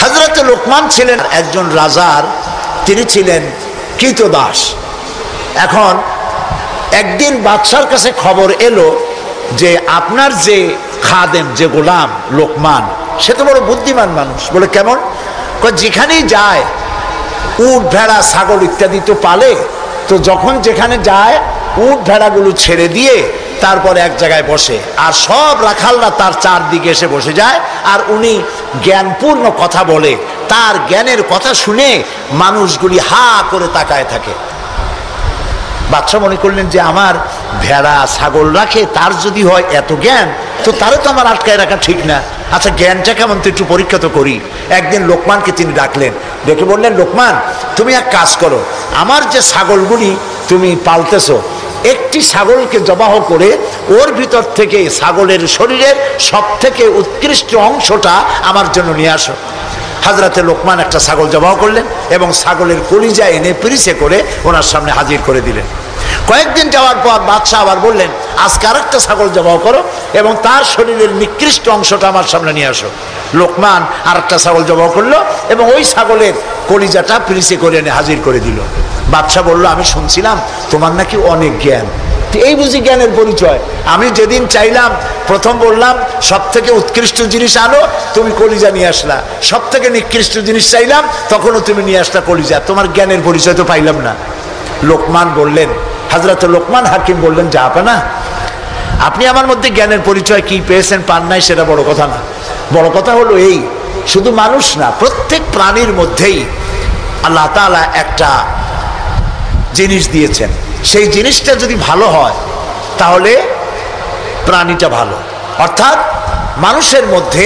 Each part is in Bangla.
হযরত লোকমান ছিলেন একজন রাজার, তিনি ছিলেন কৃতদাস। এখন একদিন বাদশার কাছে খবর এলো যে আপনার যে খাদেম, যে গোলাম লোকমান, সে তো বড় বুদ্ধিমান মানুষ। বলে কেমন? যেখানেই যায় উট ভেড়া ছাগল ইত্যাদি তো পালে, তো যখন যেখানে যায় উট ভেড়াগুলো ছেড়ে দিয়ে তারপরে এক জায়গায় বসে, আর সব রাখালরা তার চারদিকে এসে বসে যায়, আর উনি জ্ঞানপূর্ণ কথা বলে। তার জ্ঞানের কথা শুনে মানুষগুলি হা করে তাকায় থাকে। বাদশা মনে করলেন যে আমার ভেড়া ছাগল রাখে, তার যদি হয় এত জ্ঞান, তো তারও তো আমার আটকায় রাখা ঠিক না। আচ্ছা, জ্ঞানটা কেমন তো একটু পরীক্ষা তো করি। একদিন লোকমানকে তিনি ডাকলেন, ডেকে বললেন, লোকমান, তুমি এক কাজ করো, আমার যে ছাগলগুলি তুমি পালতেছো, একটি ছাগলকে জবাহ করে ওর ভিতর থেকে ছাগলের শরীরের সব থেকে উৎকৃষ্ট অংশটা আমার জন্য নিয়ে আসো। হযরতে লোকমান একটা ছাগল জবাহ করলেন এবং ছাগলের কলিজা এনে পিরিচে করে ওনার সামনে হাজির করে দিলেন। কয়েকদিন যাওয়ার পর বাদশাহ আবার বললেন, আজকে আরেকটা ছাগল জবাহ করো এবং তার শরীরের নিকৃষ্ট অংশটা আমার সামনে নিয়ে আসো। লোকমান আরেকটা ছাগল জবাহ করলো এবং ওই ছাগলের কলিজাটা পিরিচে করে এনে হাজির করে দিল। বাদশাহ বলল, আমি শুনছিলাম তোমার নাকি অনেক জ্ঞান, এই বুঝি জ্ঞানের পরিচয়? আমি যেদিন চাইলাম, প্রথম বললাম সব থেকে উৎকৃষ্ট জিনিস আনো, তুমি কলিজা নিয়ে আসলা। সব থেকে নিকৃষ্ট জিনিস চাইলাম, তখনও তুমি নিয়ে আসলা কলিজা। তোমার জ্ঞানের পরিচয় তো পাইলাম না। লোকমান বললেন, হযরত লোকমান হাকিম বললেন, জাহাপানা, আপনি আমার মধ্যে জ্ঞানের পরিচয় কি পেয়েছেন পান নাই সেটা বড় কথা না। বড় কথা হলো এই, শুধু মানুষ না, প্রত্যেক প্রাণীর মধ্যেই আল্লাহ তাআলা একটা জিনিস দিয়েছেন। সেই জিনিসটা যদি ভালো হয় তাহলে প্রাণীটা ভালো। অর্থাৎ মানুষের মধ্যে,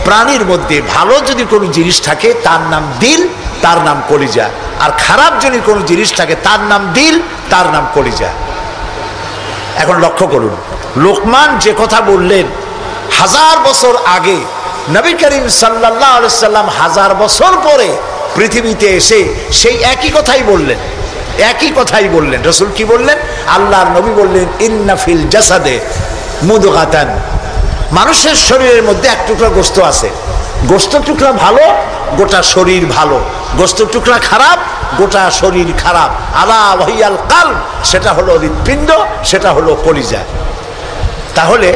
প্রাণীর মধ্যে ভালো যদি কোনো জিনিস থাকে তার নাম দিল, তার নাম কলিজা। আর খারাপ যদি কোনো জিনিস থাকে তার নাম দিল, তার নাম কলিজা। এখন লক্ষ্য করুন, লোকমান যে কথা বললেন 1000 বছর আগে, নবী করিম সাল্লাল্লাহু আলাইহি সাল্লাম 1000 বছর পরে পৃথিবীতে এসে সেই একই কথাই বললেন। একই কথাই বললেন। রাসূল কি বললেন? আল্লাহর নবী বললেন, ইন্না ফিল জাসাদে মুদগাতান, মানুষের শরীরের মধ্যে এক টুকরা গোশত আছে। গোশত টুকরা ভালো, গোটা শরীর ভালো। গোশত টুকরা খারাপ, গোটা শরীর খারাপ। আলা ওয়াহিয়াল কালব, সেটা হলো হৃৎপিণ্ড, সেটা হলো কলিজা। তাহলে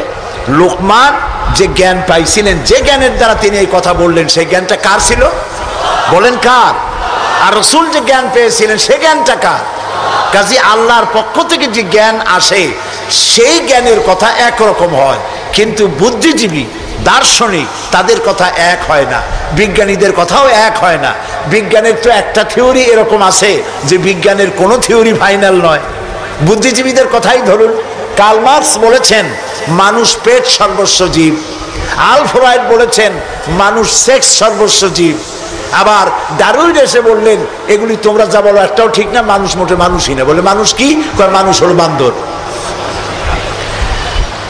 লোকমান যে জ্ঞান পাইছিলেন, যে জ্ঞানের দ্বারা তিনি এই কথা বললেন, সেই জ্ঞানটা কার ছিল? বলেন কার? আর রাসূল যে জ্ঞান পেয়েছিলেন সেই জ্ঞানটা কার? কাজী আল্লাহর পক্ষ থেকে যে জ্ঞান আসে সেই জ্ঞানের কথা একরকম হয়, কিন্তু বুদ্ধিজীবী, দার্শনিক, তাদের কথা এক হয় না। বিজ্ঞানীদের কথাও এক হয় না। বিজ্ঞানের তো একটা থিওরি এরকম আছে যে বিজ্ঞানের কোনো থিওরি ফাইনাল নয়। বুদ্ধিজীবীদের কথাই ধরুন, কার্ল মার্কস বলেছেন মানুষ পেট সর্বস্ব জীব। আলফ্রেড বলেছেন মানুষ সেক্স সর্বস্ব জীব। আবার ডারউইন এসে বললেন, এগুলি তোমরা যা বলো একটাও ঠিক না, মানুষ মোটে মানুষই না। বলে মানুষ কি? মানুষ হলো বান্দর।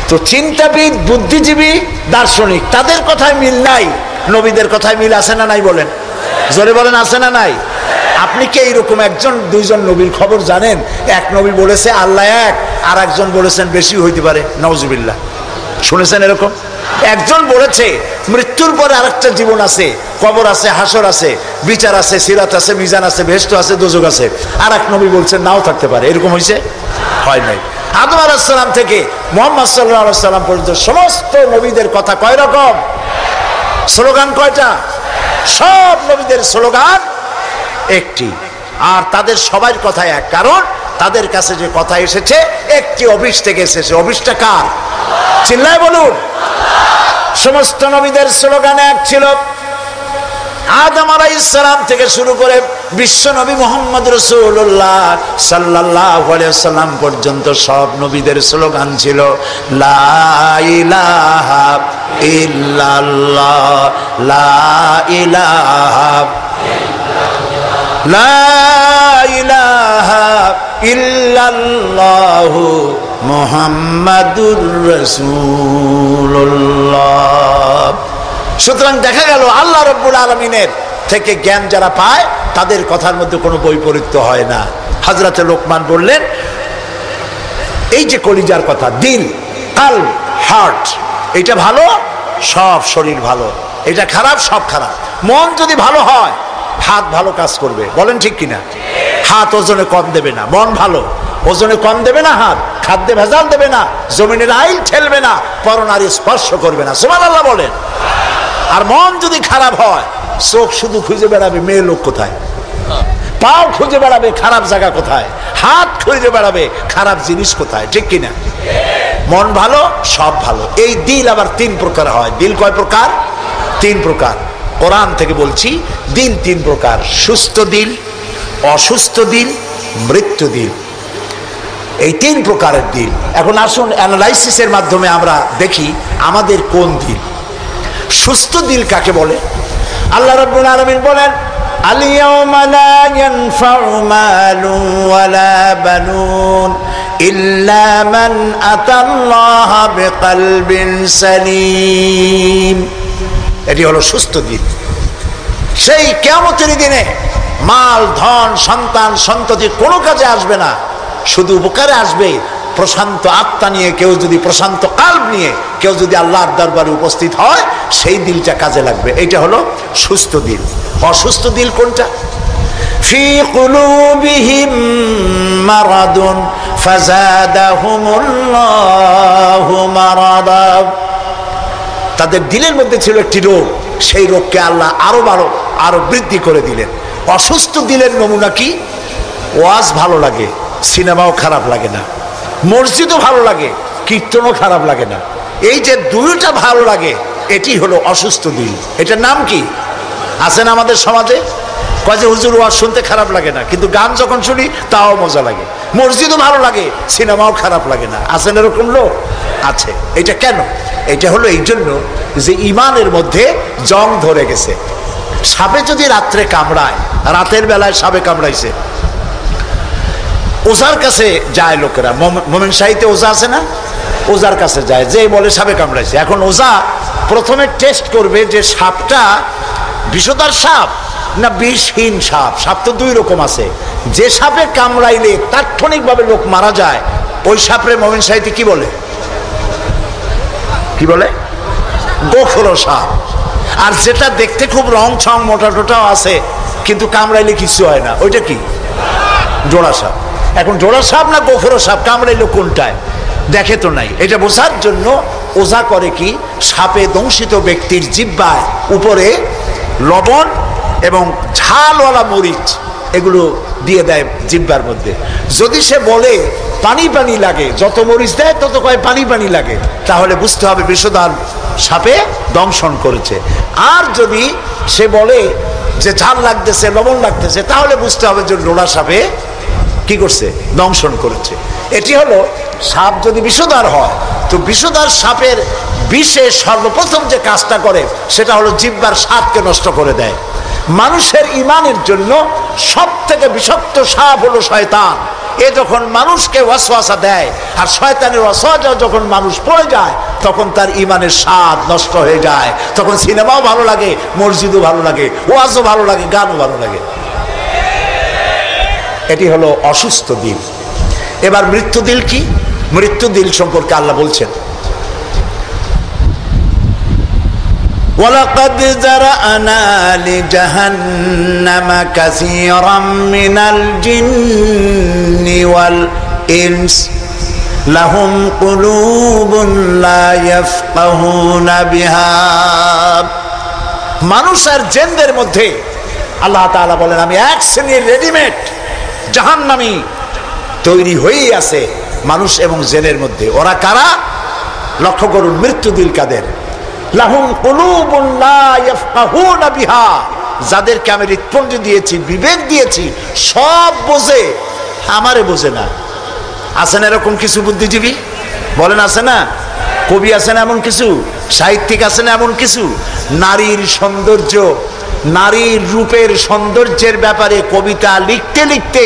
তো চিন্তাবিদ, বুদ্ধিজীবী, দার্শনিক, তাদের কথায় মিল নাই, নবীদের কথায় মিল আছে না নাই? বলেন, জোরে বলেন, আছে না নাই? আপনি কি এইরকম একজন দুইজন নবীর খবর জানেন? এক নবী বলেছে আল্লাহ এক, আর একজন বলেছেন বেশি হইতে পারে, নাউজুবিল্লাহ। শুনেছেন এরকম? একজন বলেছে মৃত্যুর পরে আরেকটা জীবন আছে, কবর আছে, হাসর আছে, বিচার আছে, সিরাত আছে, মিজান আছে, বেহেশত আছে, দোজখ আছে। আর এক নবী বলছেন নাও থাকতে পারে। এরকম হয়েছে? হয় নাই। আদম আলাইহিস সালাম থেকে মুহাম্মদ সাল্লাল্লাহু আলাইহি সাল্লাম পর্যন্ত সমস্ত নবীদের কথা কয় রকম? স্লোগান কয়টা? সব নবীদের স্লোগান একটি, আর তাদের সবার কথা এক। কারণ তাদের কাছে যে কথা এসেছে একটি অফিস থেকে এসেছে। অফিসটা কার? চিল্লায় বলুন। সমস্ত নবীদের স্লোগান এক ছিল। আদম আলাইহিস সালাম থেকে শুরু করে বিশ্ব নবী মুহাম্মদ রাসূলুল্লাহ সাল্লাল্লাহু আলাইহি ওয়াসাল্লাম পর্যন্ত সব নবীদের স্লোগান ছিল লা ইলাহা ইল্লাল্লাহ, লা ইলাহা লা ইলাহা ইল্লাল্লাহু মুহাম্মাদুর রাসূলুল্লাহ। সুতরাং দেখা গেল আল্লাহ রাব্বুল আলামিনের থেকে জ্ঞান যারা পায় তাদের কথার মধ্যে কোনো বৈপরীত্য হয় না। হযরতে লোকমান বললেন, এই যে কলিজার কথা, দিল, কালব, হার্ট, এটা ভালো, সব শরীর ভালো। এটা খারাপ, সব খারাপ। মন যদি ভালো হয় হাত ভালো কাজ করবে, বলেন ঠিক কিনা? হাত ওজনে কম দেবে না, মন ভালো ওজনে কম দেবে না, হাত খাদ্যে ভেজাল দেবে না, জমিনের আইল ঠেলবে না, পরনারী স্পর্শ করবে না, সুবহানাল্লাহ বলেন। আর মন যদি খারাপ হয় চোখ শুধু খুঁজে বেড়াবে মেয়ে লোক কোথায়, পাও খুঁজে বেড়াবে খারাপ জায়গা কোথায়, হাত খুঁজে বেড়াবে খারাপ জিনিস কোথায়, ঠিক কিনা? মন ভালো সব ভালো। এই দিল আবার তিন প্রকার হয়। দিল কয় প্রকার? তিন প্রকার। কোরআন থেকে বলছি, দিল তিন প্রকার: সুস্থ দিল, অসুস্থ দিল, মৃত্যু দিল। এই তিন প্রকারের দিল। এখন আসুন অ্যানালাইসিসের মাধ্যমে আমরা দেখি আমাদের কোন দিল। সুস্থ দিল কাকে বলে? আল্লাহ রাব্বুল আলামিন বলেন, আল-ইয়াওমা লা ইয়ানফাউ মালুন ওয়ালা বানুন ইল্লা মান আতাল্লাহা বিকলবিন সালিম। এটি হলো সুস্থ দিল। সেই কিয়ামতের দিনে মাল, ধন, সন্তান, সন্ততি কোনো কাজে আসবে না, শুধু উপকারে আসবে প্রশান্ত আত্মা নিয়ে কেউ যদি, প্রশান্ত কাল্ব নিয়ে কেউ যদি আল্লাহর দরবারে উপস্থিত হয়, সেই দিলটা কাজে লাগবে। এটা হলো সুস্থ দিল। অসুস্থ দিল কোনটা? ফি কুলুবিহিম মারাদুন ফাযাদাহুমুল্লাহু মারাদা। তাদের দিলের মধ্যে ছিল একটি রোগ, সেই রোগকে আল্লাহ আরো বৃদ্ধি করে দিলেন। অসুস্থ দিলের নমুনা কি? ওয়াজ ভালো লাগে, সিনেমাও খারাপ লাগে না, মসজিদও ভালো লাগে, কীর্তনও খারাপ লাগে না। এই যে দুইটা ভালো লাগে, এটি হলো অসুস্থ দিল। এটার নাম কি? আছে না আমাদের সমাজে? কয় যে হুজুর ওয়াজ শুনতে খারাপ লাগে না, কিন্তু গান যখন শুনি তাও মজা লাগে, মসজিদও ভালো লাগে, সিনেমাও খারাপ লাগে না। আছেন এরকম লোক? আছে। এটা কেন? এটা হলো এই জন্য যে ইমানের মধ্যে জং ধরে গেছে। সাপে যদি রাত্রে কামড়ায়, রাতের বেলায় সাপে কামড়াইছে, ওজার কাছে যায় লোকেরা। মোমেন শাহীতে ওজা আছে না? ওজার কাছে যায়, যে বলে সাপে কামড়াইছে। এখন ওজা প্রথমে টেস্ট করবে যে সাপটা বিষধর সাপ না বিষহীন সাপ। সাপ তো দুই রকম আছে। যে সাপে কামড়াইলে তাৎক্ষণিকভাবে লোক মারা যায়, ওই সাপরে মোমেন শাহীতে কি বলে? কি বলে? গোখরো সাপ। আর যেটা দেখতে খুব রং ছং মোটা টোটাও আছে, কিন্তু কামড়াইলে কিছু হয় না, ওইটা কি? জোড়া সাপ। এখন জোড়া সাপ না গোখরো সাপ কামড়াইলো কোনটায় দেখে তো নাই। এটা বোঝার জন্য ওঝা করে কি, সাপে দংশিত ব্যক্তির জিহ্বার উপরে লবণ এবং ঝালওয়ালা মরিচ এগুলো দিয়ে দেয় জিহ্বার মধ্যে। যদি সে বলে পানি পানি লাগে, যত মরিচ দেয় তত কয় পানি পানি লাগে, তাহলে বুঝতে হবে বিষধর সাপে দংশন করেছে। আর যদি সে বলে যে ঝাল লাগতেছে, লবণ লাগতেছে, তাহলে বুঝতে হবে যে লোড়া সাপে কি করছে? দংশন করেছে। এটি হলো সাপ যদি বিষধর হয়, তো বিষধর সাপের বিষে সর্বপ্রথম যে কাজটা করে সেটা হলো জিহ্বার স্বাদকে নষ্ট করে দেয়। মানুষের ইমানের জন্য সব থেকে বিষাক্ত সাপ হলো শয়তান। এ যখন মানুষকে ওয়াসওয়াসা দেয়, আর শয়তানের ওয়াসওয়াসা যখন মানুষ পড়ে যায়, তখন তার ইমানের স্বাদ নষ্ট হয়ে যায়। তখন সিনেমাও ভালো লাগে, মসজিদও ভালো লাগে, ওয়াজও ভালো লাগে, গানও ভালো লাগে। এটি হলো অসুস্থ দিল। এবার মৃত্যু দিল কি? মৃত্যু দিল সম্পর্কে আল্লাহ বলছেন, ওয়ালাকাদ যারানা লিজাহান্নামা কাসীরাম মিনাল জিন্নি ওয়াল ইনস লাহুম কুলুবুন লা ইয়াফকাহুনা বিহা। মানুষ আর জিনদের মধ্যে আল্লাহ তাআলা বলেন, আমি এক শ্রেণীর রেডিমেড জাহান্নামী তৈরি হয়েই আছে মানুষ এবং জিনের মধ্যে। ওরা কারা? লক্ষ্য করুন, মৃত্যু দিল কাদের? লাহুম কুলুবুন লা ইয়াফকাহুনা বিহা, যাদেরকে আমি হৃৎপিণ্ড দিয়েছি, বিবেক দিয়েছি, সব বোঝে, আমারে বোঝে না। আছেন এরকম কিছু বুদ্ধিজীবী? বলেন আছে না? কবি আছেন এমন কিছু, সাহিত্যিক আছেন এমন কিছু। নারীর সৌন্দর্য, নারীর রূপের সৌন্দর্যের ব্যাপারে কবিতা লিখতে লিখতে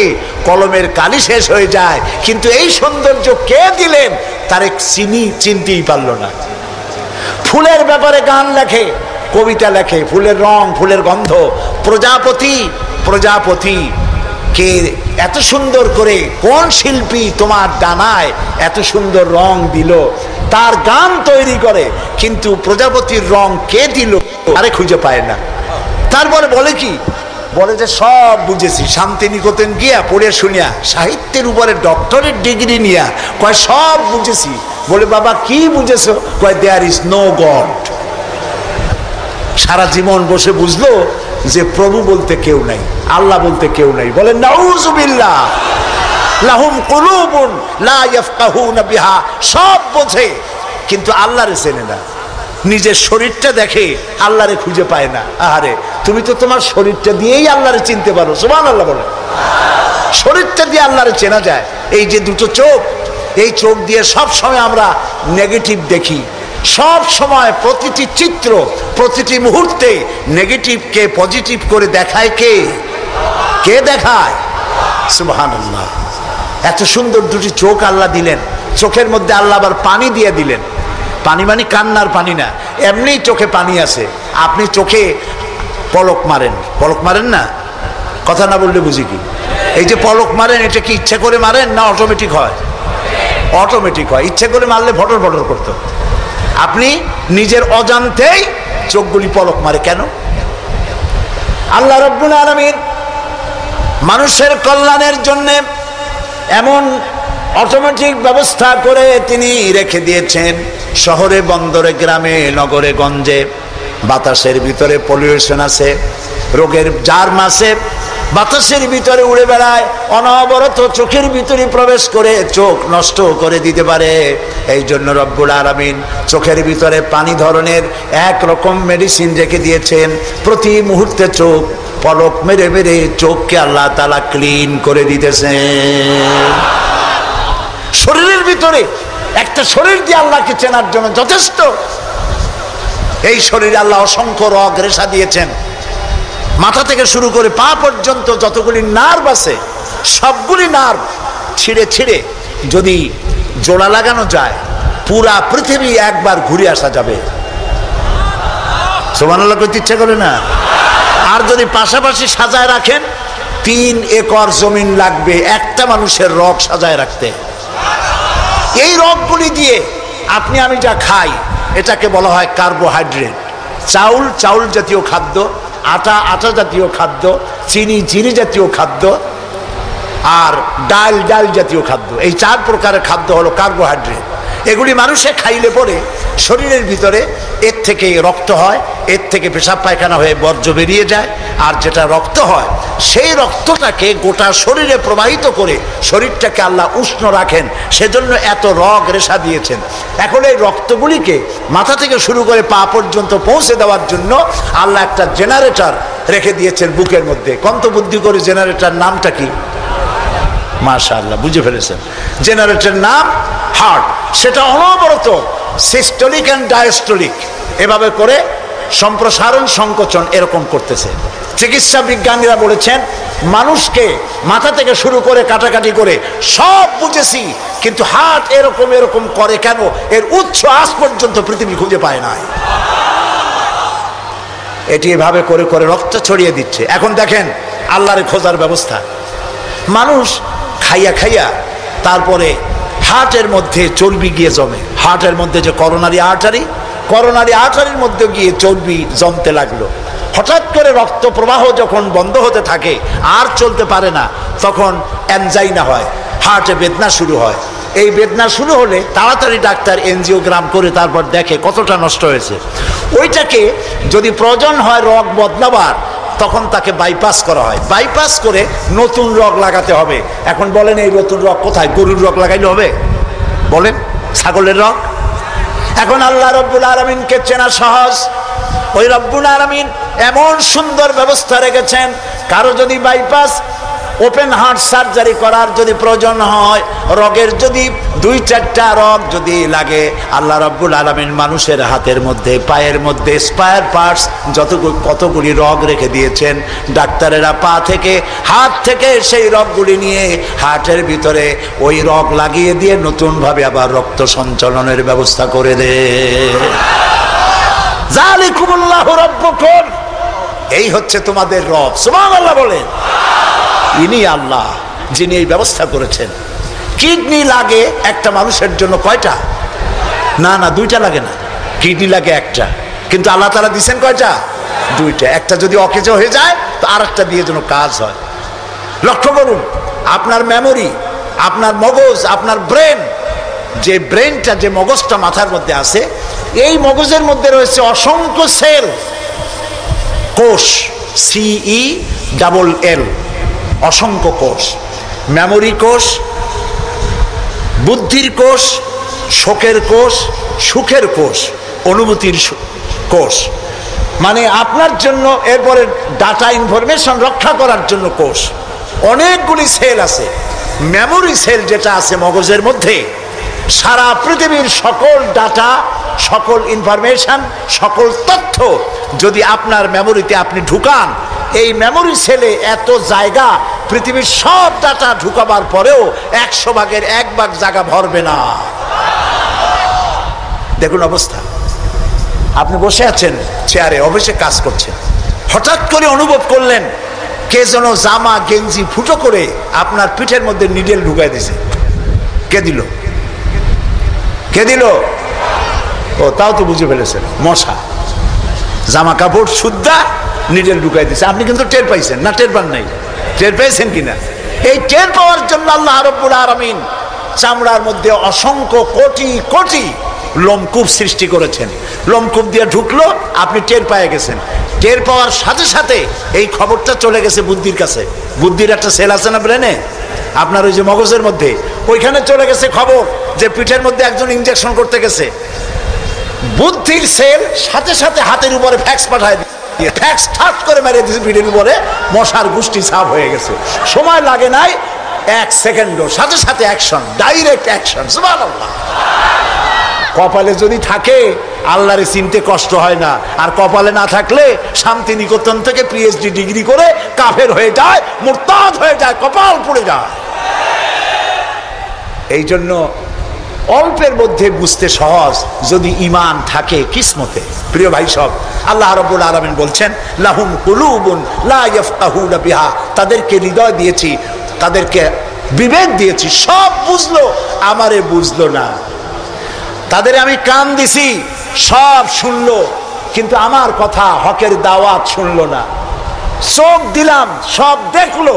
কলমের কালি শেষ হয়ে যায়, কিন্তু এই সৌন্দর্য কে দিলেন তার চিনতেই পারল না। ফুলের ব্যাপারে গান লেখে, কবিতা লেখে, ফুলের রং, ফুলের গন্ধ। প্রজাপতি, প্রজাপতি কে এত সুন্দর করে, কোন শিল্পী তোমার ডানায় এত সুন্দর রং দিল, তার গান তৈরি করে, কিন্তু প্রজাপতির রং কে দিল আরে খুঁজে পায় না। তারপরে বলে কি, বলে যে সব বুঝেছি, শান্তিনিকেতন গিয়া পড়ে শুনিয়া সাহিত্যের উপরে ডক্টরেট ডিগ্রি নিয়া কয় সব বুঝেছি। বলে বাবা কি বুঝেছো? কয় দেয়ার ইজ নো গড। সারা জীবন বসে বুঝলো যে প্রভু বলতে কেউ নাই, আল্লাহ বলতে কেউ নাই। বলে নাউযুবিল্লাহ, লাহুম কুলুবুন লা ইয়াফকাহুনা বিহা, সব বোঝে কিন্তু আল্লাহরে চেনে না। নিজের শরীরটা দেখে, আল্লাহরে খুঁজে পায় না। আহারে, তুমি তো তোমার শরীরটা দিয়েই আল্লাহরে চিনতে পারো। সুবহানাল্লাহ বলে। শরীরটা দিয়ে আল্লাহরে চেনা যায়। এই যে দুটো চোখ, এই চোখ দিয়ে সব সময় আমরা নেগেটিভ দেখি। সব সময় প্রতিটি চিত্র, প্রতিটি মুহূর্তে নেগেটিভকে পজিটিভ করে দেখায় কে? কে দেখায়? সুবহানাল্লাহ। এত সুন্দর দুটি চোখ আল্লাহ দিলেন, চোখের মধ্যে আল্লাহ আবার পানি দিয়ে দিলেন। পানি মানে কান্নার পানি না, এমনি চোখে পানি আছে। আপনি চোখে পলক মারেন, পলক মারেন না? কথা না বললে বুঝি কি? এই যে পলক মারেন, এটা কি ইচ্ছা করে মারেন না অটোমেটিক হয়? অটোমেটিক হয়। ইচ্ছা করে মারলে ফটর ফটর করতো। আপনি নিজের অজান্তেই চোখগুলি পলক মারে কেন? আল্লাহ রাব্বুল আলামিন মানুষের কল্যাণের জন্য এমন অটোমেটিক ব্যবস্থা করে তিনি রেখে দিয়েছেন। শহরে বন্দরে গ্রামে নগরে গঞ্জে বাতাসের ভিতরে পলিউশন আছে, রোগের জার্ম আছে, বাতাসের ভিতরে উড়ে বেড়ায়, অনবরত চোখের ভিতরে প্রবেশ করে চোখ নষ্ট করে দিতে পারে। এই জন্য রব্বুল আলামিন চোখের ভিতরে পানি ধরনের এক রকম মেডিসিন রেখে দিয়েছেন। প্রতি মুহূর্তে চোখ পলক মেরে মেরে চোখকে আল্লাহ তাআলা ক্লিন করে দিতেছেন। শরীরের ভিতরে একটা শরীর দিয়ে আল্লাহকে চেনার জন্য যথেষ্ট। এই শরীরে আল্লাহ অসংখ্য রগ রেশা দিয়েছেন। মাথা থেকে শুরু করে পা পর্যন্ত যতগুলি নার্ভ আছে, সবগুলি নার্ভ ছিঁড়ে ছিঁড়ে যদি জোড়া লাগানো যায়, পুরা পৃথিবী একবার ঘুরে আসা যাবে। সুবহানাল্লাহ করতে ইচ্ছা করে না? আর যদি পাশাপাশি সাজায় রাখেন, 3 একর জমিন লাগবে একটা মানুষের রগ সাজায় রাখতে। এই রগগুলি দিয়ে আপনি আমি যা খাই, এটাকে বলা হয় কার্বোহাইড্রেট। চাউল চাউল জাতীয় খাদ্য, আটা আটা জাতীয় খাদ্য, চিনি চিনি জাতীয় খাদ্য, আর ডাল ডাল জাতীয় খাদ্য। এই 4 প্রকারের খাদ্য হলো কার্বোহাইড্রেট। এগুলি মানুষে খাইলে পরে শরীরের ভিতরে এর থেকে রক্ত হয়, এর থেকে পেশাব পায়খানা হয়ে বর্জ্য বেরিয়ে যায়। আর যেটা রক্ত হয়, সেই রক্তটাকে গোটা শরীরে প্রবাহিত করে শরীরটাকে আল্লাহ উষ্ণ রাখেন। সেজন্য এত রগ রেশা দিয়েছেন। এখন এই রক্তগুলিকে মাথা থেকে শুরু করে পা পর্যন্ত পৌঁছে দেওয়ার জন্য আল্লাহ একটা জেনারেটর রেখে দিয়েছেন বুকের মধ্যে। কন্তবুদ্ধি করে জেনারেটর নামটা কি? মাশাআল্লাহ, বুঝে ফেলেছেন। জেনারেটরের নাম হার্ট। সেটা অনবরত সিস্টোলিক অ্যান্ড ডায়াস্টোলিক এভাবে করে সম্প্রসারণ সংকোচন এরকম করতেছে। চিকিৎসা বিজ্ঞানীরা বলেছেন, মানুষকে মাথা থেকে শুরু করে কাটাকাটি করে সব বুঝেছি, কিন্তু হার্ট এরকম এরকম করে কেন, এর উৎস আজ পর্যন্ত পৃথিবী খুঁজে পায় নাই। এটি এভাবে করে করে রক্ত ছড়িয়ে দিচ্ছে। এখন দেখেন আল্লাহর খোঁজার ব্যবস্থা। মানুষ খাইয়া খাইয়া তারপরে হার্টের মধ্যে চর্বি গিয়ে জমে। হার্টের মধ্যে যে করোনারি আর্টারির মধ্যে গিয়ে চর্বি জমতে লাগলো। হঠাৎ করে রক্ত প্রবাহ যখন বন্ধ হতে থাকে, আর চলতে পারে না, তখন অ্যানজাইনা হয়, হার্টে বেদনা শুরু হয়। এই বেদনা শুরু হলে তাড়াতাড়ি ডাক্তার এনজিওগ্রাম করে তারপর দেখে কতটা নষ্ট হয়েছে। ওইটাকে যদি প্রয়োজন হয় রগ বদলাবার, তখন তাকে বাইপাস করা হয়। বাইপাস করে নতুন রগ লাগাতে হবে। এখন বলেন এই নতুন রগ কোথায়? গরুর রগ লাগাইলে হবে? বলেন, ছাগলের রগ? এখন আল্লাহ রব্বুল আলামিনকে চেনা সহজ। ওই রব্বুল আলামিন এমন সুন্দর ব্যবস্থা রেখেছেন, কারো যদি বাইপাস ওপেন হার্ট সার্জারি করার যদি প্রয়োজন হয়, রগের যদি 2-4টা রগ যদি লাগে, আল্লাহ রাব্বুল আলামিন মানুষের হাতের মধ্যে পায়ের মধ্যে স্পায়ার পার্টস কতগুলি রগ রেখে দিয়েছেন। ডাক্তারেরা পা থেকে হাত থেকে সেই রগগুলি নিয়ে হার্টের ভিতরে ওই রগ লাগিয়ে দিয়ে নতুনভাবে আবার রক্ত সঞ্চালনের ব্যবস্থা করে দেয়। যালিকুমুল্লাহু রাব্বুকুম, এই হচ্ছে তোমাদের রব। সুবহানাল্লাহ বলেন। ইনি আল্লাহ যিনি এই ব্যবস্থা করেছেন। কিডনি লাগে একটা মানুষের জন্য কয়টা? না, 2টা লাগে না, কিডনি লাগে একটা। কিন্তু আল্লাহ তাআলা দিয়েছেন কয়টা? দুইটা, একটা যদি অকেজো হয়ে যায় তো আরেকটা দিয়ে যেন কাজ হয়। লক্ষ্য করুন, আপনার মেমোরি, আপনার মগজ, আপনার ব্রেন, যে ব্রেনটা, যে মগজটা মাথার মধ্যে আছে, এই মগজের মধ্যে রয়েছে অসংখ্য সেল, কোষ, CELL, অসংখ্য কোষ, মেমোরি কোষ, বুদ্ধির কোষ, শোকের কোষ, সুখের কোষ, অনুভূতির কোষ, মানে আপনার জন্য, এরপরে ডাটা ইনফরমেশন রক্ষা করার জন্য কোষ, অনেকগুলি সেল আছে। মেমোরি সেল যেটা আছে মগজের মধ্যে, সারা পৃথিবীর সকল ডাটা, সকল ইনফরমেশন, সকল তথ্য যদি আপনার মেমোরিতে আপনি ঢুকান, এই মেমোরি সেলে এত জায়গা, পৃথিবীর সব ডাটা ঢুকাবার পরেও 100 ভাগের 1 ভাগ জায়গা ভরবে না। দেখুন অবস্থা। আপনি বসে আছেন চেয়ারে, অফিসে কাজ করছেন, হঠাৎ করে অনুভব করলেন কে যেন জামা গেঞ্জি ফুটো করে আপনার পিঠের মধ্যে নিডেল ঢুকাই দিছে। কে দিল? কে দিল? ও, তাও তো বুঝে ফেলেছেন, মশা। জামা কাপড় সুদ্ধা নিডেল ঢুকাই দিছে, আপনি কিন্তু টের পাইছেন না? টের পান নাই? টের পেয়েছেন কিনা? এই টের পাওয়ার জন্য আল্লাহ রাব্বুল আলামিন চামড়ার মধ্যে অসংখ্য কোটি কোটি লোমকূপ সৃষ্টি করেছেন। লোমকূপ দিয়ে ঢুকলো, আপনি টের পেয়ে গেছেন। টের পাওয়ার সাথে সাথে এই খবরটা চলে গেছে বুদ্ধির কাছে। বুদ্ধির একটা সেল আছে না ব্রেনে, আপনার ওই যে মগজের মধ্যে, ওইখানে চলে গেছে খবর যে পিঠের মধ্যে একজন ইনজেকশন করতে গেছে। বুদ্ধির সেল সাথে সাথে হাতের উপরে ফ্যাক্স পাঠায় দিয়ে ফ্যাক্স ঠাট করে মেরে দিয়েছে পিঠের উপরে, মশার গোষ্ঠী সাফ হয়ে গেছে। সময় লাগে নাই 1 সেকেন্ডও, সাথে সাথে অ্যাকশন, ডাইরেক্ট অ্যাকশন। সুবহানাল্লাহ। কপালে যদি থাকে আল্লাহরে চিনতে কষ্ট হয় না, আর কপালে না থাকলে শান্তিনিকেতন থেকে PhD ডিগ্রি করে কাফের হয়ে যায়, মুরতাদ হয়ে যায়, কপাল পুড়ে যায়। এই জন্য অল্পের মধ্যে বুঝতে সহজ, যদি ঈমান থাকে কিসমতে। প্রিয় ভাই সব, আল্লাহ রাব্বুল আলামিন বলছেন লাহুম কুলুবুন লা ইয়াফকাহুনা বিহা, তাদেরকে হৃদয় দিয়েছি, তাদেরকে বিবেক দিয়েছি, সব বুঝলো, আমারে বুঝলো না। তাদের আমি কান দিছি, সব শুনলো, কিন্তু আমার কথা, হকের দাওয়াত শুনলো না। চোখ দিলাম, সব দেখলো,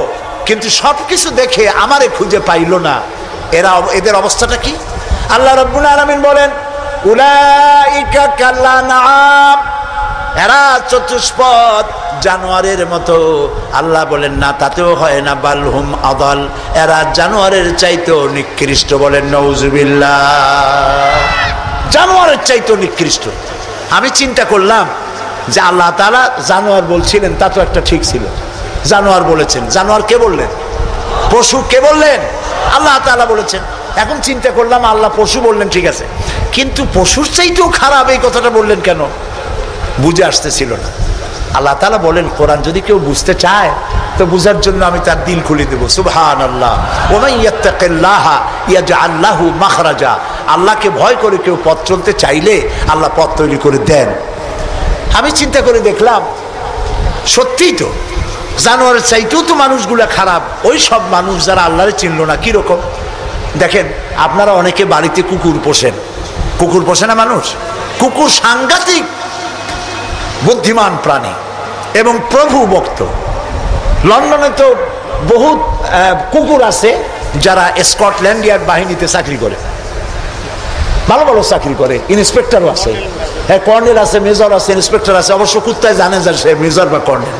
কিন্তু সবকিছু দেখে আমারে খুঁজে পাইলো না। এদের অবস্থাটা কি? আল্লাহ রাব্বুল আলামিন বলেন উলাইকা কাল্লানাম, এরা চতুষ্পদ জানোয়ারের মতো। আল্লাহ বলেন না, তাতেও হয় না, বালহুম আদাল, এরা জানোয়ারের চাইতেও নিকৃষ্ট। বলেন নাউজুবিল্লাহ। জানোয়ারের চাইতেও নিকৃষ্ট। আমি চিন্তা করলাম যে আল্লাহ তাআলা জানোয়ার বলছিলেন, তা তো একটা ঠিক ছিল। জানোয়ার বলেছেন, জানোয়ার কে বললেন? পশু কে বললেন? আল্লাহ তাআলা বলেছেন। এখন চিন্তা করলাম আল্লাহ পশু বললেন, ঠিক আছে, কিন্তু পশুর চাইতেও খারাপ এই কথাটা বললেন কেন? বুঝে আসতেছিল না। আল্লাহ তাআলা বলেন, কোরআন যদি কেউ বুঝতে চায় তো বুঝার জন্য আমি তার দিল খুলে দেবো। সুবহানাল্লাহ। ওয়া মান ইয়াত্তাকিল্লাহা ইয়াজআল লাহু মাখরাজা, আল্লাহকে ভয় করে কেউ পথ চলতে চাইলে আল্লাহ পথ তৈরি করে দেন। আমি চিন্তা করে দেখলাম সত্যিই তো জানোয়ারের চাইতেও তো মানুষগুলা খারাপ। ওই সব মানুষ যারা আল্লাহরে চিনল না। কিরকম দেখেন, আপনারা অনেকে বাড়িতে কুকুর পোষেন। কুকুর পোষে না মানুষ? কুকুর সাংঘাতিক বুদ্ধিমান প্রাণী এবং প্রভু ভক্ত। লন্ডনে তো বহুত কুকুর আছে যারা স্কটল্যান্ড ইয়ার্ড বাহিনীতে চাকরি করে, ভালো ভালো চাকরি করে, ইন্সপেক্টরও আছে, হ্যাঁ, কর্নেল আছে, মেজর আছে, ইন্সপেক্টর আছে। অবশ্য কুত্তায় জানে যে সে মেজর বা কর্নেল।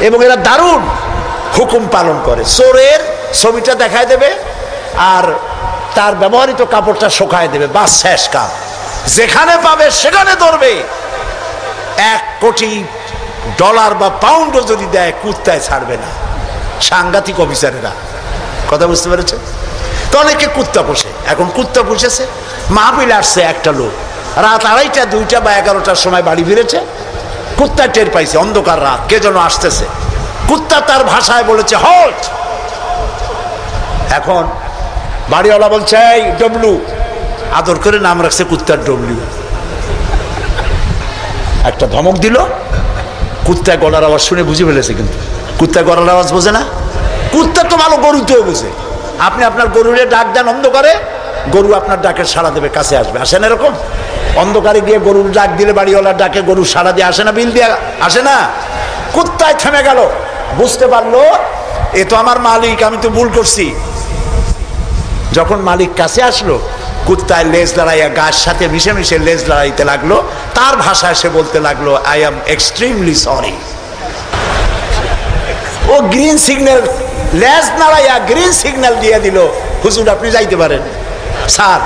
এবং এরা দারুণ হুকুম পালন করে। চোরের ছবিটা দেখায় দেবে আর তার ব্যবহৃত কাপড়টা শুকায় দেবে, বাস, শেষ কাজ। যেখানে পাবে সেখানে ধরবে। $1 কোটি বা পাউন্ডও যদি দেয়, কুত্তায় ছাড়বে না। সাংঘাতিক অফিসারেরা। কথা বুঝতে পেরেছে তো? অনেকে কুত্তা পোষে। এখন কুত্তা পুষেছে, মাহফিল আসছে একটা লোক, রাত 2:30, 2টা বা 11টার সময় বাড়ি ফিরেছে। কুত্তা টের পাইছে, অন্ধকার রাত, কে যেন আসতেছে। কুত্তা তার ভাষায় বলেছে হল্ট। এখন বাড়িওয়ালা বলছে এই ডব্লু, আদর করে নাম রাখছে কুত্তার ডব্লু। একটা ধমক দিল, কুত্তায় গলার আওয়াজ শুনে বুঝে ফেলেছে। কিন্তু কুত্তায় গলার আওয়াজ বোঝে না। কুত্তা তো ভালো গরুতেও বোঝে। আপনি আপনার গরুরে ডাক দেন অন্ধকারে, গরু আপনার ডাকের সাড়া দেবে, কাছে আসবে। আসেন এরকম? অন্ধকারে গিয়ে গরুর ডাক দিলে বাড়িওয়ালার ডাকে গরু সারা দিয়ে আসে না, বিল দিয়ে আসে না? কুত্তায় থেমে গেল, বুঝতে পারলো এ তো আমার মালিক, আমি তো ভুল করছি। যখন মালিক কাছে আসলো, কুত্তায় লেজ লড়াইয়া গাছ সাথে মিশে মিশে লেজ লড়াইতে লাগলো। তার ভাষায় সে বলতে লাগলো, আই এম এক্সট্রিমলি সরি। ও গ্রিন সিগন্যাল, লেজ নাড়াইয়া গ্রিন সিগন্যাল দিয়ে দিল, হুজুর আপনি যাইতে পারেন, স্যার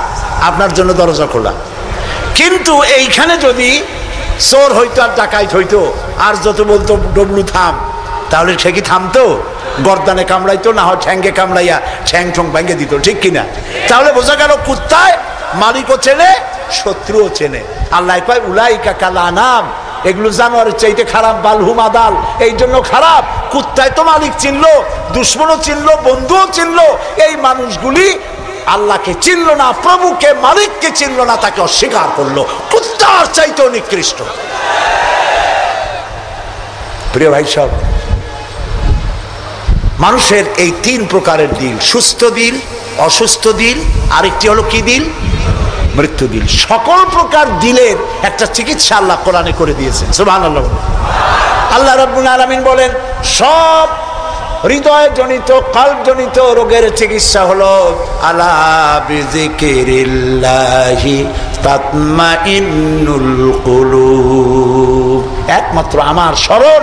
আপনার জন্য দরজা খোলা। কিন্তু এইখানে যদি চোর হইতো আর ডাকাইত হইতো আর যত বলতো ডবলু থাম, তাহলে সে কি থামতো? গর্দানে কামড়াইতো, না হয় ঠ্যাঙ্গে কামড়াইয়া ঠ্যাং ঠং ভেঙে দিত, ঠিক কিনা? তাহলে বোঝা গেল কুত্তায় মালিকও চেনে, শত্রুও চেনে। আল্লাহ কয় উলাইকা কাল আনাম, এগুলো জানোয়ারের চাইতে খারাপ, বালহুম আদাল, এই জন্য খারাপ। কুত্তায় তো মালিক চিনলো, দুশ্মনও চিনলো, বন্ধুও চিনলো। এই মানুষগুলি আল্লাহকে চিনলো না, প্রভুকে মালিককে চিনলো না, তাকে অস্বীকার করলো। কুত্তার চাইতেও নিকৃষ্ট। প্রিয় ভাই সব, মানুষের এই তিন প্রকারের দিল, সুস্থ দিল, অসুস্থ দিল, আরেকটি হলো কি দিল? মৃত্যু দিল। সকল প্রকার দিলের একটা চিকিৎসা আল্লাহ কোরআনে করে দিয়েছেন, সুবহানাল্লাহ। আল্লাহ রাব্বুল আলামিন বলেন, সব হৃদয় জনিত, কলব জনিত রোগের চিকিৎসা হলো আলা বিযিকিরিল্লাহি তাতমাইন্নুল কুলুব। একমাত্র আমার স্মরণ,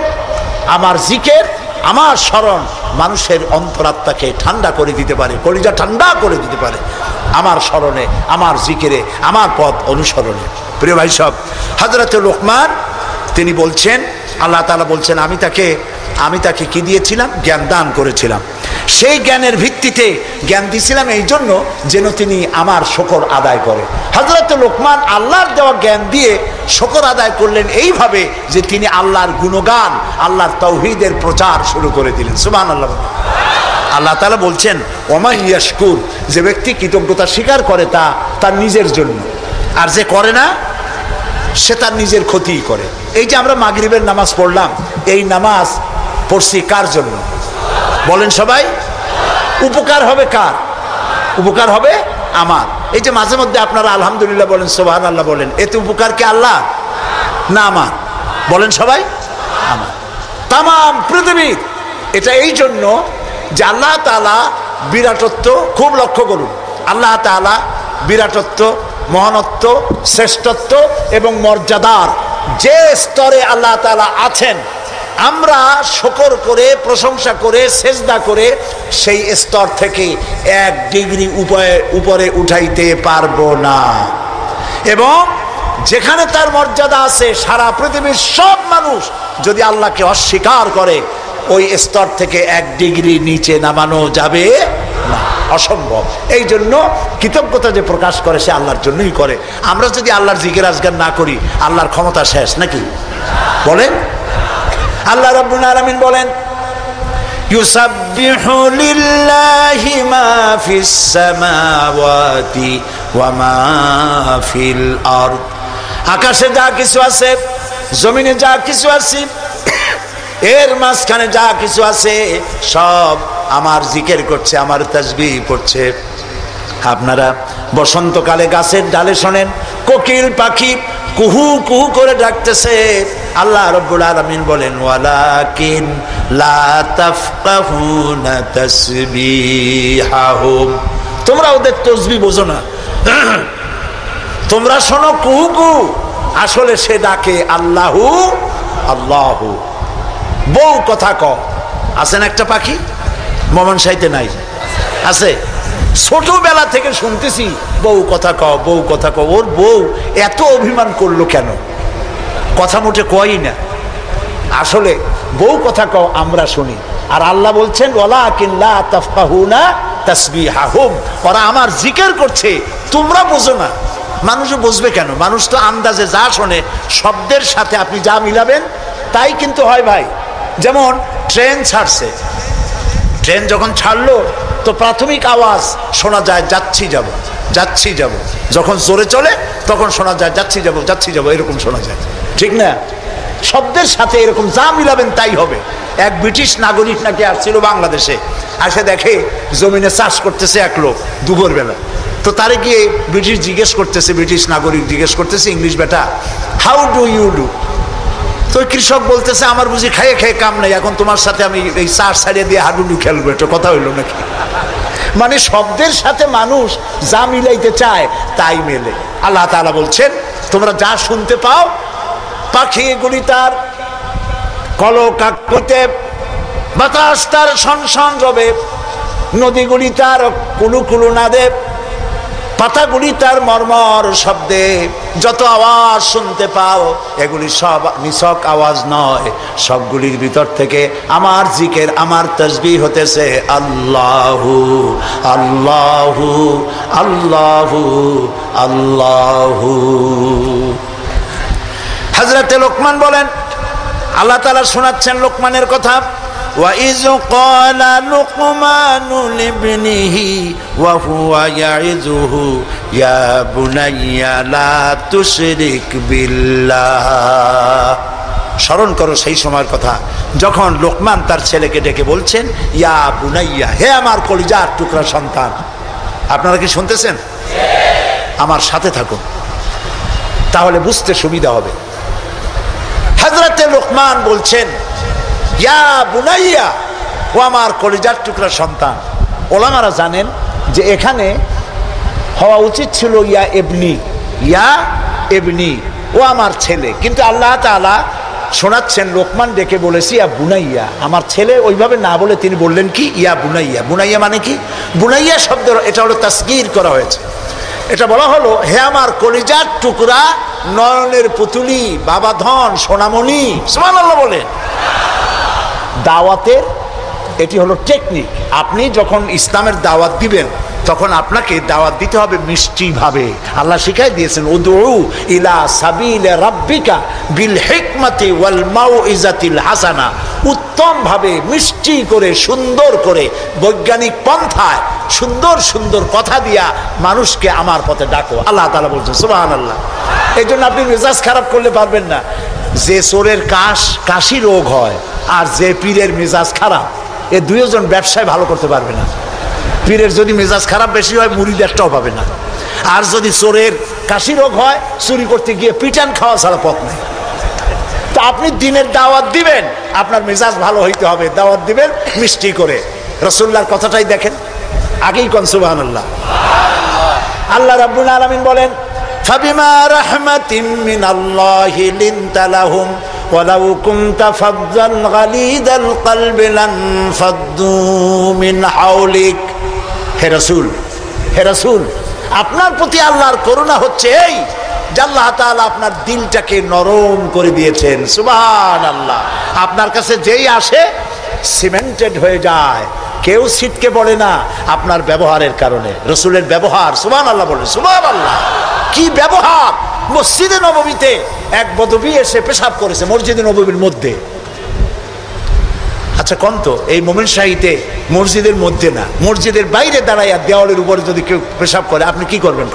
আমার জিকির, আমার স্মরণ মানুষের অন্তরাত্মাকে ঠান্ডা করে দিতে পারে, কলিজা ঠান্ডা করে দিতে পারে। আমার স্মরণে, আমার জিকিরে, আমার পথ অনুসরণে। প্রিয় ভাই সব, হযরত লোকমান তিনি বলছেন, আল্লাহ তাআলা বলছেন, আমি তাকে কি দিয়েছিলাম? জ্ঞান দান করেছিলাম। সেই জ্ঞানের ভিত্তিতে জ্ঞান দিয়েছিলাম এই জন্য যেন তিনি আমার শুকর আদায় করে। হযরত লোকমান আল্লাহর দেওয়া জ্ঞান দিয়ে শুকর আদায় করলেন এইভাবে যে তিনি আল্লাহর গুণগান, আল্লাহর তাওহীদের প্রচার শুরু করে দিলেন, সুবহানাল্লাহ। আল্লাহ তাআলা বলছেন, ওমা ইয়াশকুর, যে ব্যক্তি কৃতজ্ঞতা স্বীকার করে তা তার নিজের জন্য, আর যে করে না সে তার নিজের ক্ষতিই করে। এই যে আমরা মাগরিবের নামাজ পড়লাম, এই নামাজ পড়ছি কার জন্য? বলেন সবাই। উপকার হবে কার? উপকার হবে আমার। এই যে মাঝে মধ্যে আপনারা আলহামদুলিল্লাহ বলেন, সুবহানাল্লাহ বলেন, এতে উপকার কি আল্লাহ না আমার? বলেন সবাই। আমার। তাম পৃথিবীর এটা এই জন্য যে আল্লাহ তাআলা বিরাটত্ব, খুব লক্ষ্য করুন, আল্লাহ তাআলা বিরাটত্ব, মহানত্ব, শ্রেষ্ঠত্ব এবং মর্যাদার যে স্তরে আল্লাহ তাআলা আছেন, আমরা শুকর করে, প্রশংসা করে, সেজদা করে সেই স্তর থেকে 1 ডিগ্রি উপরে উঠাইতে পারবো না। এবং যেখানে তার মর্যাদা আছে, সারা পৃথিবীর সব মানুষ যদি আল্লাহকে অস্বীকার করে, ওই স্তর থেকে 1 ডিগ্রি নিচে নামানো যাবে না, অসম্ভব। এই জন্য কৃতজ্ঞতা যে প্রকাশ করে সে আল্লাহর জন্যই করে। আমরা যদি আল্লাহর জিকির আজগার না করি, আল্লাহর ক্ষমতা শেষ নাকি? বলেন। আল্লাহ রাব্বুল আলামিন বলেন, ইউসাব্বিহু লিল্লাহি মা ফিস সামাওয়াতি ওয়া মা ফিল আরদ। আকাশে যা কিছু আছে, জমিনে যা কিছু আছে, এর মাঝখানে যা কিছু আছে, সব আমার জিকির করছে, আমার তাসবিহ পড়ছে। আপনারা বসন্তকালে গাছের ডালে শোনেন কোকিল পাখি কুহু কুহু করে ডাকতেছে। আল্লাহ রাব্বুল আলামিন বলেন, ওয়ালাকিন লা তাফকাহুনা তাসবিহাহুম, তোমরা ওদের তাসবিহ বোঝো না। তোমরা শোনো কুহু কুহু, আসলে সে ডাকে আল্লাহু আল্লাহু। বউ কথা কও, আছেন একটা পাখি মমন সাইতে নাই, আছে? ছোটবেলা থেকে শুনতেছি বউ কথা কও, বউ কথা কও। ওর বউ এত অভিমান করলো কেন? কথা মোটে কয়ই না। আসলে বউ কথা কও আমরা শুনি, আর আল্লাহ বলছেন ওয়ালাকিন লা তাফকাহুনা তাসবিহাহুম, ওরা আমার জিকির করছে, তোমরা বোঝো না। মানুষও বুঝবে কেন? মানুষ তো আন্দাজে যা শোনে, শব্দের সাথে আপনি যা মিলাবেন তাই কিন্তু হয় ভাই। যেমন ট্রেন ছাড়ছে, ট্রেন যখন ছাড়লো তো প্রাথমিক আওয়াজ শোনা যায় যাচ্ছি যাব, যাচ্ছি যাব। যখন জোরে চলে তখন শোনা যায় যাচ্ছি যাব, যাচ্ছি যাব, এরকম শোনা যায়, ঠিক না? শব্দের সাথে এরকম যা মিলাবেন তাই হবে। এক ব্রিটিশ নাগরিক নাকি আসছিল বাংলাদেশে, আসে দেখে জমিনে চাষ করতেছে এক লোক দুপুরবেলা। তো তারে গিয়ে ব্রিটিশ জিজ্ঞেস করতেছে, ব্রিটিশ নাগরিক জিজ্ঞেস করতেছে, ইংলিশ বেটা, হাউ ডু ইউ ডু? তো কৃষক বলতেছে, আমার বুঝি খাইয়ে খেয়ে কাম নাই, এখন তোমার সাথে আমি এই চার সারিয়ে দিয়ে হাডুডু খেলবো, এটা কথা হইলো নাকি? মানে শব্দের সাথে মানুষ যা মিলাইতে চায় তাই মেলে। আল্লাহ তাআলা বলছেন, তোমরা যা শুনতে পাও, পাখিগুলি তার কলকাকলিতে, বাতাস তার শনশন রবে, নদীগুলি তার কুলুকুলু নাদে, পাতাগুলি তার মর্মর শব্দে, যত আওয়াজ শুনতে পাও এগুলি সব নিছক আওয়াজ নয়, সবগুলির ভিতর থেকে আমার জিকির, আমার তাসবিহ হতেছে আল্লাহু আল্লাহু আল্লাহু আল্লাহু। হযরতে লোকমান বলেন, আল্লাহ তাআলা শোনাচ্ছেন লোকমানের কথা, وَإِذْ قَالَ لُقْمَانُ لِابْنِهِ وَهُوَ يَعِظُهُ يَا بُنَيَّ لَا تُشْرِكْ بِاللَّهِ। স্মরণ করো সেই সময়ের কথা যখন লোকমান তার ছেলেকে ডেকে বলছেন, ইয়া বুনাইয়া, হে আমার কলিজার টুকরা সন্তান। আপনারা কি শুনতেছেন? আমার সাথে থাকুন, তাহলে বুঝতে সুবিধা হবে। হযরতে লোকমান বলছেন, ইয়া বুনাইয়া, ও আমার কলিজার টুকরা সন্তান। ওলামারা জানেন যে এখানে হওয়া উচিত ছিল ইয়া এবনি, ইয়া এবনি, ও আমার ছেলে, কিন্তু আল্লাহ তাআলা শোনাচ্ছেন লোকমান ডেকে বলেছি ইয়া বুনাইয়া, আমার ছেলে, ওইভাবে না বলে তিনি বললেন কি ইয়া বুনাইয়া। বুনাইয়া মানে কি? বুনাইয়া শব্দ এটা হলো তাসগীর করা হয়েছে, এটা বলা হলো হে আমার কলিজার টুকরা, নয়নের পুতুলি, বাবা ধন, সোনামণি। সুবহানাল্লাহ বলে। দাওয়াতের এটি হলো টেকনিক। আপনি যখন ইসলামের দাওয়াত দিবেন তখন আপনাকে দাওয়াত দিতে হবে মিষ্টি ভাবে। আল্লাহ শিখাই দিয়েছেন, উদউ ইলা সাবিলি রাব্বিকা বিল হিকমাতি ওয়াল মাউইজাতিল হাসানা, উত্তম ভাবে, মিষ্টি করে, সুন্দর করে, বৈজ্ঞানিক পন্থায় সুন্দর সুন্দর কথা দিয়া মানুষকে আমার পথে ডাকো। আল্লাহ তাআলা বলছেন, সুবহানাল্লাহ। এই জন্য আপনি মেজাজ খারাপ করলে পারবেন না। যে চোরের কাশি রোগ হয় আর যে পীরের মেজাজ খারাপ, এ দুইজন ব্যবসায় ভালো করতে পারবে না। পীরের যদি মেজাজ খারাপ বেশি হয়, মুরিদ একটাও পাবে না। আর যদি চোরের কাশি রোগ হয়, চুরি করতে গিয়ে পিটান খাওয়া ছাড়া পথ নেই। তা আপনি দিনের দাওয়াত দিবেন, আপনার মেজাজ ভালো হইতে হবে, দাওয়াত দিবেন মিষ্টি করে। রাসূলুল্লাহর কথাটাই দেখেন, আগেই কোন সুবহানাল্লাহ। আল্লাহ রাব্বুল আলামিন বলেন, ফাবিমা রাহমাতিম মিনাল্লাহি লিনতা লাহুম ওয়ালাউ কুনতা ফাযযাল গালিদাল কলবি লানফাদ্দু মিন হাওলিক। হে রাসূল, হে রাসূল, আপনার প্রতি আল্লাহর করুণা হচ্ছে এই যে আল্লাহ তাআলা আপনার দিলটাকে নরম করে দিয়েছেন। সুবহানাল্লাহ। আপনার কাছে যেই আসে সিমেন্টেড হয়ে যায়, কেউ ছিটকে পড়ে না আপনার ব্যবহারের কারণে। রাসূলের ব্যবহার, সুবহানাল্লাহ বলে, সুবহানাল্লাহ। কি ব্যবহার! মসজিদে নববীতে এক বদবী এসে পেশাব করেছে মসজিদে নববীর মধ্যে। আচ্ছা কোন তো, এই মোমিন শাহীতে মসজিদের মধ্যে না, মসজিদের বাইরে দাঁড়াইয়া দেওয়ালের উপরে যদি কেউ পেশাব করে, আপনি কি করবেন?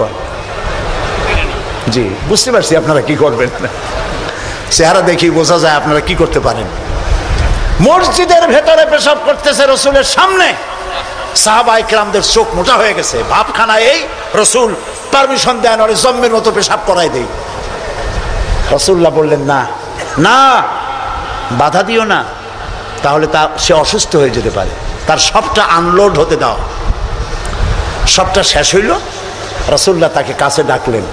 জি, বুঝতে পারছি আপনারা কি করবেন। চেহারা দেখি বোঝা যায় আপনারা কি করতে পারেন। মসজিদের ভেতরে পেশাব করতেছে রাসূলের সামনে, সাহাবায়ে কেরামদের চোখ মোটা হয়ে গেছে, ভাবখানা এই রাসূল পারমিশন দেন আর জম্মের মতো পেশাব করাই দেই। রাসূলুল্লাহ বললেন, না না, বাধা দিও না, তাহলে সে অসুস্থ হয়ে যেতে পারে, তার সবটা আনলোড হতে দাও। সবটা শেষ হইল, রাসূলুল্লাহ তাকে কাছে ডাকলেন,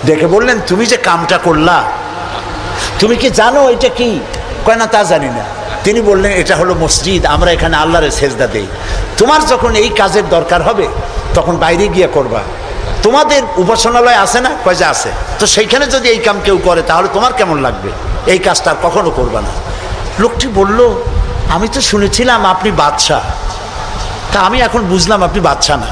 ডেকে বললেন, তুমি যে কামটা করলা, তুমি কি জানো এটা কি? কয় না, তা জানি না। তিনি বললেন, এটা হলো মসজিদ, আমরা এখানে আল্লাহরে সেজদা দেই। তোমার যখন এই কাজের দরকার হবে তখন বাইরে গিয়ে করবা। তোমাদের উপাসনালয় আছে না? কয় যে আছে। তো সেইখানে যদি এই কাম কেউ করে তাহলে তোমার কেমন লাগবে? এই কাজটা আর কখনো করবা না। লোকটি বলল, আমি তো শুনেছিলাম আপনি বাদশা, তা আমি এখন বুঝলাম আপনি বাদশা না।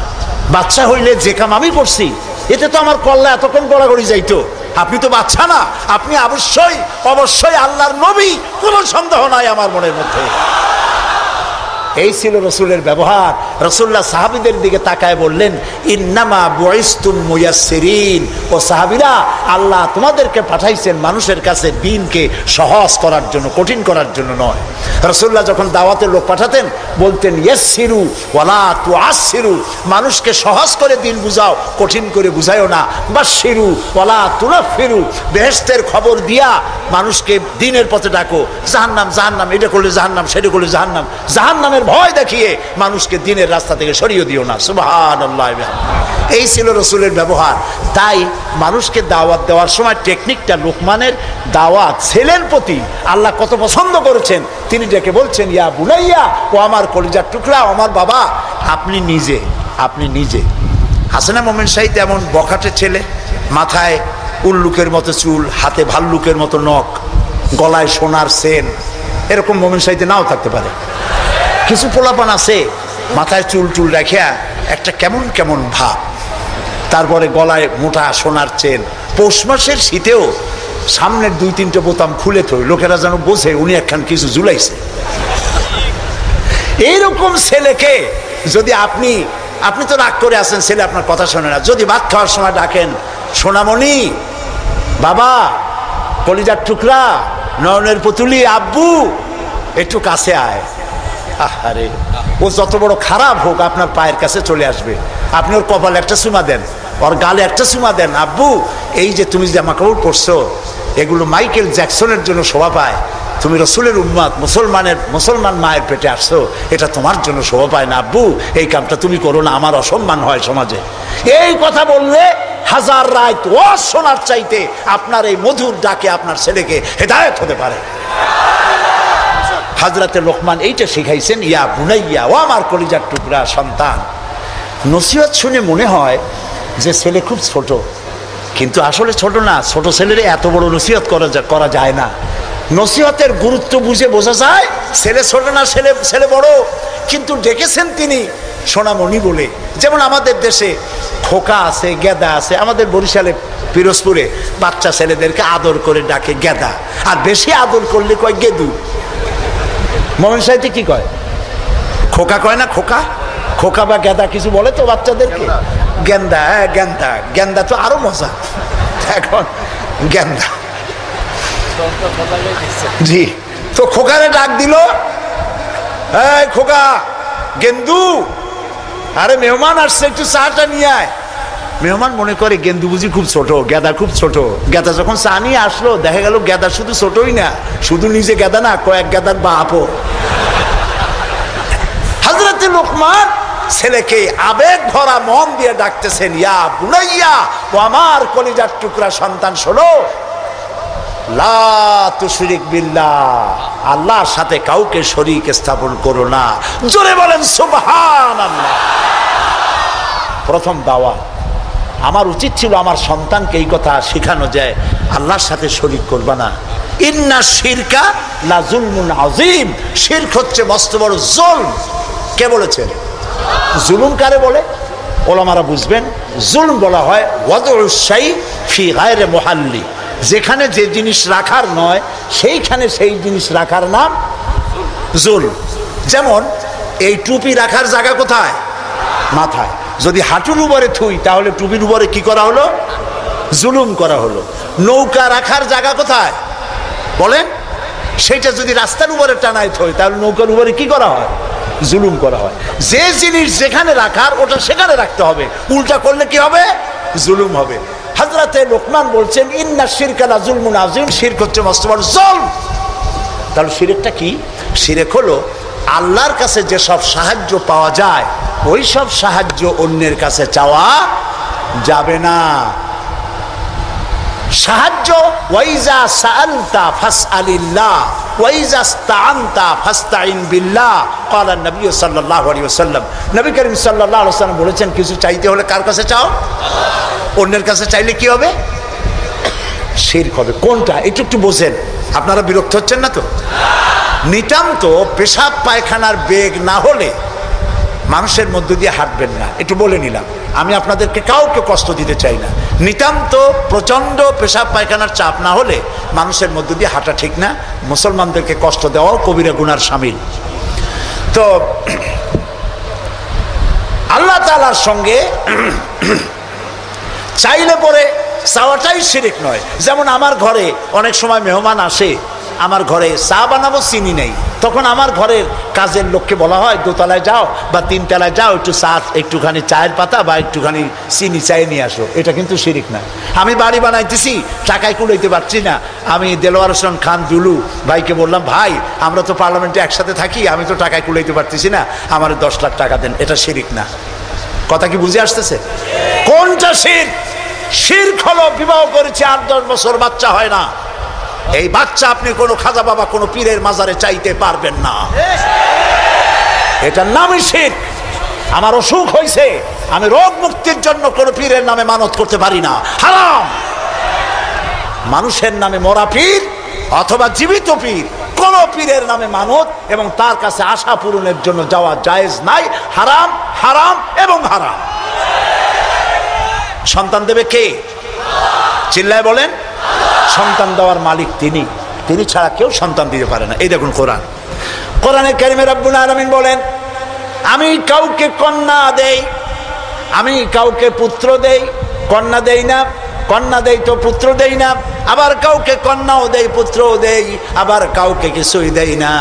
বাদশা হইলে যে কাম আমি করছি এতে তো আমার কল্লা এতক্ষণ গড়াগড়ি যাইতো। আপনি তো বাদশা না, আপনি অবশ্যই অবশ্যই আল্লাহর নবী, কোনো সন্দেহ নাই আমার মনের মধ্যে। এই ছিল রাসূলের ব্যবহার। রাসূলুল্লাহ সাহাবীদের দিকে তাকায় বললেন, ইন্নামা বুইসতুম মুয়াসসিরিন, ও সাহাবীরা, আল্লাহ তোমাদেরকে পাঠাইছেন মানুষের কাছে দ্বীনকে সহজ করার জন্য, কঠিন করার জন্য নয়। রাসূলুল্লাহ যখন দাওয়াতের লোক পাঠাতেন বলতেন, ইয়াসসিরু ওয়ালা তুআসসিরু, মানুষকে সহজ করে দ্বীন বুঝাও, কঠিন করে বুঝায়ও না। বাশশিরু ওয়ালা তুনাফিরু, বেহেশতের খবর দিয়া মানুষকে দ্বীনের পথে ডাকো। জাহান্নাম জাহান্নাম, এটা করলে জাহান্নাম, সেটা করলে জাহান্নাম, জাহান্নামের ভয় দেখিয়ে মানুষকে দ্বীনের রাস্তা থেকে সরিয়ে দিও না। সুবহানাল্লাহ। এই ছিল রাসূলের ব্যবহার। তাই মানুষকে দাওয়াত দেওয়ার সময় টেকনিকটা, লোকমানের দাওয়াত ছেলের প্রতি আল্লাহ কত পছন্দ করেছেন। তিনি ডেকে বলছেন, ইয়া বুনাইয়া, ও আমার কলিজার টুকরা, আমার বাবা। আপনি নিজে হাসানা মোমেন সাহিদ এমন বখাটে ছেলে, মাথায় উল্লুকের মতো চুল, হাতে ভাল্লুকের মতো নখ, গলায় সোনার সেন, এরকম মোমেন সাহিদে নাও থাকতে পারে। কিছু পোলাপান আছে মাথায় চুল টুল রেখে একটা কেমন কেমন ভাব, তারপরে গলায় মোটা সোনার চেন, পৌষ মাসের শীতেও সামনের 2-3টে বোতাম খুলে থই, লোকেরা যেন বোঝে উনি একখান কিছু ঝুলাইছে। এইরকম ছেলেকে যদি আপনি তো রাগ করে আছেন, ছেলে আপনার কথা শোনে না, যদি ভাত খাওয়ার সময় ডাকেন, সোনামণি, বাবা, কলিজার টুকরা, নয়নের পুতুলি, আব্বু, একটু কাছে আয়, আরে ও যত বড় খারাপ হোক আপনার পায়ের কাছে চলে আসবে। আপনি ওর কপালে একটা চুমা দেন, ওর গালে একটা চুমা দেন, আব্বু, এই যে তুমি জামা কাপড় পরছো এগুলো মাইকেল জ্যাকসনের জন্য শোভা পায়, তুমি রসুলের উম্মত, মুসলমান মায়ের পেটে আসছো, এটা তোমার জন্য শোভা পায় না আব্বু, এই কামটা তুমি করো না, আমার অসম্মান হয় সমাজে। এই কথা বললে হাজার রাত ওয়াজ শোনার চাইতে আপনার এই মধুর ডাকে আপনার ছেলেকে হেদায়েত হতে পারে। হযরতে লোকমান এইটা শিখাইছেন, ইয়া বুনাইয়া, ও আমার কলিজার টুকরা সন্তান। নসিহত শুনে মনে হয় যে ছেলে খুব ছোট, কিন্তু আসলে ছোট না। ছোট ছেলের এত বড় নসিহত করা যায় না। নসিহতের গুরুত্ব বুঝে বোঝা যায় ছেলে ছোট না, ছেলে বড়, কিন্তু ডেকেছেন তিনি সোনামণি বলে। যেমন আমাদের দেশে খোকা আছে, গেদা আছে। আমাদের বরিশালে পিরোজপুরে বাচ্চা ছেলেদেরকে আদর করে ডাকে গেদা, আর বেশি আদর করলে কয় গেদু। মোমেন সাহিত্যে কি কয়? খোকা কয় না? খোকা বা গেদা কিছু বলে তো বাচ্চাদেরকে? গেন্দা, গেন্দা তো আরো মজা। এখন গেন্দা, জি। তো খোকারে ডাক দিল, এই খোকা, গেন্দু, আরে মেহমান আসছে, একটু চাটা নিয়ে আয়। মেহমান মনে করে গেন্দু বুঝি খুব ছোট, গেদা খুব ছোট। গেদা যখন চা নিয়ে আসলো দেখা গেল গেদা শুধু ছোটই না, শুধু নিজে গেদা না, কয়েক গেদার বাপও। হযরতে লোকমান ছেলেকে আবেগ ভরা মন দিয়ে ডাকতেছেন, ইয়া বুনাইয়া, ও আমার কলিজার টুকরা সন্তান, শোনো, লা তুশরিক বিল্লাহ, আল্লাহর সাথে কাউকে শরীক স্থাপন করো না। জোরে বলেন সুবহানাল্লাহ। প্রথম দাওয়াত। আমার উচিত ছিল আমার সন্তানকে এই কথা শেখানো যায়, আল্লাহর সাথে শরীক করবা না। ইন্না শিরকা লা যুলমুন আযীম, শিরক হচ্ছে মস্ত বড় জুলম। কে বলেছেন? জুলুম কারে বলে? ওলামারা বুঝবেন। জুলম বলা হয় ওয়াদউস শাই ফি গায়রি মুহাল্লি, যেখানে যে জিনিস রাখার নয় সেইখানে সেই জিনিস রাখার নাম জুলম। যেমন এই টুপি রাখার জায়গা কোথায়? মাথায়। যদি হাঁটুর উপরে থুই তাহলে টুপির উপরে কি করা হলো? জুলুম করা হলো। নৌকা রাখার জায়গা কোথায় বলেন? সেইটা যদি রাস্তার উপরে টানায় থই তাহলে নৌকার উপরে কি করা হয়? জুলুম করা হয়। যে জিনিস যেখানে রাখার ওটা সেখানে রাখতে হবে, উল্টা করলে কি হবে? জুলুম হবে। হযরতে লোকমান বলছেন, ইন্না শিরকা লা যুলমুন আযীম, শিরক হচ্ছে মস্ত বড় জুলম। তাহলে শিরকটা কি? শিরক হলো আল্লাহর কাছে যেসব সাহায্য পাওয়া যায় ওই সব সাহায্য অন্যের কাছে চাওয়া যাবে না। সাহায্য, ওয়াইজা সাআলতা ফাসআলিল্লাহ ওয়াইজা ইসতাআনতা ফাসতাইন বিল্লাহ, ক্বালা নবী সাল্লাল্লাহু আলাইহি ওয়াসাল্লাম। নবী করিম সাল্লাল্লাহু আলাইহি ওয়াসাল্লাম বলেছেন, কিছু চাইতে হলে কার কাছে চাও? অন্যের কাছে চাইলে কি হবে? শিরক হবে। কোনটা একটু বোঝেন। আপনারা বিরক্ত হচ্ছেন না তো? নিতান্ত পেশাব পায়খানার বেগ না হলে মানুষের মধ্য দিয়ে হাঁটবেন না, একটু বলে নিলাম। আমি আপনাদেরকে কাউকে কষ্ট দিতে চাই না। নিতান্ত প্রচন্ড পেশাব পায়খানার চাপ না হলে মানুষের মধ্য দিয়ে হাঁটা ঠিক না। মুসলমানদেরকে কষ্ট দেওয়াও কবিরা গুনার শামিল। তো আল্লাহ তাআলার সঙ্গে চাইলে পরে চাওয়াটাই শিরক নয়। যেমন আমার ঘরে অনেক সময় মেহমান আসে, আমার ঘরে চা বানাবো, চিনি নেই, তখন আমার ঘরের কাজের লোককে বলা হয় দোতলায় যাও বা তিনতলায় যাও, একটু চা, একটুখানি চায়ের পাতা বা একটুখানি চিনি চায়ে নিয়ে আসো। এটা কিন্তু শিরক না। আমি বাড়ি বানাইতেছি, টাকায় কুলাইতে পারছি না, আমি দেলোয়ার হোসেন খান দুলু ভাইকে বললাম, ভাই আমরা তো পার্লামেন্টে একসাথে থাকি, আমি তো টাকায় কুলাইতে পারতেছি না, আমার 10 লাখ টাকা দেন। এটা শিরক না। কথা কি বুঝে আসতেছে? কোনটা শিরক? শিরক হলো বিবাহ করেছে 8-10 বছর, বাচ্চা হয় না, এই বাচ্চা আপনি কোনো খাজা বাবা কোনো পীরের মাজারে চাইতে পারবেন না, এটার নামই শিরক। আমার অসুখ হয়েছে, আমি রোগ মুক্তির জন্য কোনো পীরের নামে মানত করতে পারি না, হারাম। মানুষের নামে মরা পীর অথবা জীবিত পীর, কোন পীরের নামে মানত এবং তার কাছে আশা পূরণের জন্য যাওয়া জায়েজ নাই, হারাম, হারাম এবং হারাম। সন্তান দেবে কে? চিল্লায় বলেন। সন্তান দেওয়ার মালিক তিনি, তিনি ছাড়া কেউ সন্তান দিতে পারে না। এই দেখুন কোরআন, কোরআনে কারিমে রব্বুল আলামিন বলেন, আমি কাউকে কন্যা দেই, আমি কাউকে পুত্র দেই, কন্যা দেই না, কন্যা দেই তো পুত্র দেই না, আবার কাউকে কন্যাও দেই পুত্রও দেই, আবার কাউকে কিছুই দেই না।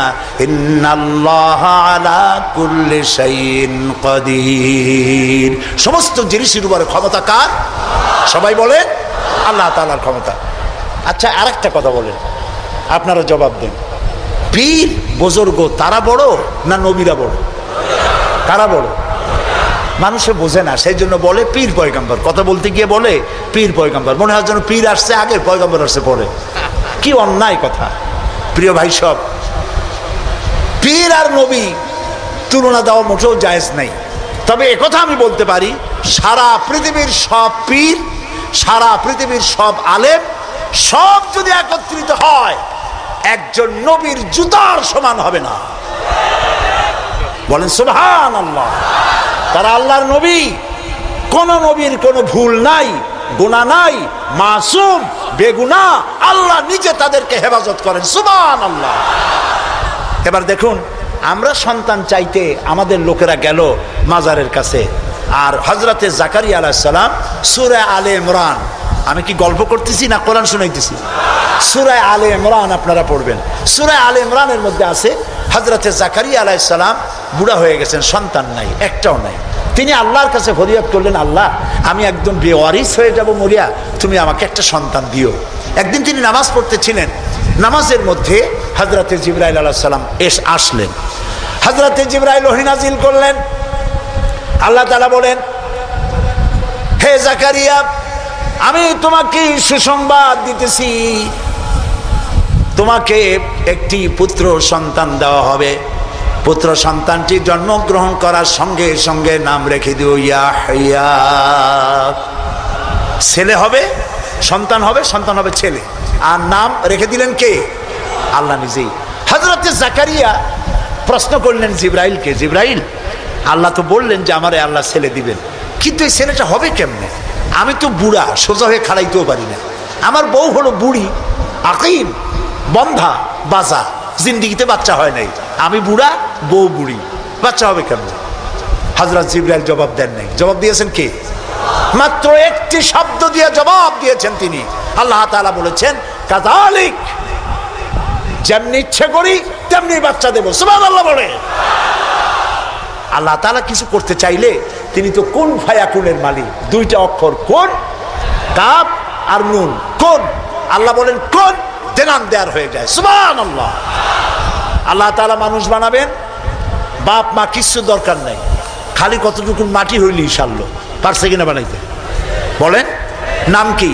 ইন্নাল্লাহা আলা কুল্লি শাইইন কাদির। সমস্ত জিনিসের উপরে ক্ষমতা কার? সবাই বলেন আল্লাহ তাআলার ক্ষমতা। আচ্ছা, আরেকটা কথা বলেন, আপনারা জবাব দেন, পীর বুজুর্গ তারা বড় না নবীরা বড়? কারা বড়? মানুষে বোঝে না, সেই জন্য বলে পীর পয়গম্বর। কথা বলতে গিয়ে বলে পীর পয়গম্বর, মনে হয় যেন পীর আসছে আগে, পয়গম্বর আসছে পরে। কি অন্যায় কথা। প্রিয় ভাই সব, পীর আর নবী তুলনা দেওয়া মোটেও জায়েজ নাই। তবে একথা আমি বলতে পারি, সারা পৃথিবীর সব পীর, সারা পৃথিবীর সব আলেম, সব যদি একত্রিত হয় একজন নবীর জুতার সমান হবে না। বলেন সুবহানাল্লাহ। তারা আল্লাহর নবী, কোন নবীর কোনো ভুল নাই, গুনাহ নাই, মাসুম, বেগুনাহ, আল্লাহ নিজে তাদেরকে হেফাজত করেন। সুবহানাল্লাহ। এবার দেখুন, আমরা সন্তান চাইতে আমাদের লোকেরা গেল মাজারের কাছে, আর হযরতে জাকারিয়া আলাইহিস সালাম সূরা আলে ইমরান, আমি কি গল্প করতেছি না কোরআন শুনাইতেছি? সূরা আলে ইমরান আপনারা পড়বেন। সূরা আলে ইমরানের মধ্যে আছে হযরতে জাকারিয়া আলাইহিস সালাম বুড়া হয়ে গেছেন, সন্তান নাই, একটাও নাই। তিনি আল্লাহর কাছে ফরিয়াদ করলেন, আল্লাহ আমি একদম বেওয়ারিস হয়ে যাব মরিয়া, তুমি আমাকে একটা সন্তান দিও। একদিন তিনি নামাজ পড়তেছিলেন, নামাজের মধ্যে হযরতে জিবরাইল আলাইহিস সালাম আসলেন। হযরতে জিবরাইল ওহী নাজিল করলেন। আল্লাহ তাআলা বলেন, হে জাকারিয়া, আমি তোমাকে সুসংবাদ দিতেছি, তোমাকে একটি পুত্র সন্তান দেওয়া হবে। পুত্র সন্তানটি জন্মগ্রহণ করার সঙ্গে সঙ্গে নাম রেখে দিও ইয়াহইয়া। ছেলে হবে, সন্তান হবে, সন্তান হবে ছেলে। আর নাম রেখে দিলেন কে? আল্লাহ নিজেই। হযরতে জাকারিয়া প্রশ্ন করলেন জিবরাইলকে, জিবরাইল, আল্লাহ তো বললেন যে আমারে আল্লাহ ছেলে দিবেন, কিন্তু এই ছেলেটা হবে কেমনে? আমি তো বুড়া, সোজা হয়ে খাড়াইতেও পারি না, আমার বউ হলো বুড়ি, আকিম, বন্ধা, বাজা, জিন্দিগিতে বাচ্চা হয় নাই, আমি বুড়া, বউ বুড়ি, বাচ্চা হবে কেমন? হযরত জিবরাইল জবাব দেন নাই। জবাব দিয়েছেন কে? মাত্র একটি শব্দ দিয়ে জবাব দিয়েছেন তিনি। আল্লাহ তাআলা বলেছেন, কাযালিক, যেমনি ইচ্ছে করি তেমনি বাচ্চা দেব। সুবহানাল্লাহ বলে। আল্লাহ তাআলা কিছু করতে চাইলে তিনি তো কুন ফায়াকুনের মালিক। দুইটা অক্ষর, কোন, কাফ আর নুন, কোন। আল্লাহ বলেন কোন, দেনান দেয়ার হয়ে যায়। সুবহানাল্লাহ। আল্লাহ তাআলা মানুষ বানাবেন, বাপ মা কিছু দরকার নাই, খালি কতটুকু মাটি হইলেই সারলো। পারছে কিনা বানাইতে? বলেন, নাম কি?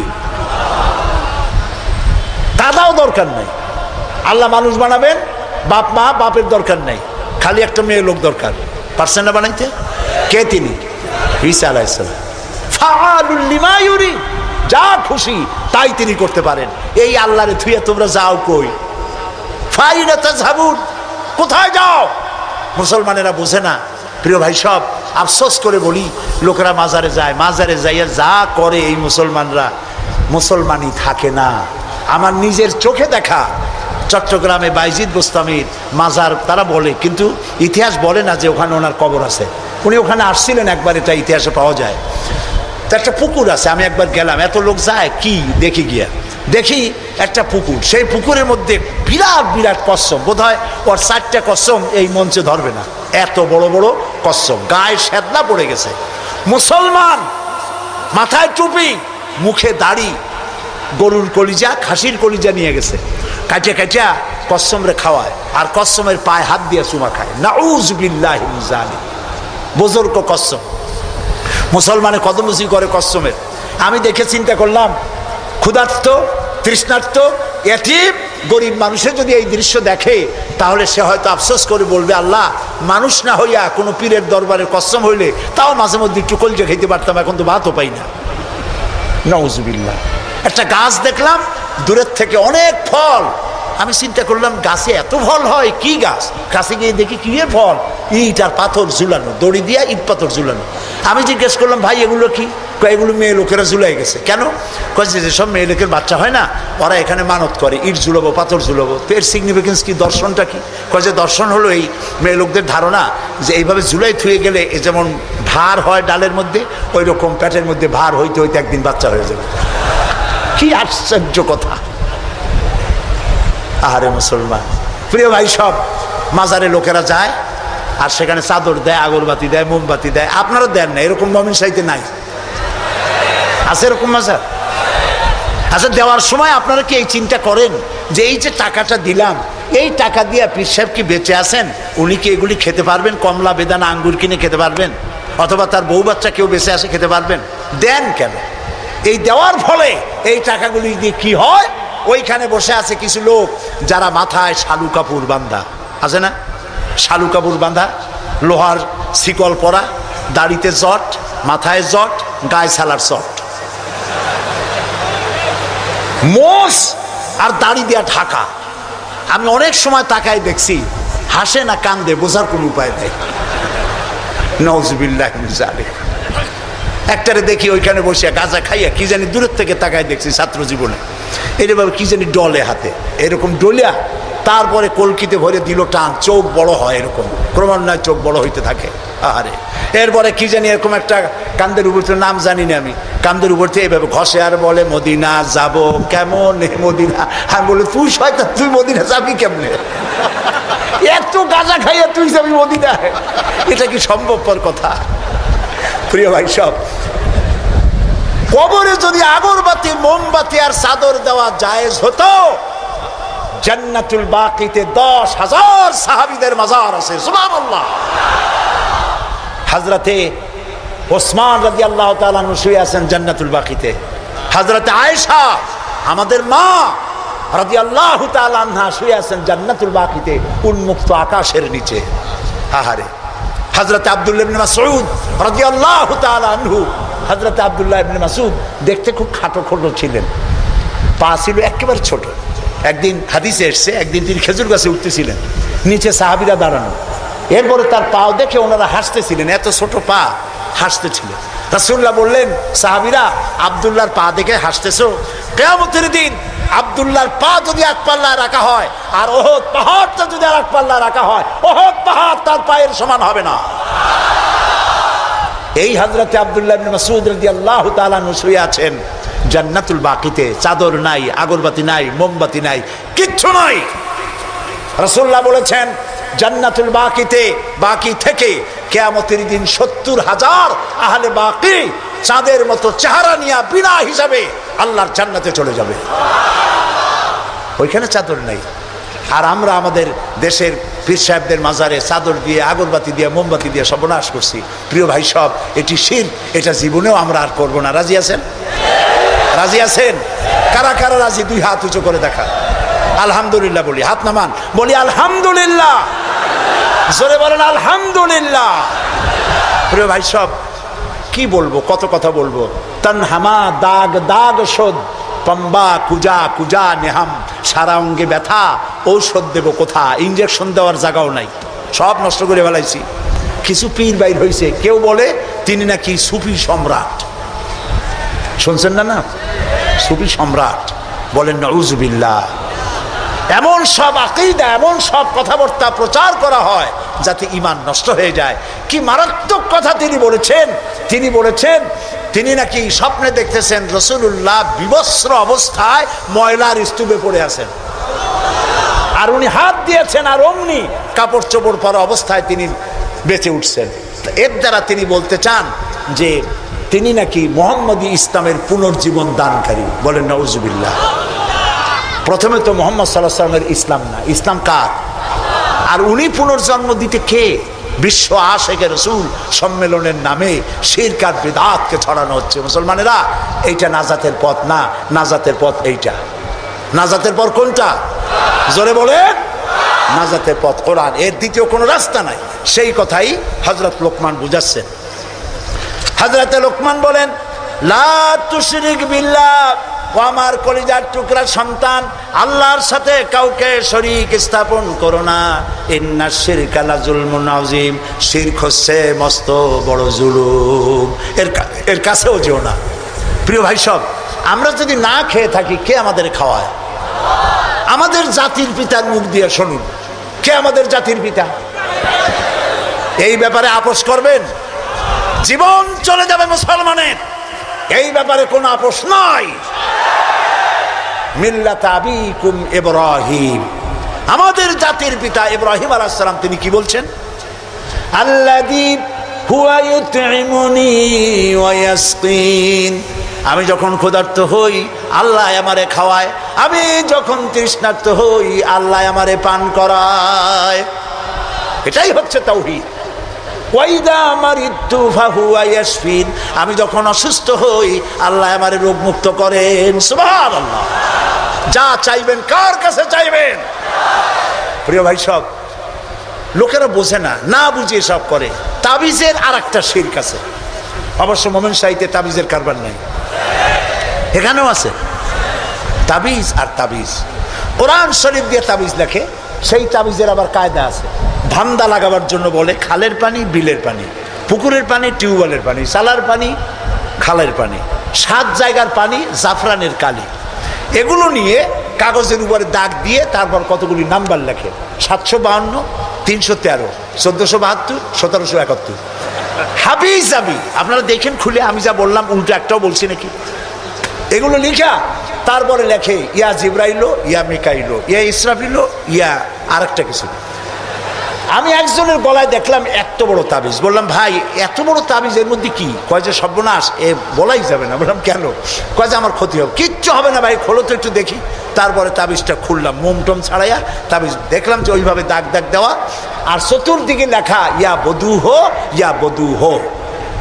দাদাও দরকার নাই। আল্লাহ মানুষ বানাবেন, বাপ মা, বাপের দরকার নাই, খালি একটা মেয়ে লোক দরকার। পারছেন না বানাইতে? কে তিনি? ঈসা আলাইহিস সালাম। ফাআলুল লিমা ইউরিদ, যা খুশি তাই তিনি করতে পারেন। এই আল্লাহরে থুইয়া তোমরা যাও কই? ফাইনা তাযহাবুন, কোথায় যাও? মুসলমানেরা বোঝে না। প্রিয় ভাই সব, আফসোস করে বলি, লোকেরা মাজারে যায়, মাজারে যাইয়া যা করে এই মুসলমানরা, মুসলমানই থাকে না। আমার নিজের চোখে দেখা, চট্টগ্রামে বাইজিদ বোস্তামির মাজার তারা বলে, কিন্তু ইতিহাস বলে না যে ওখানে ওনার কবর আছে। উনি ওখানে আসছিলেন একবার, এটা ইতিহাসে পাওয়া যায়। তো একটা পুকুর আছে, আমি একবার গেলাম, এত লোক যায় কি দেখি গিয়া, দেখি একটা পুকুর, সেই পুকুরের মধ্যে বিরাট বিরাট কচ্ছপ, বোধ হয় ওর 4টা কচ্ছপ এই মঞ্চে ধরবে না, এত বড় বড় কচ্ছপ, গায়ে শ্যাদলা পড়ে গেছে। মুসলমান, মাথায় টুপি, মুখে দাড়ি, গরুর কলিজা খাসির কলিজা নিয়ে গেছে, কাটিয়া কাটিয়া কচ্ছমরে খাওয়ায়, আর কচ্ছমের পায়ে হাত দিয়ে চুমা খায়। নাউজ বিল্লাহি মিন যালিক, বুজুর্গ কচ্ছম। মুসলমানে কদমুচি করে কচ্ছমের। আমি দেখে চিন্তা করলাম, ক্ষুধার্ত, তৃষ্ণার্ত, এতিম, গরিব মানুষের যদি এই দৃশ্য দেখে, তাহলে সে হয়তো আফসোস করে বলবে, আল্লাহ, মানুষ না হইয়া কোনো পীরের দরবারের কচ্ছম হইলে তাও মাঝে মধ্যে একটু কলজা খেতে পারতাম, এখন তো ভাতও পাই না। নাউজুবিল্লাহ। একটা গাছ দেখলাম দূরের থেকে, অনেক ফল। আমি চিন্তা করলাম, গাছে এত ফল হয়, কি গাছ? কাছে গিয়ে দেখি কি ফল, ইট আর পাথর ঝুলানো, দড়ি দিয়া ইট পাথর ঝুলানো। আমি জিজ্ঞেস করলাম, ভাই এগুলো কি? এগুলো মেয়ে লোকেরা ঝুলাই গেছে। কেন? কয়েছে যেসব মেয়ে লোকের বাচ্চা হয় না, ওরা এখানে মানত করে, ইট ঝুলাবো, পাথর ঝুলাবো। তো এর সিগনিফিকেন্স কি, দর্শনটা কি? কয়েছে দর্শন হলো এই মেয়ে লোকদের ধারণা যে এইভাবে ঝুলাই থুয়ে গেলে এ যেমন ভার হয় ডালের মধ্যে, ওই রকম পেটের মধ্যে ভার হইতে হইতে একদিন বাচ্চা হয়ে যাবে। কি আশ্চর্য কথা! আহারে মুসলমান, প্রিয় ভাই, সব মাজারে লোকেরা যায় আর সেখানে চাদর দেয়, আগরবাতি দেয়, মোমবাতি দেয়। আপনারা দেন না, এরকম মমিন সাইতে নাই? আছে এরকম মাজার? আচ্ছা, দেওয়ার সময় আপনারা কি এই চিন্তা করেন যে এই যে টাকাটা দিলাম, এই টাকা দিয়ে পীর সাহেব কি বেঁচে আছেন? উনি কি এগুলি খেতে পারবেন? কমলা, বেদানা, আঙ্গুর কিনে খেতে পারবেন? অথবা তার বউ বাচ্চা কেউ বেঁচে আসে খেতে পারবেন? দেন কেন? এই দেওয়ার ফলে এই টাকাগুলি দিয়ে কি হয়? ওইখানে বসে আছে কিছু লোক যারা মাথায় শালু কাপড় বাঁধা, আছে না? শালু কাপড় বাঁধা, লোহার শিকল পরা, দাড়িতে জট, মাথায় জট, গায়ে সালার চট, মোষ আর দাড়ি দিয়া ঢাকা। আমি অনেক সময় তাকায় দেখছি, হাসে না কান্দে বোঝার কোনো উপায় নেই। নাউজুবিল্লাহি মিন যালিক। একটারে দেখি ওইখানে বসে গাঁজা খাইয়া কি জানি দূরের থেকে তাকায় দেখছি, ছাত্র জীবনে এরভাবে কি জানি ডলে হাতে, এরকম ডলিয়া তারপরে কলকিতে ভরে দিল টান, চোখ বড় হয়, এরকম ক্রমান্বয়ে চোখ বড় হইতে থাকে। আরে এরপরে কি জানি এরকম একটা কান্দের উপর, নাম জানি না আমি, কান্দের উপর থেকে এভাবে ঘষে আর বলে, মদিনা যাব কেমন মদিনা। আমি বলি, তুই শয়তান, তুই মদিনা যাবি কেমনে? এত গাঁজা খাইয়া তুই যাবি মদিনা? এটা কি সম্ভবপর কথা? প্রিয় ভাই, সব কবরে যদি আগরবাতি, মোমবাতি আর চাদর দেওয়া জায়েজ হতো, জান্নাতুল বাকিতে 10,000 সাহাবীদের মাজার আছে। সুবহানাল্লাহ। হযরতে ওসমান রাদিয়াল্লাহু তাআলা আনহু শুয়ে আছেন জান্নাতুল বাকিতে। হযরতে আয়েশা, আমাদের মা রাদিয়াল্লাহু তাআলা আনহা, শুয়ে আছেন জান্নাতুল বাকিতে, উন্মুক্ত আকাশের নিচে। আহারে হযরতে আব্দুল্লাহ ইবনে মাসউদ রাদিয়াল্লাহু তাআলা আনহু, হযরতে আব্দুল্লাহ ইবনে মাসউদ দেখতে খুব খাটো খোটো ছিলেন, পা ছিল একেবারে ছোট। একদিন হাদিসে এসছে, একদিন তিনি খেজুর গাছে উঠতেছিলেন, নিচে সাহাবীরা দাঁড়ানো, এরপরে তার পাও দেখে ওনারা হাসতেছিলেন, এত ছোট পা, হাসতেছিলেন। রাসূলুল্লাহ বললেন, সাহাবীরা, আব্দুল্লাহর পা দেখে হাসতেছো? কিয়ামতের দিন আব্দুল্লাহর পা যদি এক পাল্লায় রাখা হয় আর ওহদ পাহাড়টা যদি আর এক পাল্লায় রাখা হয়, ওহদ পাহাড় তার পায়ের সমান হবে না। এই হযরতে আব্দুল্লাহ ইবনে মাসউদ রাদিয়াল্লাহু তাআলা আনহু শুয়ে আছেন জান্নাতুল বাকিতে, চাদর নাই, আগরবাতি নাই, মোমবাতি নাই, কিচ্ছু নাই। রাসূলুল্লাহ বলেছেন, জান্নাতুল বাকিতে, বাকি থেকে কিয়ামতের দিন 70,000 আহলে বাকি চাঁদের মতো চেহারা নিয়ে বিনা হিসাবে আল্লাহর জান্নাতে চলে যাবে। ওইখানে চাদর নাই। আর আমরা আমাদের দেশের পীর সাহেবদের মাজারে চাদর দিয়ে, আগরবাতি দিয়ে, মোমবাতি দিয়ে সর্বনাশ করছি। প্রিয় ভাই, সব এটি শিরক, এটা জীবনেও আমরা আর করবো না। রাজি আছেন? রাজি আছেন? কারা কারা রাজি? 2 হাত উঁচু করে দেখা। আলহামদুলিল্লাহ বলি, হাত নামান, বলি আলহামদুলিল্লাহ, জোরে বলেন আলহামদুলিল্লাহ। প্রিয় ভাই, সব কি বলবো, কত কথা বলবো। তনহামা দাগ দাগ শোধ, পম্বা কুজা কুজা নেহাম, সারা অঙ্গে ব্যথা, ঔষধ দেব কোথা, ইঞ্জেকশন দেওয়ার জায়গাও নাই, সব নষ্ট করে ফেলাইছি। কিছু পীর বাইর হয়েছে, কেউ বলে তিনি নাকি সুফি সম্রাট, শুনছেন না? না, সুফি সম্রাট বলেন, নাউজুবিল্লাহ। এমন সব আকীদা, এমন সব কথাবার্তা প্রচার করা হয় যাতে ঈমান নষ্ট হয়ে যায়। কি মারাত্মক কথা তিনি বলেছেন। তিনি বলেছেন তিনি নাকি স্বপ্নে দেখতেছেন রাসূলুল্লাহ বিবস্ত্র অবস্থায় ময়লার স্তূপে পড়ে আছেন, আর উনি হাত দিয়েছেন, আর অমনি কাপড় চোপড় পরা অবস্থায় তিনি বেঁচে উঠছেন। এর দ্বারা তিনি বলতে চান যে তিনি নাকি মুহাম্মদী ইসলামের পুনর্জীবন দানকারী। বলেন নাউজুবিল্লাহ। প্রথমে তো মুহাম্মদ সাল্লাল্লাহু আলাইহি ওয়াসাল্লামের ইসলাম না, ইসলাম কার? আর উনি পুনর্জন্ম দিতে কে? বিশ্ব আশিকে রাসূল সম্মেলনের নামে শিরক আর বিদআতকে ছড়ানো হচ্ছে। মুসলমানেরা, এইটা নাজাতের পথ না, নাজাতের পথ এইটা। নাজাতের পথ কোনটা? জোরে বলেন। নাজাতের পথ কোরআন, এর দ্বিতীয় কোনো রাস্তা নাই। সেই কথাই হযরত লোকমান বুঝাচ্ছেন। হযরত লোকমান বলেন, লা তুশরিক বিল্লাহ, ও আমার কলিজার টুকরা সন্তান, আল্লাহর সাথে কাউকে শরীক স্থাপন করো না। ইন্নাশ শিরকা লাযুলমুন আযীম, শিরক হচ্ছে মস্ত বড় জুলুম, এর কাছেও যেও না। প্রিয় ভাই সব, আমরা যদি না খেয়ে থাকি, কে আমাদের খাওয়ায়? আমাদের জাতির পিতার মুখ দিয়ে শুনুন, কে আমাদের জাতির পিতা? এই ব্যাপারে আপোষ করবেন? জীবন চলে যাবে মুসলমানের, এই ব্যাপারে কোনো আপোষ নাই। মিল্লাত আবিকুম ইব্রাহিম, আমাদের জাতির পিতা ইব্রাহিম আলাইহিস সালাম, তিনি কি বলছেন? আল্লাযী হুয়া ইউতঈমুনি ওয়া ইয়াসকিন, আমি যখন ক্ষুধার্ত হই আল্লাহ আমারে খাওয়ায়, আমি যখন তৃষ্ণার্ত হই আল্লাহ আমারে পান করায়। এটাই হচ্ছে তাওহীদ। ওয়াইদা মারিদতু ফাহুয়া ইয়াশফিন, আমি যখন অসুস্থ হই আল্লাহ আমারে রোগ মুক্ত করেন। সুবহানাল্লাহ। যা চাইবেন কার কাছে চাইবেন? প্রিয় ভাই সব, লোকেরা বোঝে না, না বুঝিয়ে সব করে। তাবিজের আর একটা শিরক আছে। অবশ্য মোমেন সাহিত্যে তাবিজের কারবার নাই, এখানেও আছে তাবিজ। আর তাবিজ কোরআন শরীফ দিয়ে তাবিজ লেখে, সেই তাবিজের আবার কায়দা আছে। ধান্দা লাগাবার জন্য বলে খালের পানি, বিলের পানি, পুকুরের পানি, টিউবওয়েলের পানি, সালার পানি, খালের পানি, 7 জায়গার পানি, জাফরানের কালি, এগুলো নিয়ে কাগজের উপরে দাগ দিয়ে তারপর কতগুলি নাম্বার লেখে। 752, 313, 1472, 1771। হাবিজাবি, আপনারা দেখেন খুলে, আমি যা বললাম উল্টো একটাও বলছি নাকি? এগুলো লিখা তারপরে লেখে ইয়া জিবরাইল, ইয়া মিকাইল, ইয়া ইসরাফিল, ইয়া আরেকটা কিছু। আমি একজনের গলায় দেখলাম এত বড় তাবিজ। বললাম, ভাই এত বড় তাবিজ, এর মধ্যে কি? কয় যে সর্বনাশ, এ বলাই যাবে না। বললাম, কেন? কয় যে আমার ক্ষতি হবে। কিচ্ছু হবে না ভাই, খোলো তো একটু দেখি। তারপরে তাবিজটা খুললাম, মোমটম ছাড়াইয়া তাবিজ দেখলাম যে ওইভাবে দাগ দাগ দেওয়া, আর চতুর্দিকে লেখা ইয়া বধু হো, ইয়া বধু হো।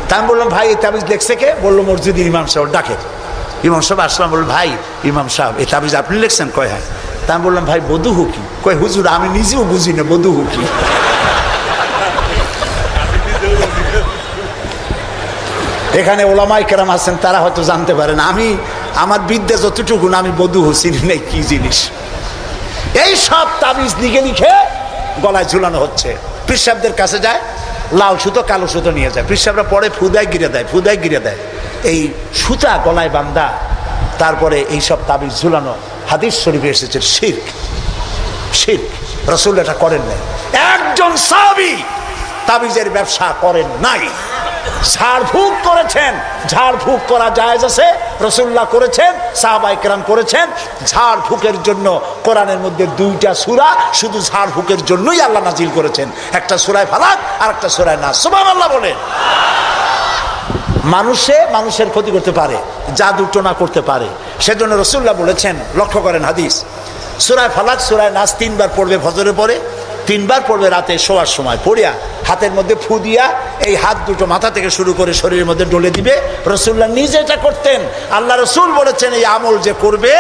তা আমি বললাম, ভাই এই তাবিজ লিখছে কে? বললো মসজিদের ইমাম সাহেব। ডাকে ইমাম সাহেব আসলাম, বলল, ভাই ইমাম সাহেব এই তাবিজ আপনি লিখছেন? কয় হ্যাঁ। তা আমি বললাম, ভাই বধু হো কি? কয় হুজুর আমি নিজেও বুঝি না বধু হো কি। এখানে ওলামায়ে কেরাম আছেন, তারা হয়তো জানতে পারেন। আমি আমার বিদ্যা যতটুকু, আমি বধু হো চিনি নাই কি জিনিস। এই সব তাবিজ লিখে লিখে গলায় ঝুলানো হচ্ছে। পীর সাহেবদের কাছে যায়, লাল সুতো কালো সুতো নিয়ে যায়, পীর সাহেবরা পরে ফুদায় গিরে দেয়, ফুদায় গিরে দেয়। এই সুতা গলায় বান্ধা, তারপরে এই সব তাবিজ ঝুলানো। হাদিস শরীফে এসেছে শিরক। শিরক রাসূল এটা করেন নাই। একজন সাহাবী তাবিজের ব্যবসা করেন নাই। ঝাড়ফুঁক করেছেন, ঝাড়ফুঁক করা জায়েজ আছে, রাসূলুল্লাহ করেছেন, সাহাবায়ে কেরাম করেছেন। ঝাড়ফুঁকের জন্য কোরআনের মধ্যে 2টা সূরা শুধু ঝাড়ফুঁকের জন্যই আল্লাহ নাজিল করেছেন, একটা সূরা ফালাক আর একটা সূরা নাস। সুবহানাল্লাহ বলেন। মানুষের ক্ষতি করতে পারে, জাদু টোনা করতে পারে, সেজন্য রাসূলুল্লাহ বলেছেন, লক্ষ্য করেন হাদিস, সূরা ফালাক সূরা নাস 3 বার পড়বে ফজরের পরে, 3 বার পড়বে রাতে শোয়ার সময়। পড়িয়া হাতের মধ্যে ফু দিয়া এই হাত দুটো মাথা থেকে শুরু করে শরীরের মধ্যে ডলে দিবে। রাসূলুল্লাহ নিজে এটা করতেন। আল্লাহ রাসূল বলেছেন, এই আমল যে করবে,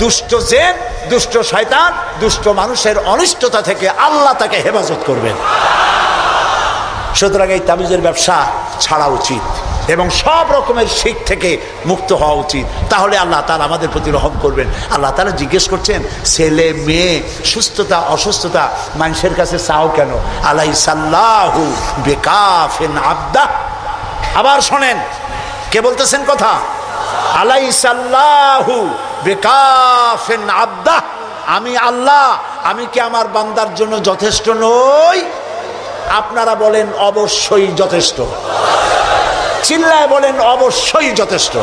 দুষ্ট জিন, দুষ্ট শয়তান, দুষ্ট মানুষের অনিষ্টতা থেকে আল্লাহ তাকে হেফাজত করবেন। সুতরাং এই তাবিজের ব্যবসা ছাড়া উচিত এবং সব রকমের শিরক থেকে মুক্ত হওয়া উচিত। তাহলে আল্লাহ তাআলা আমাদের প্রতি রহম করবেন। আল্লাহ তাআলা জিজ্ঞেস করছেন, ছেলে মেয়ে, সুস্থতা অসুস্থতা মানুষের কাছে চাও কেন? আলাইসাল্লাহু বিকাফিন আবদা। আবার শোনেন, কে বলতেছেন কথা? আলাইসাল্লাহু বিকাফিন আবদা। আমি আল্লাহ, আমি কি আমার বান্দার জন্য যথেষ্ট নই? আপনারা বলেন অবশ্যই যথেষ্ট, চিল্লায় বলেন অবশ্যই যথেষ্ট।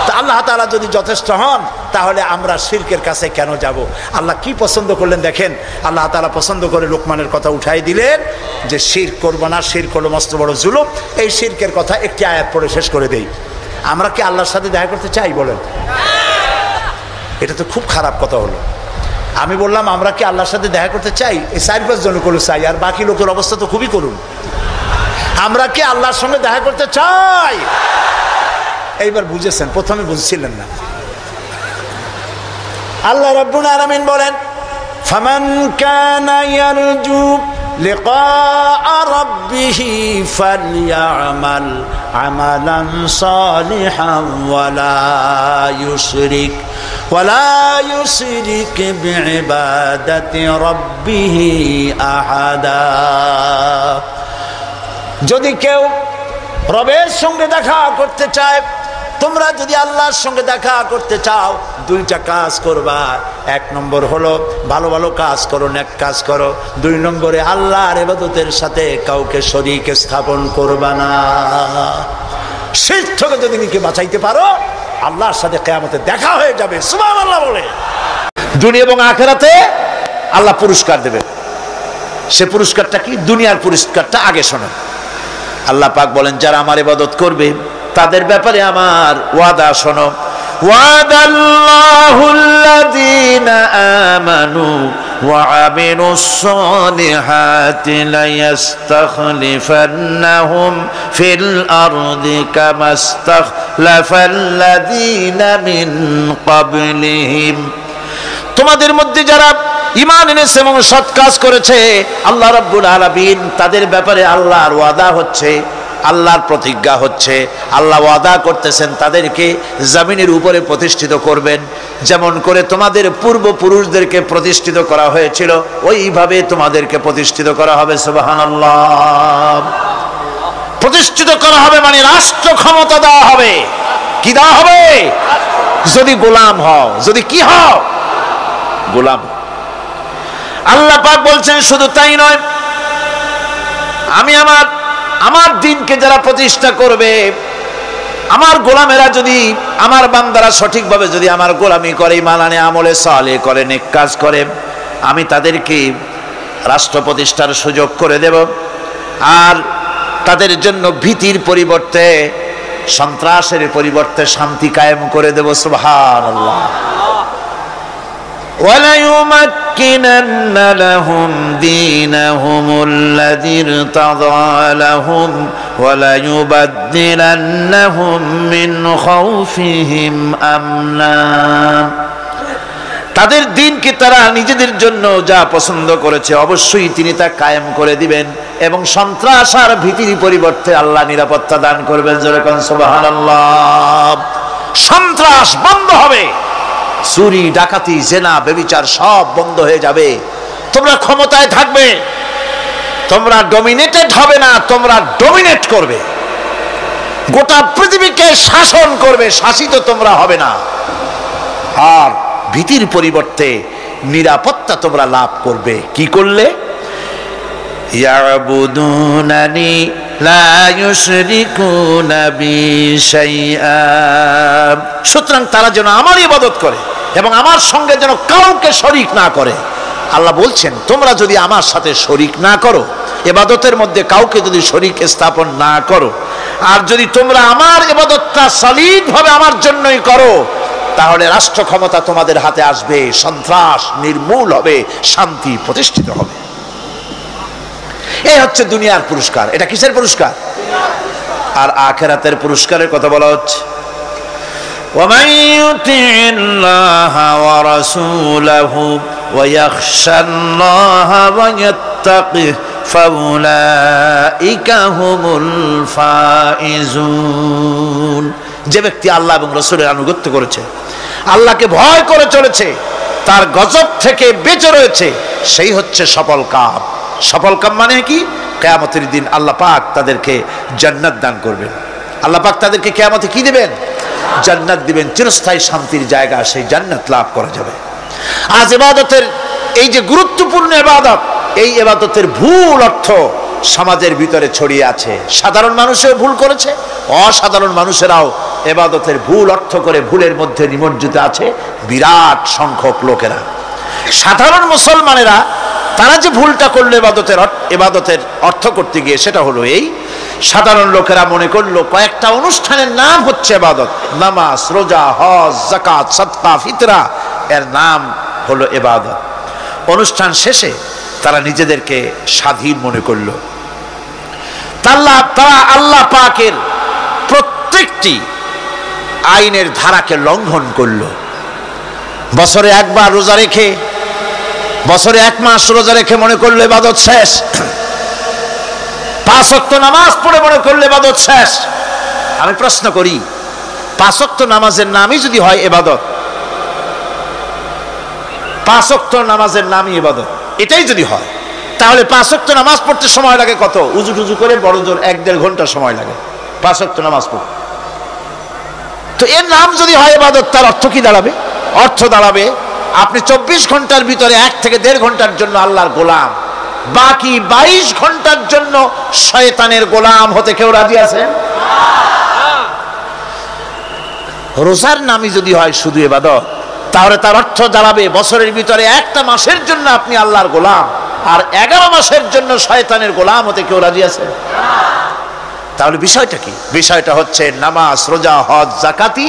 তা আল্লাহ তাআলা যদি যথেষ্ট হন তাহলে আমরা শিরকের কাছে কেন যাব? আল্লাহ কি পছন্দ করলেন দেখেন, আল্লাহ তাআলা পছন্দ করে লোকমানের কথা উঠাই দিলেন যে শিরক করব না, শিরক হলো মস্ত বড় জুলুম। এই শিরকের কথা একটি আয়াত পড়ে শেষ করে দেই। আমরা কি আল্লাহর সাথে দেখা করতে চাই বলেন? এটা তো খুব খারাপ কথা হলো। আমি বললাম আমরা কি আল্লাহর সাথে দেখা করতে চাই? এই 4-5 জন করে চাই, আর বাকি লোকের অবস্থা তো খুবই করুন। আমরা কি আল্লাহর সঙ্গে দেখা করতে চাই? এইবার বুঝেছেন, প্রথমে বুঝছিলেন না। আল্লাহ রাব্বুল আলামিন বলেন ফামান কানা ইয়ারজু লিকা রাব্বিহি ফালইআমাল আমালান সালিহান ওয়ালা ইউশরিক বিইবাদাতি রাব্বিহি আহাদা। যদি কেউ রবের সঙ্গে দেখা করতে চায়, তোমরা যদি আল্লাহর সঙ্গে দেখা করতে চাও, 2টা কাজ করবা। 1 নম্বর হলো ভালো ভালো কাজ করো, নেক কাজ করো। 2 নম্বরে আল্লাহর ইবাদতের সাথে কাউকে শরীক স্থাপন করবা না। শিরক থেকে যদি নিজেকে বাঁচাইতে পারো, আল্লাহর সাথে কিয়ামতে দেখা হয়ে যাবে। সুবহানাল্লাহ বলে। দুনিয়া এবং আখিরাতে আল্লাহ পুরস্কার দেবে। সে পুরস্কারটা কি? দুনিয়ার পুরস্কারটা আগে শোনো। আল্লাহ পাক বলেন যারা আমার ইবাদত করবে তাদের ব্যাপারে আমার ওয়াদা শোনো। ওয়াদাল্লাহুল্লাযীনা আমানু ওয়া আমিলুস সালিহাতি লায়াস্তাখলিফান্নাহুম ফিল আরদি কামাস্তাখলাফাল্লাযীনা মিন ক্বাবলিহিম। তোমাদের মধ্যে যারা ঈমান এনেছে এবং সৎ কাজ করেছে, আল্লাহ রাব্বুল আলামিন তাদের ব্যাপারে আল্লাহর ওয়াদা হচ্ছে, আল্লাহর প্রতিজ্ঞা হচ্ছে, আল্লাহ ওয়াদা করতেছেন তাদেরকে জমিনের উপরে প্রতিষ্ঠিত করবেন। যেমন করে তোমাদের পূর্বপুরুষদেরকে প্রতিষ্ঠিত করা হয়েছিল, ওইভাবে তোমাদেরকে প্রতিষ্ঠিত করা হবে। সুবহানাল্লাহ। প্রতিষ্ঠিত করা হবে মানে রাষ্ট্র ক্ষমতা দেওয়া হবে। কি দেওয়া হবে? যদি গোলাম হও, যদি কি হও? গোলাম। আল্লাহ পাক বলছেন শুধু তাই নয়, আমি আমার দিনকে যারা প্রতিষ্ঠা করবে, আমার গোলামেরা যদি, আমার বান্দারা সঠিকভাবে যদি আমার গোলামি করে, ঈমান আনে, আমলে সালেহ করে, নেক কাজ করে, আমি তাদেরকে রাষ্ট্র প্রতিষ্ঠার সুযোগ করে দেব। আর তাদের জন্য ভীতির পরিবর্তে, সন্ত্রাসের পরিবর্তে শান্তি কায়েম করে দেব। সুবহানাল্লাহ। وَلَيُمَكِّنَنَّ لَهُمْ دِينَهُمُ الَّذِي ارْتَضَىٰ لَهُمْ وَلَيُبَدِّلَنَّهُمْ مِنْ خَوْفِهِمْ أَمْنًا। তাদের দিনকে তারা নিজেদের জন্য যা পছন্দ করেছে অবশ্যই তিনি তা কায়েম করে দিবেন, এবং সন্ত্রাস আর ভীতির পরিবর্তে আল্লাহ নিরাপত্তা দান করবেন। জোরে কোন সুবহানাল্লাহ। সন্ত্রাস বন্ধ হবে, চুরি, ডাকাতি, জেনা, ব্যভিচার সব বন্ধ হয়ে যাবে। তোমরা ক্ষমতায় থাকবে, তোমরা ডমিনেটেড হবে না, তোমরা ডমিনেট করবে। গোটা পৃথিবীকে শাসন করবে, শাসিত তোমরা হবে না। আর ভীতির পরিবর্তে নিরাপত্তা তোমরা লাভ করবে। কি করলে? ইয়াবুদুনানি লা ইউশরিকুনা বি শাইআ। সুতরাং তারা যেন আমার ইবাদত করে এবং আমার সঙ্গে যেন কাউকে শরীক না করে। আল্লাহ বলছেন তোমরা যদি আমার সাথে শরীক না করো, ইবাদতের মধ্যে কাউকে যদি শরীক স্থাপন না করো, আর যদি তোমরা আমার ইবাদতটা সলিডভাবে আমার জন্যই করো, তাহলে রাষ্ট্র ক্ষমতা তোমাদের হাতে আসবে, সন্ত্রাস নির্মূল হবে, শান্তি প্রতিষ্ঠিত হবে। এই হচ্ছে দুনিয়ার পুরস্কার। এটা কিসের পুরস্কার? আর আখিরাতের পুরস্কারের কথা বলা হচ্ছে। وَمَن يُطِعِ اللَّهَ وَرَسُولَهُ وَيَخْشَ اللَّهَ وَيَتَّقِهِ فَأُولَئِكَ هُمُ الْفَائِزُونَ। যে ব্যক্তি আল্লাহ এবং রাসূলের আনুগত্য করেছে, আল্লাহকে ভয় করে চলেছে, তার গজব থেকে বেঁচে রয়েছে, সেই হচ্ছে সফল কাম। সফল কাম মানে কি? কিয়ামতের দিন আল্লাহ পাক তাদেরকে জান্নাত দান করবেন। আল্লাহ পাক তাদেরকে কিয়ামতে কি দিবেন? জান্নাত দিবেন, চিরস্থায়ী শান্তির জায়গা, সেই জান্নাত লাভ করা যাবে। আজ ইবাদতের এই যে গুরুত্বপূর্ণ ইবাদত, এই ইবাদতের ভুল অর্থ সমাজের ভিতরে ছড়িয়ে আছে। সাধারণ মানুষও ভুল করেছে, অসাধারণ মানুষেরাও ইবাদতের ভুল অর্থ করে ভুলের মধ্যে নিমজ্জিত আছে বিরাট সংখ্যক লোকেরা। সাধারণ মুসলমানেরা তারা যে ভুলটা করলো ইবাদতের অর্থ করতে গিয়ে, সেটা হলো এই, সাধারণ লোকেরা মনে করলো কয়েকটা অনুষ্ঠানের নাম হচ্ছে ইবাদত, নামাজ, রোজা, হজ, যাকাত, সাদকা, ফিতরা, এর নাম হলো ইবাদত। অনুষ্ঠান শেষে তারা নিজেদেরকে স্বাধীন মনে করলো। তারা আল্লাহ পাকের প্রত্যেকটি আইনের ধারাকে লঙ্ঘন করলো। বছরে একবার রোজা রেখে, বছরে 1 মাস রোজা রেখে মনে করলো ইবাদত শেষ। 5 ওয়াক্ত নামাজ পড়ে মনে করলো ইবাদত শেষ। আমি প্রশ্ন করি, 5 ওয়াক্ত নামাজের নামই যদি হয় ইবাদত, 5 ওয়াক্ত নামাজের নামই ইবাদত, এটাই যদি হয়, তাহলে 5 ওয়াক্ত নামাজ পড়তে সময় লাগে কত? উজু টুজু করে বড় জোর 1-1.5 ঘন্টা সময় লাগে 5 ওয়াক্ত নামাজ পড়তে। তো এর নাম যদি হয় ইবাদত, তার অর্থ কি দাঁড়াবে? অর্থ দাঁড়াবে আপনি 24 ঘন্টার ভিতরে 1 থেকে 1.5 ঘন্টার জন্য আল্লাহর গোলাম, বাকি 22 ঘন্টার জন্য শয়তানের গোলাম হতে কেউ রাজি আছেন? রোজার নামই যদি হয় শুধু ইবাদত, তাহলে তার অর্থ দাঁড়াবে বছরের ভিতরে 1টা মাসের জন্য আপনি আল্লাহর গোলাম, আর 11 মাসের জন্য শয়তানের গোলাম হতে কেউ রাজি আছে? তাহলে বিষয়টা কি? বিষয়টা হচ্ছে নামাজ, রোজা, হজ, যাকাতি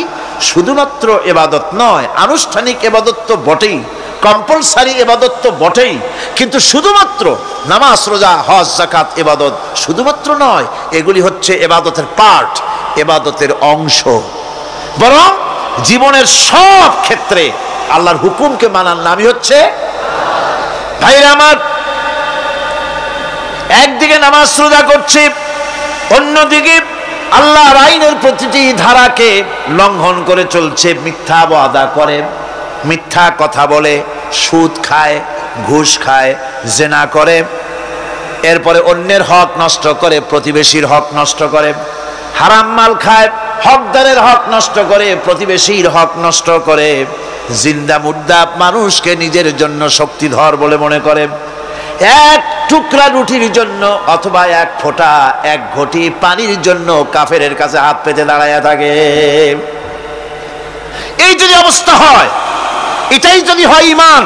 শুধুমাত্র ইবাদত নয়, আনুষ্ঠানিক ইবাদত তো বটেই, কম্পালসারি ইবাদত তো বটেই, কিন্তু শুধুমাত্র নামাজ, রোজা, হজ, যাকাত ইবাদত শুধুমাত্র নয়, এগুলি হচ্ছে ইবাদতের পার্ট, ইবাদতের অংশ। বরং জীবনের সব ক্ষেত্রে আল্লাহর হুকুমকে মানার নামই হচ্ছে। ভাইরা আমার, একদিকে নামাজ রোজা করছি, অন্যদিকে আল্লাহর আইনের প্রতিটি ধারাকে লঙ্ঘন করে চলছে, মিথ্যা ওয়াদা করে, মিথ্যা কথা বলে, সুদ খায়, ঘুষ খায়, জেনা করে, এরপরে অন্যের হক নষ্ট করে, প্রতিবেশীর হক নষ্ট করে, হারাম মাল খায়, হকদারের হক নষ্ট করে, প্রতিবেশীর হক নষ্ট করে, জিন্দা মুর্দা মানুষকে নিজের জন্য শক্তিধর বলে মনে করে, 1 টুকরা রুটির জন্য অথবা 1 ফোঁটা 1 ঘটি পানির জন্য কাফেরের কাছে হাত পেতে দাঁড়ায় থাকে। এই যদি অবস্থা হয়, এটাই যদি হয় ঈমান,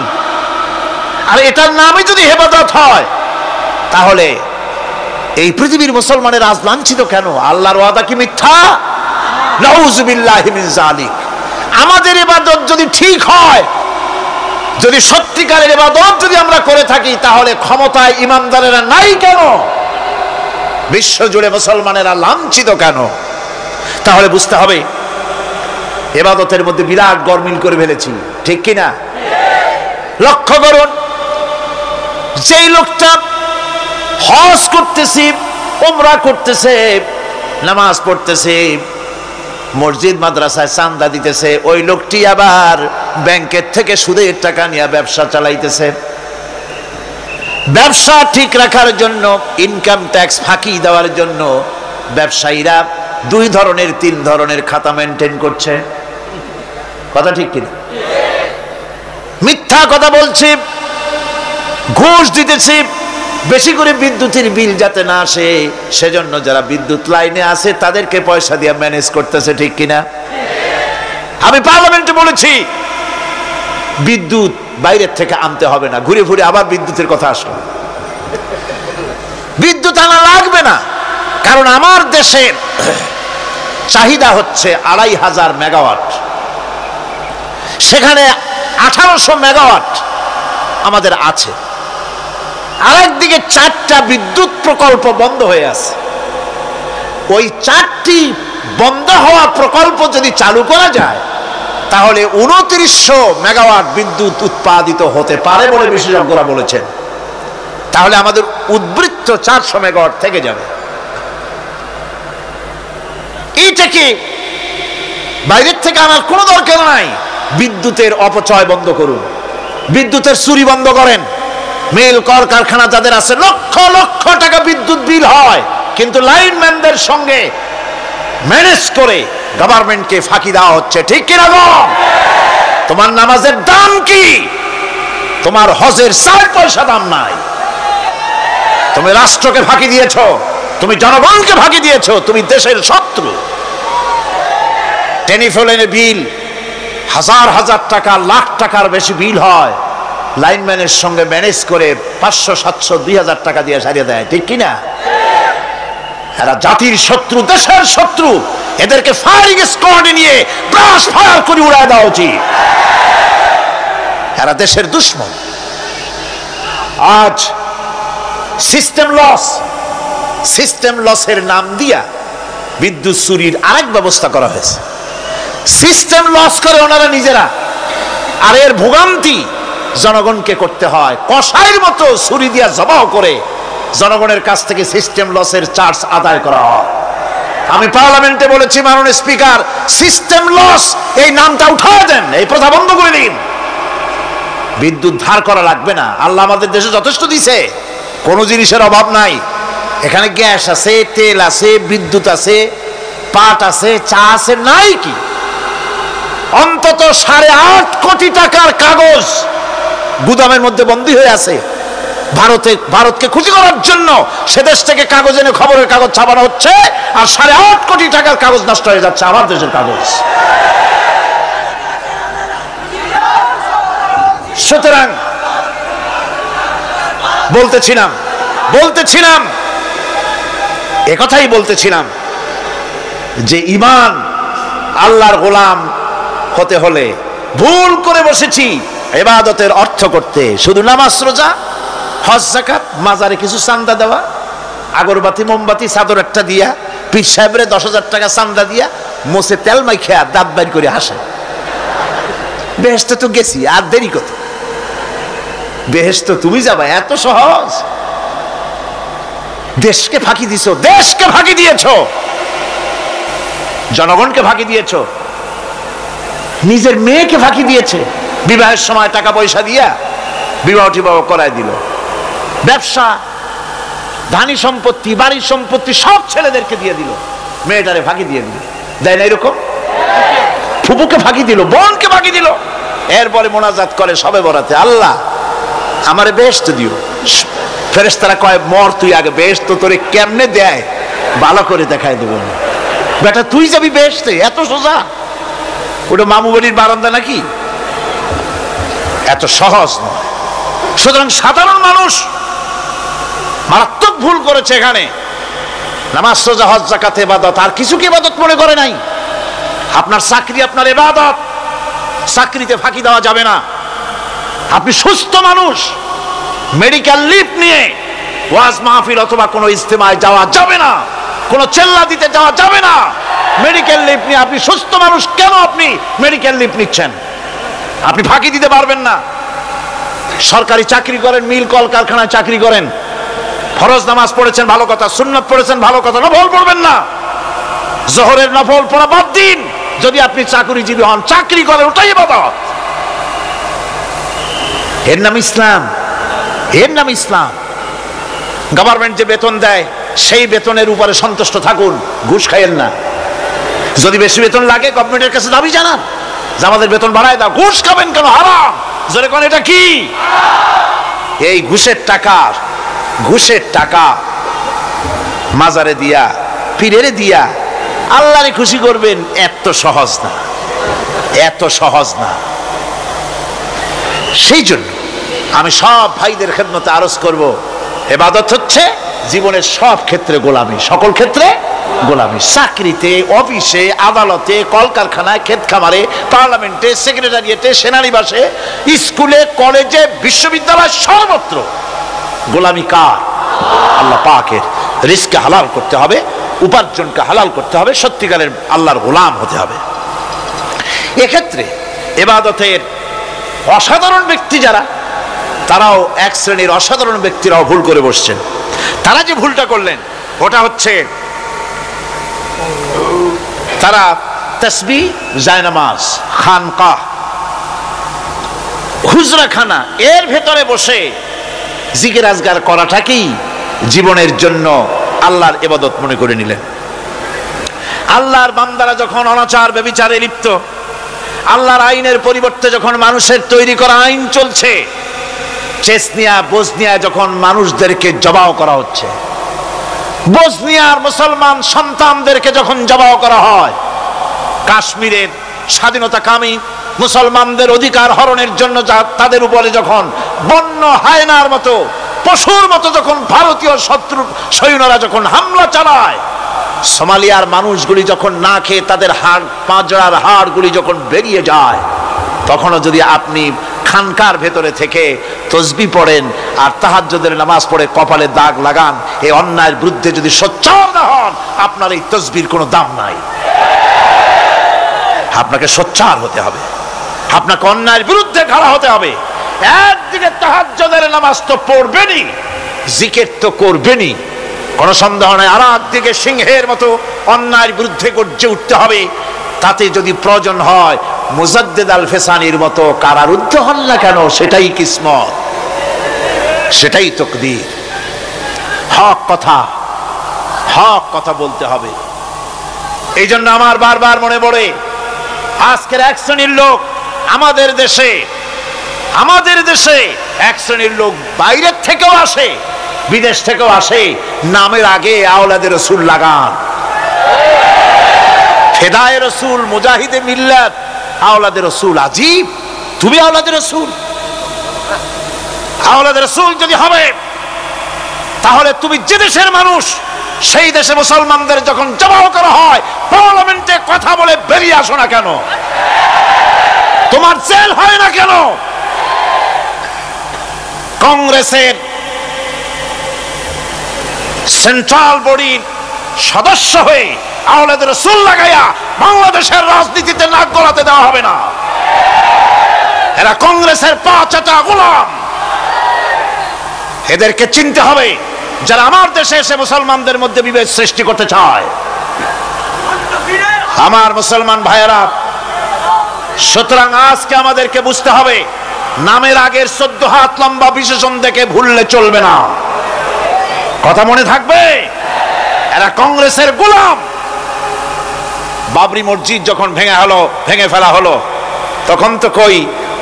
আর এটার নামই যদি ইবাদত হয়, তাহলে এই পৃথিবীর মুসলমানের আজ লাঞ্ছিত কেন? আল্লাহর ওয়াদা কি মিথ্যা? নাউযুবিল্লাহি মিন যালিক। আমাদের ইবাদত যদি ঠিক হয়, যদি সত্যিকারের ইবাদত যদি আমরা করে থাকি, তাহলে ক্ষমতায় ইমানদারেরা নাই কেন? বিশ্ব জুড়ে মুসলমানেরা লাঞ্ছিত কেন? তাহলে বুঝতে হবে ইবাদতের মধ্যে বিরাট গরমিল করে ফেলেছি, ঠিক কিনা? লক্ষ্য করুন, যেই লোকটা হজ করতেছে, উমরা করতেছে, নামাজ পড়তেছে, মসজিদ মাদ্রাসায় চাঁদা দিতেছে, ওই লোকটি আবার ব্যাংকের থেকে সুদের টাকা নিয়ে ব্যবসা চালাইতেছে। ব্যবসা ঠিক রাখার জন্য, ইনকাম ট্যাক্স ফাঁকি দেওয়ার জন্য ব্যবসায়ীরা 2 ধরনের 3 ধরনের খাতা মেনটেন করছে। কথা ঠিক কিনা? মিথ্যা কথা বলছি, ঘুষ দিতেছি, বেশি করে বিদ্যুতের বিল যাতে না আসে সেজন্য যারা বিদ্যুৎ লাইনে আছে তাদেরকে পয়সা দিয়ে ম্যানেজ করতেছে, ঠিক কিনা? আমি পার্লামেন্টে বলেছি বিদ্যুৎ বাইরের থেকে আনতে হবে না, ঘুরে ঘুরে আবার বিদ্যুতের কথা আসলো। বিদ্যুৎ আনা লাগবে না, কারণ আমার দেশের চাহিদা হচ্ছে 2500 মেগাওয়াট, সেখানে 1800 মেগাওয়াট আমাদের আছে। আরেকদিকে 4টা বিদ্যুৎ প্রকল্প বন্ধ হয়ে আছে। ওই 4টি বন্ধ হওয়া প্রকল্প যদি চালু করা যায়, তাহলে 2900 মেগাওয়াট বিদ্যুৎ উৎপাদিত হতে পারে বলে বিশেষজ্ঞরা বলেছেন। তাহলে আমাদের উদ্বৃত্ত 400 মেগাওয়াট থেকে যাবে। এইটাকে বাইরের থেকে আনার কোনো দরকার নাই। বিদ্যুতের অপচয় বন্ধ করুন, বিদ্যুতের চুরি বন্ধ করেন। মিল কল কারখানা যাদের আছে, লক্ষ লক্ষ টাকা বিদ্যুৎ বিল হয়, কিন্তু লাইনম্যানদের সঙ্গে ম্যানেজ করে গভর্নমেন্টকে ফাঁকি দেওয়া হচ্ছে, ঠিক কিনা গো? তোমার নামাজের দাম কি? তোমার হজের 4 পয়সা দাম নাই। তুমি রাষ্ট্রকে ফাঁকি দিয়েছো, তুমি জনগণকে ফাঁকি দিয়েছো, তুমি দেশের শত্রু। টেলিফোনে বিল হাজার হাজার টাকা, লাখ টাকার বেশি বিল হয়, লাইনম্যানের সঙ্গে ম্যানেজ করে 500, 700, 2000 টাকা দিয়ে সারিয়ে দেয়, ঠিক কিনা? এরা জাতির শত্রু, দেশের শত্রু। এদেরকে ফায়ারিং স্কোয়াডে নিয়ে ব্রাশ ফায়ার করে উড়ায় দেওয়া উচিত। এরা দেশের দুশ্মন। আজ সিস্টেম লসের নাম দিয়া বিদ্যুৎ চুরির আরেক ব্যবস্থা করা হয়েছে। সিস্টেম লস করে ওনারা নিজেরা, আর এর ভোগান্তি জনগণকে করতে হয়। কসাইয়ের মতো ছুরি দিয়া জবাও করে জনগণের কাছ থেকে সিস্টেম লসের চার্জ আদায় করা হয়। আমি পার্লামেন্টে বলেছি, মাননীয় স্পিকার, সিস্টেম লস এই নামটা উঠায় দেন, এই প্রথা বন্ধ করে দিন। বিদ্যুৎ ধার করা লাগবে না, আল্লাহ আমাদের দেশে যথেষ্ট দিছে, কোনো জিনিসের অভাব নাই। এখানে গ্যাস আছে, তেল আছে, বিদ্যুৎ আছে, পাট আছে, চা আছে, নাই কি? অন্তত 8.5 কোটি টাকার কাগজ গুদামের মধ্যে বন্দী হয়ে আছে। ভারতকে খুশি করার জন্য সে দেশ থেকে কাগজ এনে খবরের কাগজ ছাপানো হচ্ছে, আর 8.5 কোটি টাকার কাগজ নষ্ট হয়ে যাচ্ছে, আমার দেশের কাগজ। সুতরাং বলতেছিলাম একথাই বলতেছিলাম যে ঈমান আল্লাহর গোলাম হতে হলে ভুল করে বসেছি ইবাদতের অর্থ করতে, শুধু নামাজ, রোজা, হজ, যাকাত, মাজারে কিছু চান্দা দেওয়া, আগরবাতি, মোমবাতি, চাদর একটা দিয়া, পীর সাহেবের 10,000 টাকা চান্দা দিয়া, মোছে তেল মাইখা দাঁত বাইর করে হাসে। বেহেশতে তো গেছি, আর দেরি কত? বেহেশত তুমি যাবা, এত সহজ? দেশকে ফাঁকি দিছো, দেশকে ফাঁকি দিয়েছো, জনগণকে ফাঁকি দিয়েছো, নিজের মেয়েকে ফাঁকি দিয়েছে। বিবাহের সময় টাকা পয়সা দিয়া বিবাহ টিবাহ করায় দিল। ব্যবসা, ধানি সম্পত্তি, বাড়ির সম্পত্তি সব ছেলেদেরকে দিয়ে দিল, মেয়েটারে ফাঁকি দিয়ে দিল। দেয় না এরকম? ফুপুকে ফাঁকি দিল, বোনকে ফাঁকি দিল। এরপরে মোনাজাত করে সবে বরাতে, আল্লাহ আমারে বেহেশত দিও। ফেরেশতারা কয়, মর তুই আগে, বেহেশত তোরে কেমনে দেয় ভালো করে দেখায় দেব। বেটা তুই যাবি বেহেশতে? এত সোজা? ওটা মামু বাড়ির বারান্দা নাকি? এত সহজ নয়। সুতরাং সাধারণ মানুষ মারাত্মক ভুল করেছে এখানে। নামাজ, রোজা, হজ, যাকাত ইবাদত, আর কিছু কি ইবাদত মনে করে নাই? আপনার চাকরি আপনার ইবাদত, চাকরিতে ফাঁকি দেওয়া যাবে না। আপনি সুস্থ মানুষ, মেডিকেল লিভ নিয়ে ওয়াজ মাহফিল অথবা কোনো ইজতেমায় যাওয়া যাবে না, কোনো চেল্লা দিতে যাওয়া যাবে না। মেডিকেল লিভ নিয়ে আপনি সুস্থ মানুষ, কেন আপনি মেডিকেল লিভ নিচ্ছেন? আপনি ফাঁকি দিতে পারবেন না। সরকারি চাকরি করেন, মিল কল কারখানায় চাকরি করেন, ফরজ নামাজ পড়েছেন ভালো কথা, সুন্নাত পড়েছেন ভালো কথা, নফল পড়বেন না। জোহরের নফল পড়া বাদ দিন। যদি আপনি চাকরিজীবী হন, চাকরি করেন, ওটাই ইবাদত। এর নাম ইসলাম, এর নাম ইসলাম। গভর্নমেন্ট যে বেতন দেয় সেই বেতনের উপরে সন্তুষ্ট থাকুন, ঘুষ খাইয়েন না। যদি বেশি বেতন লাগে গভর্নমেন্টের কাছে দাবি জানান যে আমাদের বেতন বাড়ায় দাও। ঘুষ খাবেন কেন? হারাম। জোরে কোন এটা কি? এই ঘুষের টাকা মাজারে দিয়া, পীরেরে দিয়া আল্লাহরে খুশি করবেন, এত সহজ না, এত সহজ না। সেই জন্য আমি সব ভাইদের খেদমতে আরজ করব, ইবাদত হচ্ছে জীবনের সব ক্ষেত্রে গোলামি, সকল ক্ষেত্রে গোলামি। চাকরিতে, অফিসে, আদালতে, কলকারখানায়, ক্ষেত খামারে, পার্লামেন্টে, সেক্রেটারিয়েটে, সেনানিবাসে, স্কুলে, কলেজে, বিশ্ববিদ্যালয়, সর্বত্র গোলামি কার? আল্লাহ পাকের। রিজকে হালাল করতে হবে, উপার্জনকে হালাল করতে হবে, সত্যিকারের আল্লাহর গোলাম হতে হবে। এক্ষেত্রে ইবাদতের অসাধারণ ব্যক্তি যারা, তারাও এক শ্রেণীর অসাধারণ ব্যক্তিরাও ভুল করে বসছেন। তারা যে ভুলটা করলেন ওটা হচ্ছে, তারা তাসবিহ, জায়নামাজ, খানকাহ, হুজরাখানা এর ভেতরে বসে জিকির আজগার করাটাকেই জীবনের জন্য আল্লাহর ইবাদত মনে করে নিলেন। আল্লাহর বান্দারা যখন অনাচার ব্যভিচারে লিপ্ত, আল্লাহর আইনের পরিবর্তে যখন মানুষের তৈরি করা আইন চলছে, চেচনিয়া বসনিয়া যখন মানুষদেরকে জবাও করা হচ্ছে, বসনিয়ার মুসলমান সন্তানদেরকে যখন জবাও করা হয়, কাশ্মীরের স্বাধীনতাকামী মুসলমানদের অধিকার হরণের জন্য তাদের উপরে যখন বন্য হায়নার মতো পশুর মতো যখন ভারতীয় শত্রু সৈন্যরা যখন হামলা চালায়, সোমালিয়ার মানুষগুলি যখন না খেয়ে তাদের হাড় পাঁজরার হাড়গুলি যখন বেরিয়ে যায়, তখনও যদি আপনি খানকার ভেতরে থেকে তসবিহ পড়েন আর তাহাজ্জুদের নামাজ পড়ে কপালে দাগ লাগান, এই অন্যায়ের বিরুদ্ধে যদি সোচ্চার না হন, আপনার এই তসবির কোনো দাম নাই। আপনাকে সোচ্চার হতে হবে, আপনাকে অন্যায়ের বিরুদ্ধে খাড়া হতে হবে। একদিকে তাহাজ্জুদের নামাজ তো পড়বেনই, জিকির তো করবেনই, কোনো সন্দেহ নাই। আর একদিকে সিংহের মতো অন্যায়ের বিরুদ্ধে গর্জে উঠতে হবে। তাতে যদি প্রয়োজন হয় মুজাদ্দিদ আল ফেসানির মতো কারারুদ্ধ হন না কেন, সেটাই কিসমত, সেটাই তকদীর। হক কথা বলতে হবে। এই জন্য আমার বারবার মনে পড়ে আজকের এক শ্রেণীর লোক আমাদের দেশে এক শ্রেণীর লোক বাইরের থেকেও আসে, বিদেশ থেকেও আসে, নামের আগে আওলাদে রসুল লাগান। ফেদায়ে রসুল, মুজাহিদে মিল্লাত, আওলাদে রসুল। আজীব, তুমি আওলাদে রসুল? আওলাদে রসুল যদি হবে, তাহলে তুমি যে দেশের মানুষ, সেই দেশে মুসলমানদের যখন জবাও করা হয়, পার্লামেন্টে কথা বলে বেরিয়ে আসো না কেন? তোমার জেল হয় না কেন? কংগ্রেসের সেন্ট্রাল বডির সদস্য হয়ে আওলাদে রসুল লাগাইয়া বাংলাদেশের রাজনীতিতে নাক গলাতে দেওয়া হবে না। এরা কংগ্রেসের পা চাটা গোলাম। এদেরকে চিনতে হবে, যারা আমার দেশে এসে মুসলমানদের মধ্যে বিভেদ সৃষ্টি করতে চায়। আমার মুসলমান ভাইয়েরা, সুতরাং আজকে আমাদেরকে বুঝতে হবে, নামের আগের 14 হাত লম্বা বিশেষণ দেখে ভুললে চলবে না। কথা মনে থাকবে? এরা কংগ্রেসের গোলাম। বাবরি মসজিদ যখন ভেঙে ফেলা হলো, তখন তো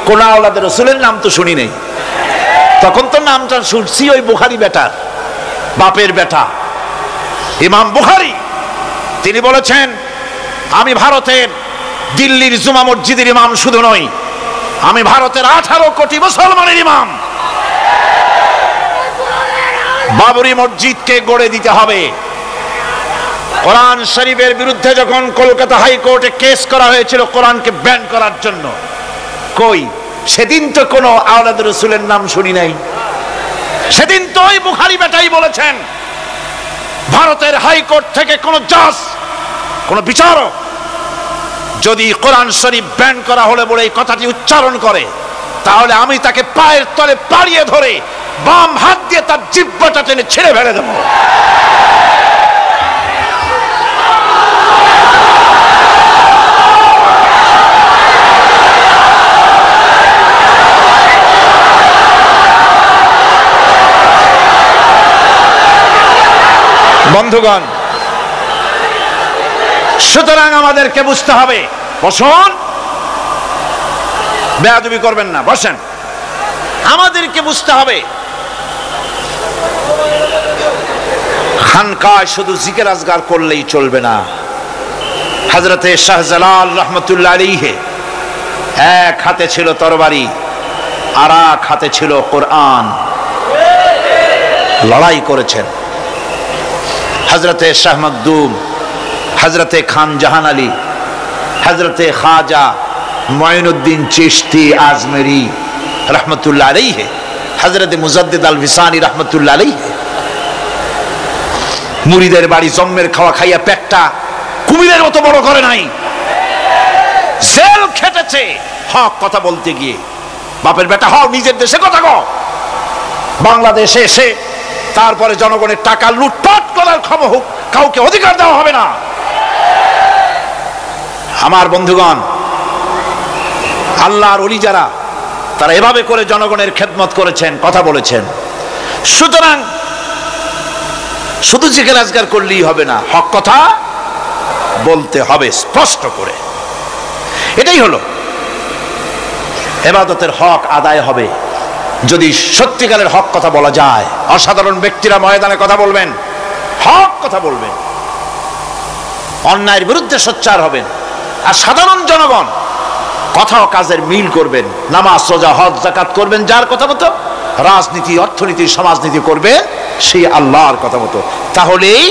কোন আওলাদে রসুলের নাম তো শুনি নেই। তখন তো নামটা শুনছি ওই বুখারী বেটার, বাপের বেটা ইমাম বুখারী। তিনি বলেছেন, আমি ভারতের দিল্লির জুমা মসজিদের ইমাম শুধু নই, আমি ভারতের 18 কোটি মুসলমানের ইমাম। বাবরি মসজিদকে গড়ে দিতে হবে। কোরআন শরীফের বিরুদ্ধে যখন কলকাতা হাইকোর্টে কেস করা হয়েছিল কোরআনকে ব্যান করার জন্য, সেদিন তো কোনো আওলাদে রসুলের নাম শুনি নাই। সেদিন তো ওই বুখারী বেটাই বলেছেন, ভারতের হাইকোর্ট থেকে কোন জাজ, কোন বিচারক যদি কোরআন শরীফ ব্যান করা হলে বলে এই কথাটি উচ্চারণ করে, তাহলে আমি তাকে পায়ের তলে পাড়িয়ে ধরে বাম হাত দিয়ে তার জিহ্বাটা টেনে ছিঁড়ে ফেলে দেব। বন্ধুগণ, সুতরাং আমাদেরকে বুঝতে হবে, বসুন, বেয়াদবি করবেন না, বসেন। আমাদেরকে বুঝতে হবে, খানকায় শুধু জিকির আজগার করলেই চলবে না। হযরতে শাহজালাল রহমতুল্লাহ আলাইহি এক হাতে ছিল তরবারি, আর এক হাতে ছিল কোরআন। লড়াই করেছেন। হযরতে শাহ মখদুম, হযরতে খান জাহান আলী, হযরতে খাজা মুঈনুদ্দিন চিশতি আজমেরি রহমতুল্লাহ আলাইহি, হযরতে মুজাদ্দিদ আল ফিসানি রহমতুল্লাহ আলাইহি। মুরিদের বাড়ি জম্মের খাওয়া খাইয়া পেটটা কুমিরের মতো বড় করে নাই, জেল খেটেছে হক কথা বলতে গিয়ে। বাপের বেটা হও, নিজের দেশে কথা কও। বাংলাদেশে এসে তারপরে জনগণের টাকা লুটপাট করার ক্ষমতা কাউকে অধিকার দেওয়া হবে না। আমার বন্ধুগণ, আল্লাহর ওলি যারা, তারা এভাবে করে জনগণের খেদমত করেছেন, কথা বলেছেন। সুতরাং শুধু জিকির আজগার করলেই হবে না, হক কথা বলতে হবে স্পষ্ট করে। এটাই হলো ইবাদতের হক আদায় হবে। যদি সত্যিকারের হক কথা বলা যায়, অসাধারণ ব্যক্তিরা ময়দানে কথা বলবেন, হক কথা বলবেন, অন্যায়ের বিরুদ্ধে সোচ্চার হবেন। আর সাধারণ জনগণ কথা ও কাজের মিল করবেন, নামাজ রোজা হজ যাকাত করবেন যার কথা মতো, রাজনীতি অর্থনীতি সমাজনীতি করবে সেই আল্লাহর কথা মতো। তাহলেই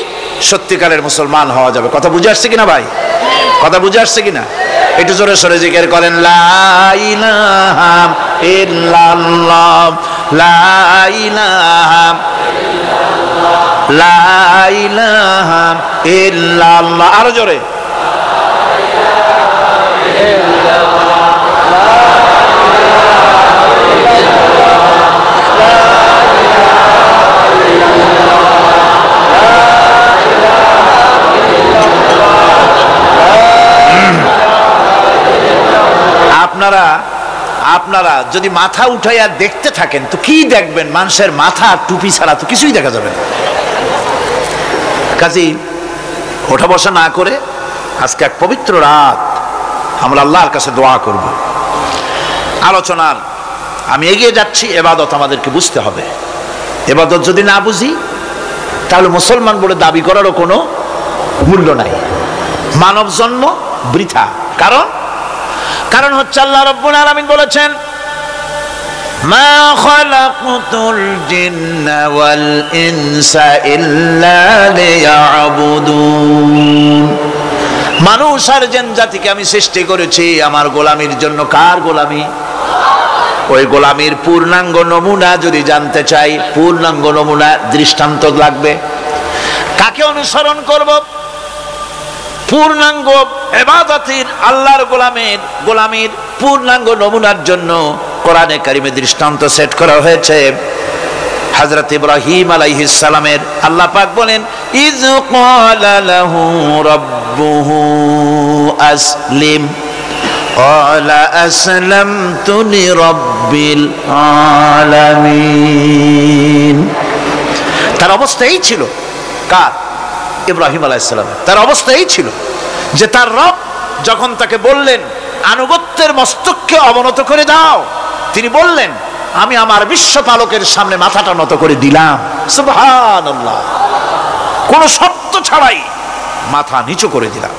সত্যিকারের মুসলমান হওয়া যাবে। কথা বুঝে আসছে কিনা ভাই? কথা বুঝে আসছে কিনা? একটু জোরে সরে জিকির করেন, লা ইলাহা ইল্লাল্লাহ, লা ইলাহা ইল্লাল্লাহ, লা ইলাহা ইল্লাল্লাহ। আরো জোরে, আপনারা যদি মাথা উঠাইয়া দেখতে থাকেন তো কি দেখবেন? মানুষের মাথা টুপি ছাড়া তো কিছুই দেখা যাবে না। কাজেই ওঠা বসা না করে আজকে এক পবিত্র রাত আমরা আল্লাহর কাছে দোয়া করব। আলোচনার আমি এগিয়ে যাচ্ছি। এবাদত আমাদেরকে বুঝতে হবে। এবাদত যদি না বুঝি তাহলে মুসলমান বলে দাবি করারও কোনো মূল্য নাই। মানব জন্ম বৃথা। কারণ হচ্ছে আল্লাহ রাব্বুল আলামিন বলেছেন, মা খালাকতুল জিন্না ওয়াল ইনসা ইল্লা লিয়াবুদুন। মানুষ আর জিন জাতিকে আমি সৃষ্টি করেছি আমার গোলামির জন্য। কার গোলামি? ওই গোলামির পূর্ণাঙ্গ নমুনা যদি জানতে চাই, পূর্ণাঙ্গ নমুনা দৃষ্টান্ত লাগবে। কাকে অনুসরণ করব? পূর্ণাঙ্গ ইবাদতের আল্লাহর গোলামির পূর্ণাঙ্গ নমুনার জন্য কোরআনে কারিমে দৃষ্টান্ত সেট করা হয়েছে। হযরত ইব্রাহিম আলাইহিস সালামের আল্লাহ পাক বলেন, ইয ক্বালা লাহু রাব্বুহু আসলিম ক্বালা আসলামতু লিরাব্বিল আলামিন। তার অবস্থা এই ছিল। কার? ইব্রাহিম আলাইহিস সালাম। তার অবস্থা এই ছিল যে তার রব যখন তাকে বললেন আনুগত্যের মস্তককে অবনত করে দাও, তিনি বললেন আমি আমার বিশ্বপালকের সামনে মাথাটা নত করে দিলাম। সুবহানাল্লাহ। কোন শর্ত ছাড়াই মাথা নিচু করে দিলাম।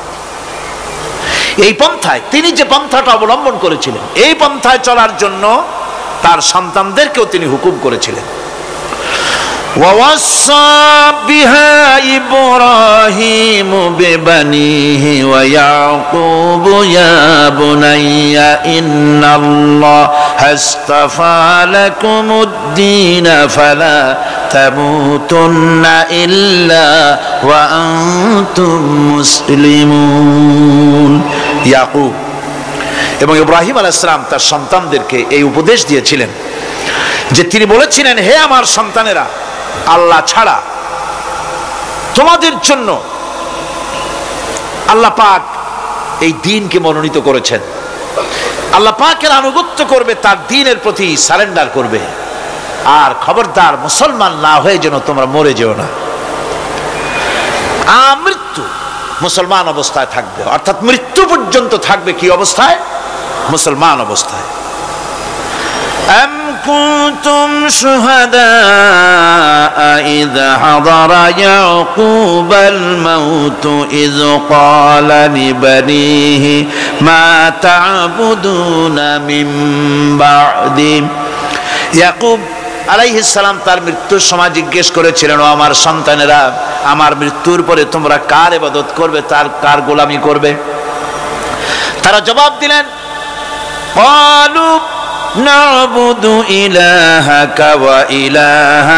এই পন্থায় তিনি যে পন্থাটা অবলম্বন করেছিলেন, এই পন্থায় চলার জন্য তার সন্তানদেরকেও তিনি হুকুম করেছিলেন। ووصى بها إبراهيم ببنيه ويعقوب يا بني إن الله اصطفى لكم الدين فلا تموتن إلا وأنتم مسلمون। ইয়াকুব এবং ইব্রাহিম আলাইহিস সালাম তার সন্তানদেরকে এই উপদেশ দিয়েছিলেন যে তিনি বলেছিলেন, হে আমার সন্তানেরা, আল্লাহ ছাড়া তোমাদের জন্য আল্লাহ পাক এই দ্বীনকে মনোনীত করেছেন। আল্লাহ পাকের আনুগত্য করবে, তার দ্বীনের প্রতি সারেন্ডার করবে। আর খবরদার মুসলমান না হয়ে যেন তোমরা মরে যেও না। আমৃত্যু মুসলমান অবস্থায় থাকবে, অর্থাৎ মৃত্যু পর্যন্ত থাকবে কি অবস্থায়? মুসলমান অবস্থায়। أم كنتم شهداء إذ حضر يعقوب الموت إذ قال لبنيه ما تعبدون من بعدي। ইয়াকুব আলাইহিস সালাম তার মৃত্যুর সময় জিজ্ঞেস করেছিলেন, ও আমার সন্তানেরা, আমার মৃত্যুর পরে তোমরা কার ইবাদত করবে, কার গোলামি করবে? তারা জবাব দিলেন, قالوا نعبد إلهك وإله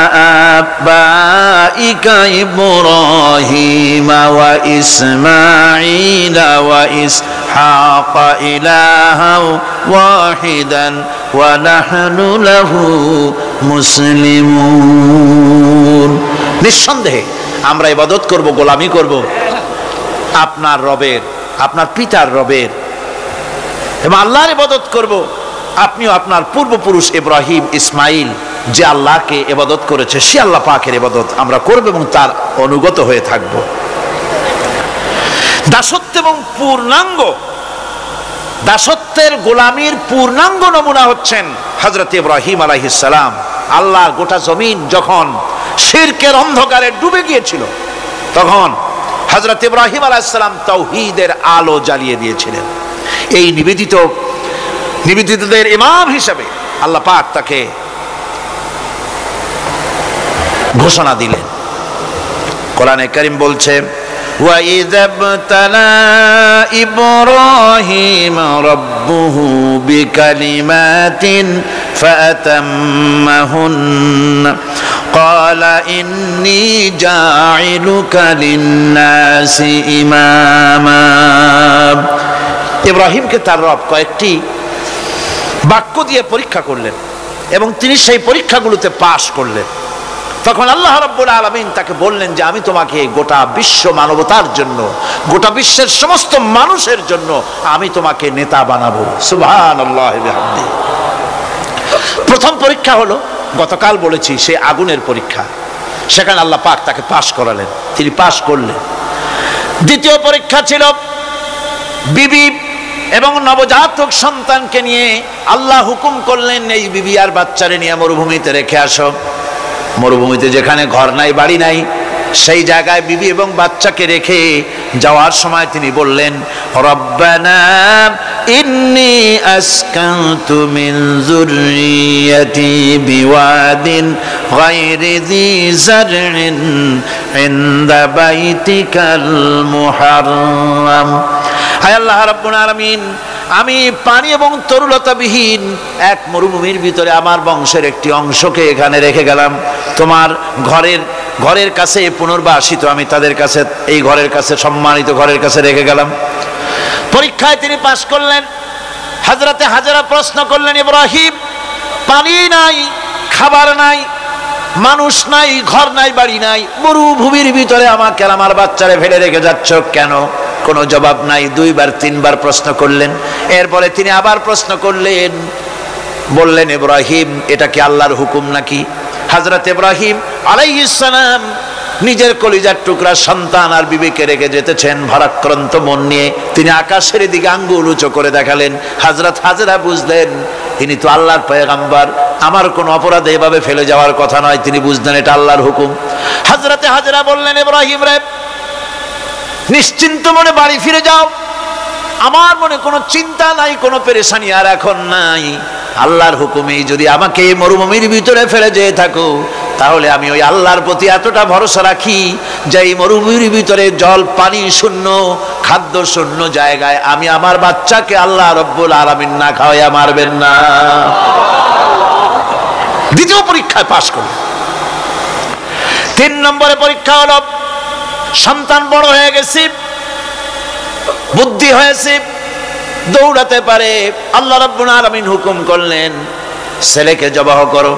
آبائك إبراهيم وإسماعيل وإسحاق إلها واحدا ونحن له مسلمون। নিঃসন্দেহে আমরা ইবাদত করব, গোলামি করব আপনার রবের, আপনার পিতার রবের, এবং আল্লাহর ইবাদত করব। আপনিও আপনার পূর্বপুরুষ ইব্রাহিম ইসমাইল যে আল্লাহকে ইবাদত করেছে সে আল্লাহ পাকের ইবাদত আমরা করব এবং তার অনুগত হয়ে থাকব। দাসত্ব এবং পূর্ণাঙ্গ দাসত্বের গোলামীর পূর্ণাঙ্গ নমুনা হচ্ছেন হযরত ইব্রাহিম আলাইহিস সালাম। আল্লাহ গোটা জমিন যখন শিরকের অন্ধকারে ডুবে গিয়েছিল, তখন হযরত ইব্রাহিম আলাইহিস সালাম তাওহীদের আলো জ্বালিয়ে দিয়েছিলেন। এই নিবেদিতদের ইমাম হিসেবে আল্লাহ পাক তাকে ঘোষণা দিলেন। কোরআনে কারীম বলছে, وَإِذَا ابْتَلَى إِبْرَاهِيمَ رَبُّهُ بِكَلِمَاتٍ فَأَتَمَّهُنَّ قَالَ إِنِّي جَاعِلُكَ لِلنَّاسِ إِمَامًا। ইব্রাহিমকে তার রব কয়েকটি বাক্য দিয়ে পরীক্ষা করলেন এবং তিনি সেই পরীক্ষাগুলোতে পাশ করলেন। তখন আল্লাহ রাব্বুল আলামিন তাকে বললেন যে আমি তোমাকে গোটা বিশ্ব মানবতার জন্য, গোটা বিশ্বের সমস্ত মানুষের জন্য আমি তোমাকে নেতা বানাবো। সুবহানাল্লাহি বিহামদি। প্রথম পরীক্ষা হলো, গতকাল বলেছি, সে আগুনের পরীক্ষা। সেখানে আল্লাহ পাক তাকে পাশ করালেন, তিনি পাশ করলেন। দ্বিতীয় পরীক্ষা ছিল বিবি এবং নবজাতক সন্তানকে নিয়ে আল্লাহ হুকুম করলেন, এই বিবি আর বাচ্চারে নিয়ে মরুভূমিতে রেখে আসো। মরুভূমিতে যেখানে ঘর নাই, বাড়ি নাই, সেই জায়গায় বিবি এবং বাচ্চাকে রেখে যাওয়ার সময় তিনি বললেন, রব্বানা ইন্নী আসকানতু মিন যুররিয়াতি বিওয়াদিন গায়রি যী যারইন ইনদা বাইতিকাল মুহাররাম। হায় আল্লাহ রাব্বুল আলামিন, আমি পানি এবং তরুলতাবিহীন এক মরুভূমির ভিতরে আমার বংশের একটি অংশকে এখানে রেখে গেলাম। তোমার ঘরের কাছে পুনর্বাসিত, আমি তাদের কাছে, এই ঘরের কাছে, সম্মানিত ঘরের কাছে রেখে গেলাম। পরীক্ষায় তিনি পাশ করলেন। হযরতে হাজেরা প্রশ্ন করলেন, ইব্রাহিম, পানি নাই, খাবার নাই, মানুষ নাই, ঘর নাই, বাড়ি নাই, মরুভূমির ভিতরে আমাকে আমার বাচ্চারে ফেলে রেখে যাচ্ছ কেন? কোনো জবাব নাই। দুইবার তিনবার প্রশ্ন করলেন। এরপরে তিনি আবার প্রশ্ন করলেন, বললেন, ইব্রাহিম, এটা কি আল্লাহর হুকুম নাকি? হযরত ইব্রাহিম আলাইহিস সালাম নিজের কলিজার টুকরা সন্তান আর বিবিকে রেখে যেতেছেন ভারাক্রান্ত মন নিয়ে। তিনি আকাশের দিকে আঙ্গুল উঁচু করে দেখালেন। হযরত হাজেরা বুঝলেন ইনি তো আল্লাহর পয়গম্বর, আমার কোনো অপরাধে এভাবে ফেলে যাওয়ার কথা নয়। তিনি বুঝলেন এটা আল্লাহর হুকুম। হযরতে হাজেরা বললেন, ইব্রাহিম রে, নিশ্চিন্ত মনে বাড়ি ফিরে যাও, আমার মনে কোনো চিন্তা নাই, কোনো পেরেশানি আর এখন নাই। আল্লাহর হুকুমে যদি আমাকে মরুভূমির ভিতরে ফেলে যেয়ে থাকো, তাহলে আমি ওই আল্লাহর প্রতি এতটা ভরসা রাখি যে এই মরুভূমির ভিতরে জল পানি শূন্য, খাদ্য শূন্য জায়গায় আমি আমার বাচ্চাকে আল্লাহ রব্বুল আলামিন না খাওয়াইয়া মারবেন না। দ্বিতীয় পরীক্ষায় পাশ করলেন। 3 নম্বরে পরীক্ষা হলো, সন্তান বড় হয়ে গেছে, বুদ্ধি হয়েছে, দৌড়াতে পারে। আল্লাহ রাব্বুল আলামিন হুকুম করলেন, ছেলেকে জবাহ করো।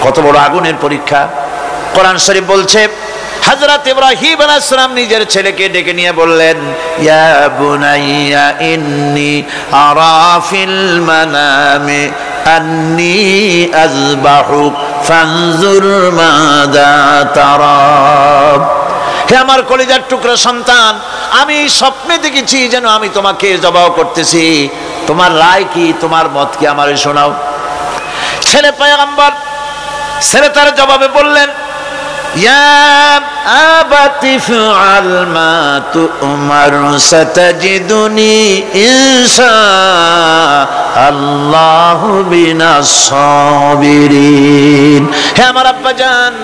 কত বড় আগুনের পরীক্ষা! কোরআন শরীফ বলছে, হযরত ইব্রাহিম আলাইহিস সালাম নিজের ছেলেকে ডেকে নিয়ে বললেন, ইয়া বুনাইয়া ইন্নী আরা ফিল মানামি আন্নী আযবাহুক ফানজুর মাযা তারা। হে আমার কলিজার টুকরা সন্তান, আমি স্বপ্নে দেখেছি যেন আমি তোমাকে জবাহ করতেছি, তোমার রায় কি, তোমার মত কি, আমারে শোনাও। ছেলে পয়গম্বর, ছেলে তার জবাবে বললেন, ইয়া আবাতি ফাআল মা তু'মার সাতাজিদুনি ইনশাআল্লাহু বিনাস সাবিরিন। হে আমার আব্বাজান,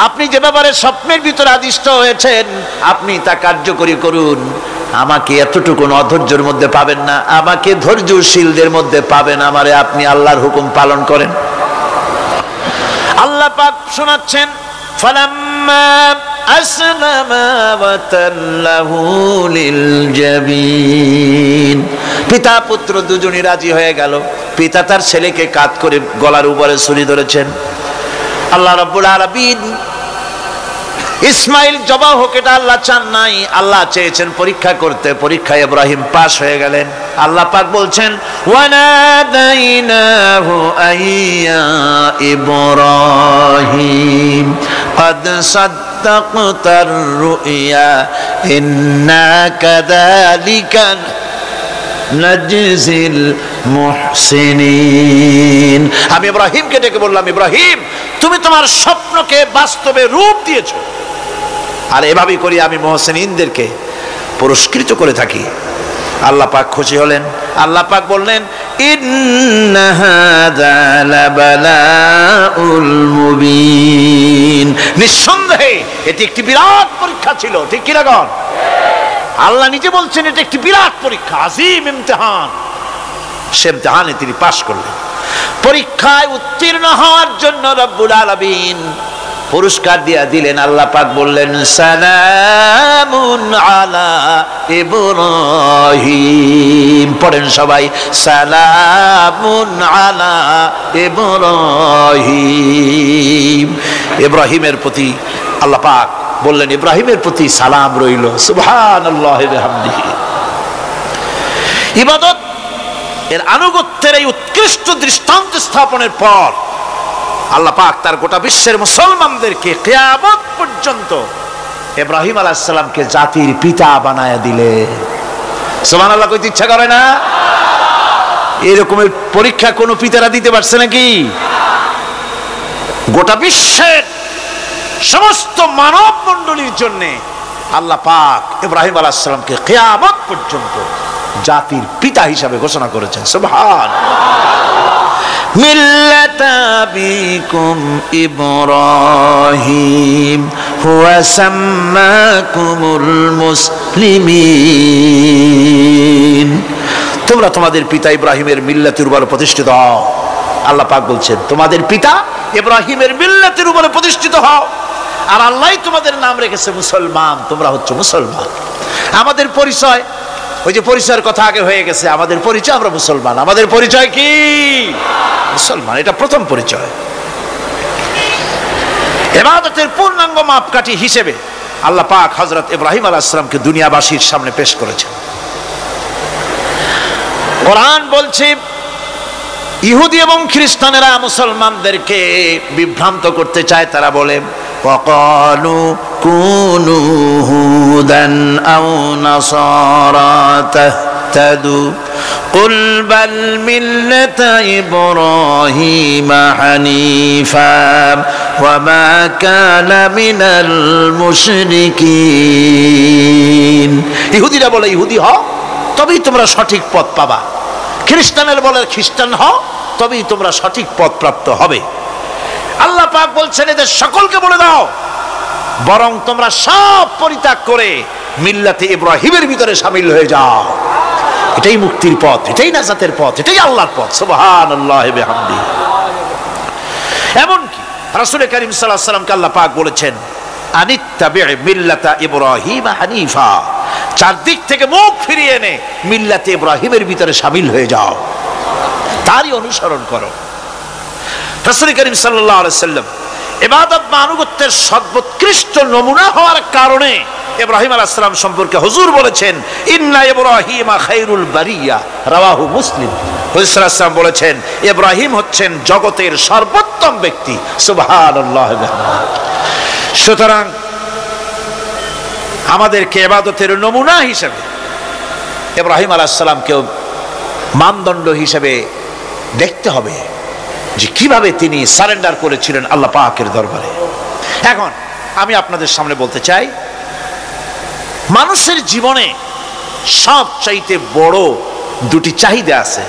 আপনি যে ব্যাপারে স্বপ্নের ভিতরে আদিষ্ট হয়েছেন, আপনি তা কার্যকরী করুন। আমাকে এতটুকু অধৈর্যের মধ্যে পাবেন না, আমাকে ধৈর্যশীলদের মধ্যে পাবেন। আমারে আপনি আল্লাহর হুকুম পালন করেন। আল্লাহ পাক শোনাচ্ছেন, ফালাম্মা আসলামা ওয়া তাল্লাহু লিল জাবিন। পিতা পুত্র দুজনই রাজি হয়ে গেল। পিতা তার ছেলেকে কাঁধ করে গলার উপরে ছুরি ধরেছেন। আল্লাহ রাব্বুল আলামিন ইসমাইল জবাহ হোক, এটা আল্লাহ চান নাই, আল্লাহ চেয়েছেন পরীক্ষা করতে। পরীক্ষায় ইব্রাহিম পাশ হয়ে গেলেন। আল্লাহ পাক বলছেন, ওয়ানাদাইনাহু আইয়া ইব্রাহিম قد صدقت الرؤيا إنا كذلك নাজিজিল মুহসিনিন। আমি ইব্রাহিমকে ডেকে বললাম, ইব্রাহিম তুমি তোমার স্বপ্নকে বাস্তবে রূপ দিয়েছো, আর এভাবেই করি আমি মুহসিনিনদেরকে পুরস্কৃত করে থাকি। আল্লাহ পাক খুশি হলেন। আল্লাহ পাক বললেন, ইন্না হাযা লাবালাউল মুবিন, নিঃসন্দেহে এটি একটি বিরাট পরীক্ষা ছিল। ঠিক কি না গণ? আল্লাহ নিজে বলছেন এটা একটি বিরাট পরীক্ষা, আযীম ইমতিহান। সে ইমতিহানে তিনি পাশ করলেন। পরীক্ষায় উত্তীর্ণ হওয়ার জন্য রব্বুল আলামিন পুরস্কার দিয়া দিলেন। আল্লাহ পাক বললেন, সালামুন আলা ইব্রাহিম। পড়েন সবাই, সালামুন আলা ইব্রাহিম। ইব্রাহিমের প্রতি আল্লাহ পাক বললেন, ইব্রাহিমের প্রতি সালাম রইল। সুবহানাল্লাহি ওয়া বিহামদিহি। ইবাদত এর আনুগত্যের এই উৎকৃষ্ট দৃষ্টান্ত স্থাপনের পর আল্লাহ পাক তার গোটা বিশ্বের মুসলমানদেরকে কিয়ামত পর্যন্ত ইব্রাহিম আলাইহিস সালামকে জাতির পিতা বানায়া দিলেন। সুবহানাল্লাহ কইতে ইচ্ছা করে না? এরকমের পরীক্ষা কোন পিতারা দিতে পারছে নাকি? গোটা বিশ্বের সমস্ত মানব মণ্ডলীর জন্য আল্লাহ পাক ইব্রাহিম আলাইহিস সালামকে কিয়ামত পর্যন্ত জাতির পিতা হিসাবে ঘোষণা করেছেন। সুবহানাল্লাহ। মিল্লাতা আবিকুম ইব্রাহিম হুয়া সাম্মাকুমুল মুসলিমিন। তোমরা তোমাদের পিতা ইব্রাহিমের মিল্লাতের উপর প্রতিষ্ঠিত হও। আল্লাহ পাক বলছেন, তোমাদের পিতা ইব্রাহিমের মিল্লাতের উপর প্রতিষ্ঠিত হও, আর আল্লাহ তোমাদের নাম রেখেছে মুসলমান। তোমরা হচ্ছে মুসলমান। আমাদের পরিচয়, ওই যে পরিচয়ের কথা আগে হয়ে গেছে, আমাদের পরিচয় আমরা মুসলমান। আমাদের পরিচয় কি? মুসলমান। এটা প্রথম পরিচয়। ইবাদতের পূর্ণাঙ্গ মাপকাঠি হিসেবে আল্লাহ পাক হযরত ইব্রাহিম আলাইহিস সালামকে দুনিয়াবাসীর সামনে পেশ করেছেন। কোরআন বলছে, ইহুদি এবং খ্রিস্টানেরা মুসলমানদেরকে বিভ্রান্ত করতে চায়। তারা বলে, وقالوا كونوا هودا أو نصارى تهتدوا قل بل ملة إبراهيم حنيفا وما كان من المشركين। ইহুদিরা বলে ইহুদি হও তবেই তোমরা সঠিক পথ পাবা, খ্রিস্টানের বলে খ্রিস্টান হও তবেই তোমরা সঠিক পথ প্রাপ্ত হবে। আল্লাহ পাক বলছেন, এদের সকলকে বলে দাও বরং তোমরা সব পরিত্যাগ করে মিল্লাতে ইব্রাহিমের ভিতরে শামিল হয়ে যাও। এটাই মুক্তির পথ, এটাই নাজাতের পথ, এটাই আল্লাহর পথ। সুবহানাল্লাহি ওয়া বিহামদিহি। এমনকি রাসূল কারীম সাল্লাল্লাহু আলাইহি ওয়াসাল্লামকে আল্লাহ পাক বলেছেন, আনিত্তাবি মিল্লাতা ইব্রাহিম হানিফা। চারদিক থেকে মুখ ফিরিয়ে এনে মিল্লাতে ইব্রাহিমের ভিতরে শামিল হয়ে যাও, তারই অনুসরণ করো। রাসূল কারীম সাল্লাল্লাহু আলাইহি ওয়াসাল্লাম ইবাদত বা আনুগত্যের সর্বোৎকৃষ্ট নমুনা হওয়ার কারণে ইব্রাহিম আলাইহিস সালাম সম্পর্কে হুজুর বলেছেন, ইন্না ইব্রাহিমা খায়রুল বারিয়া, রাওয়াহু মুসলিম। হুজুর সাল্লাল্লাহু আলাইহি ওয়াসাল্লাম বলেছেন, ইব্রাহিম হচ্ছেন জগতের সর্বোত্তম ব্যক্তি। সুবহানাল্লাহ। সুতরাং আমাদেরকে ইবাদতের নমুনা হিসেবে ইব্রাহিম আলাইহিস সালামকে মানদণ্ড হিসেবে দেখতে হবে যে কিভাবে তিনি সারেন্ডার করেছিলেন আল্লাহ পাকের দরবারে। এখন আমি আপনাদের সামনে বলতে চাই, মানুষের জীবনে সবচাইতে বড় দুটি চাহিদা আছে।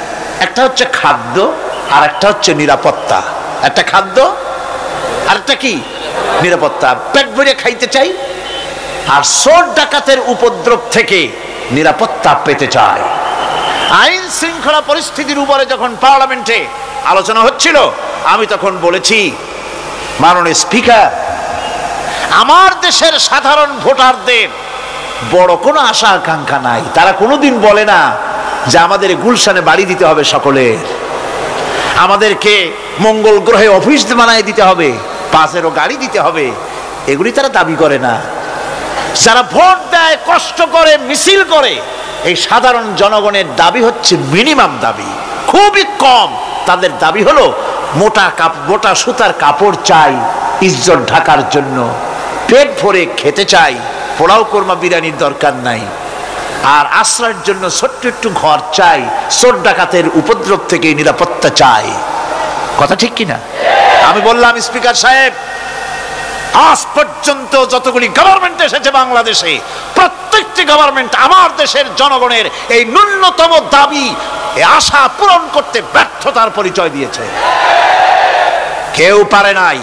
একটা হচ্ছে খাদ্য, আর একটা হচ্ছে নিরাপত্তা। একটা খাদ্য, আর একটা কি? নিরাপত্তা। পেট ভরে খাইতে চাই, আর চোর ডাকাতের উপদ্রব থেকে নিরাপত্তা পেতে চাই। আইন শৃঙ্খলা পরিস্থিতির উপরে যখন পার্লামেন্টে আলোচনা হচ্ছিল, আমি তখন বলেছি, মাননীয় স্পিকার, আমার দেশের সাধারণ ভোটারদের বড় কোনো আশা আকাঙ্ক্ষা নাই। তারা কোনোদিন বলে না যে আমাদের গুলশানে বাড়ি দিতে হবে সকলের, আমাদেরকে মঙ্গল গ্রহে অফিস বানায় দিতে হবে, পাঁচেরও গাড়ি দিতে হবে। এগুলি তারা দাবি করে না। যারা ভোট দেয়, কষ্ট করে, মিছিল করে, এই সাধারণ জনগণের দাবি হচ্ছে মিনিমাম দাবি, খুবই কম। তাদের দাবি হলো মোটা সুতার কাপড় চাই ইজ্জত ঢাকার জন্য, পেট ভরে খেতে চাই, পোলাও কোরমা বিরিয়ানির দরকার নাই, আর আশ্রয়ের জন্য ছোট্ট একটু ঘর চাই, চোর ডাকাতের উপদ্রব থেকে নিরাপত্তা চাই। কথা ঠিক কিনা? আমি বললাম স্পিকার সাহেব, আজ পর্যন্ত যতগুলি গভর্নমেন্ট এসেছে বাংলাদেশে, প্রত্যেকটি গভর্নমেন্ট আমার দেশের জনগণের এই ন্যূনতম দাবি, এই আশা পূরণ করতে ব্যর্থতার পরিচয় দিয়েছে। কেউ পারে নাই।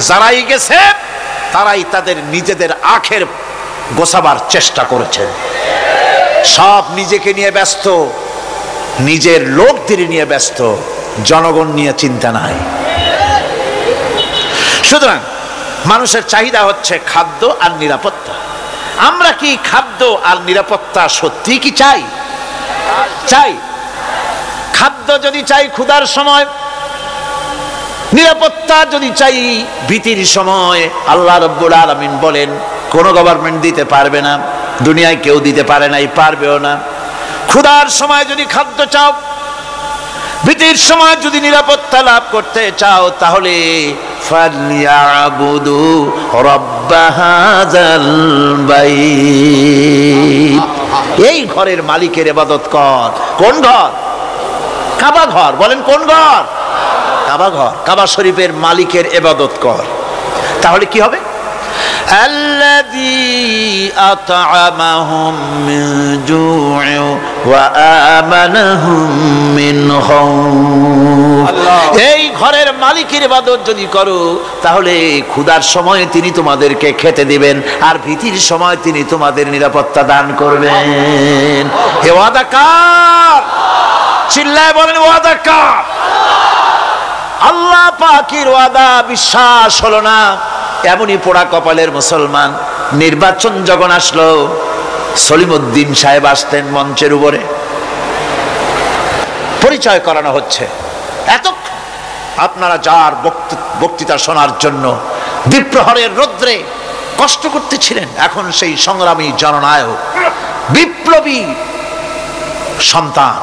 যারাই গেছে তারাই তাদের নিজেদের আখের গোছাবার চেষ্টা করেছেন। সব নিজেকে নিয়ে ব্যস্ত, নিজের লোকদের নিয়ে ব্যস্ত, জনগণ নিয়ে চিন্তা নাই। সুতরাং মানুষের চাহিদা হচ্ছে খাদ্য আর নিরাপত্তা। আমরা কি খাদ্য আর নিরাপত্তা সত্যি কি চাই? চাই। খাদ্য যদি চাই ক্ষুধার সময়, নিরাপত্তা যদি চাই ভীতির সময়, আল্লাহ রাব্বুল আলামিন বলেন কোন গভর্নমেন্ট দিতে পারবে না, দুনিয়ায় কেউ দিতে পারে নাই, পারবেও না। ক্ষুধার সময় যদি খাদ্য চাও, ভীতির সময় যদি নিরাপত্তা লাভ করতে চাও, তাহলে ফালইয়াবুদু রাব্ব হাযাল বাইত, এই ঘরের মালিকের ইবাদত কর। কোন ঘর? কাবা ঘর। বলেন কোন ঘর? কাবা ঘর। কাবা শরীফের মালিকের ইবাদত কর। তাহলে কি হবে? আল্লাযী আত'আমাহুম মিন জু'in ওয়া আমানাহুম মিন খাউফ। এই ঘরের মালিকের ইবাদত যদি করো, তাহলে ক্ষুধার সময় তিনি তোমাদেরকে খেতে দিবেন, আর ভীতির সময় তিনি তোমাদের নিরাপত্তা দান করবেন। হে ওয়াদা কার? চিল্লায় বলেন ওয়াদা কার? আল্লাহ পাকের ওয়াদা বিশ্বাস হলো না, এমনই পোড়া কপালের মুসলমান। নির্বাচন যখন আসলো, সলিমউদ্দিন সাহেব আসতেন মঞ্চের উপরে, পরিচয় করানো হচ্ছে। এত আপনারা যার বক্তৃতা শোনার জন্য দ্বিপ্রহরের রৌদ্রে কষ্ট করতেছিলেন, এখন সেই সংগ্রামী জননায়ক, বিপ্লবী সন্তান,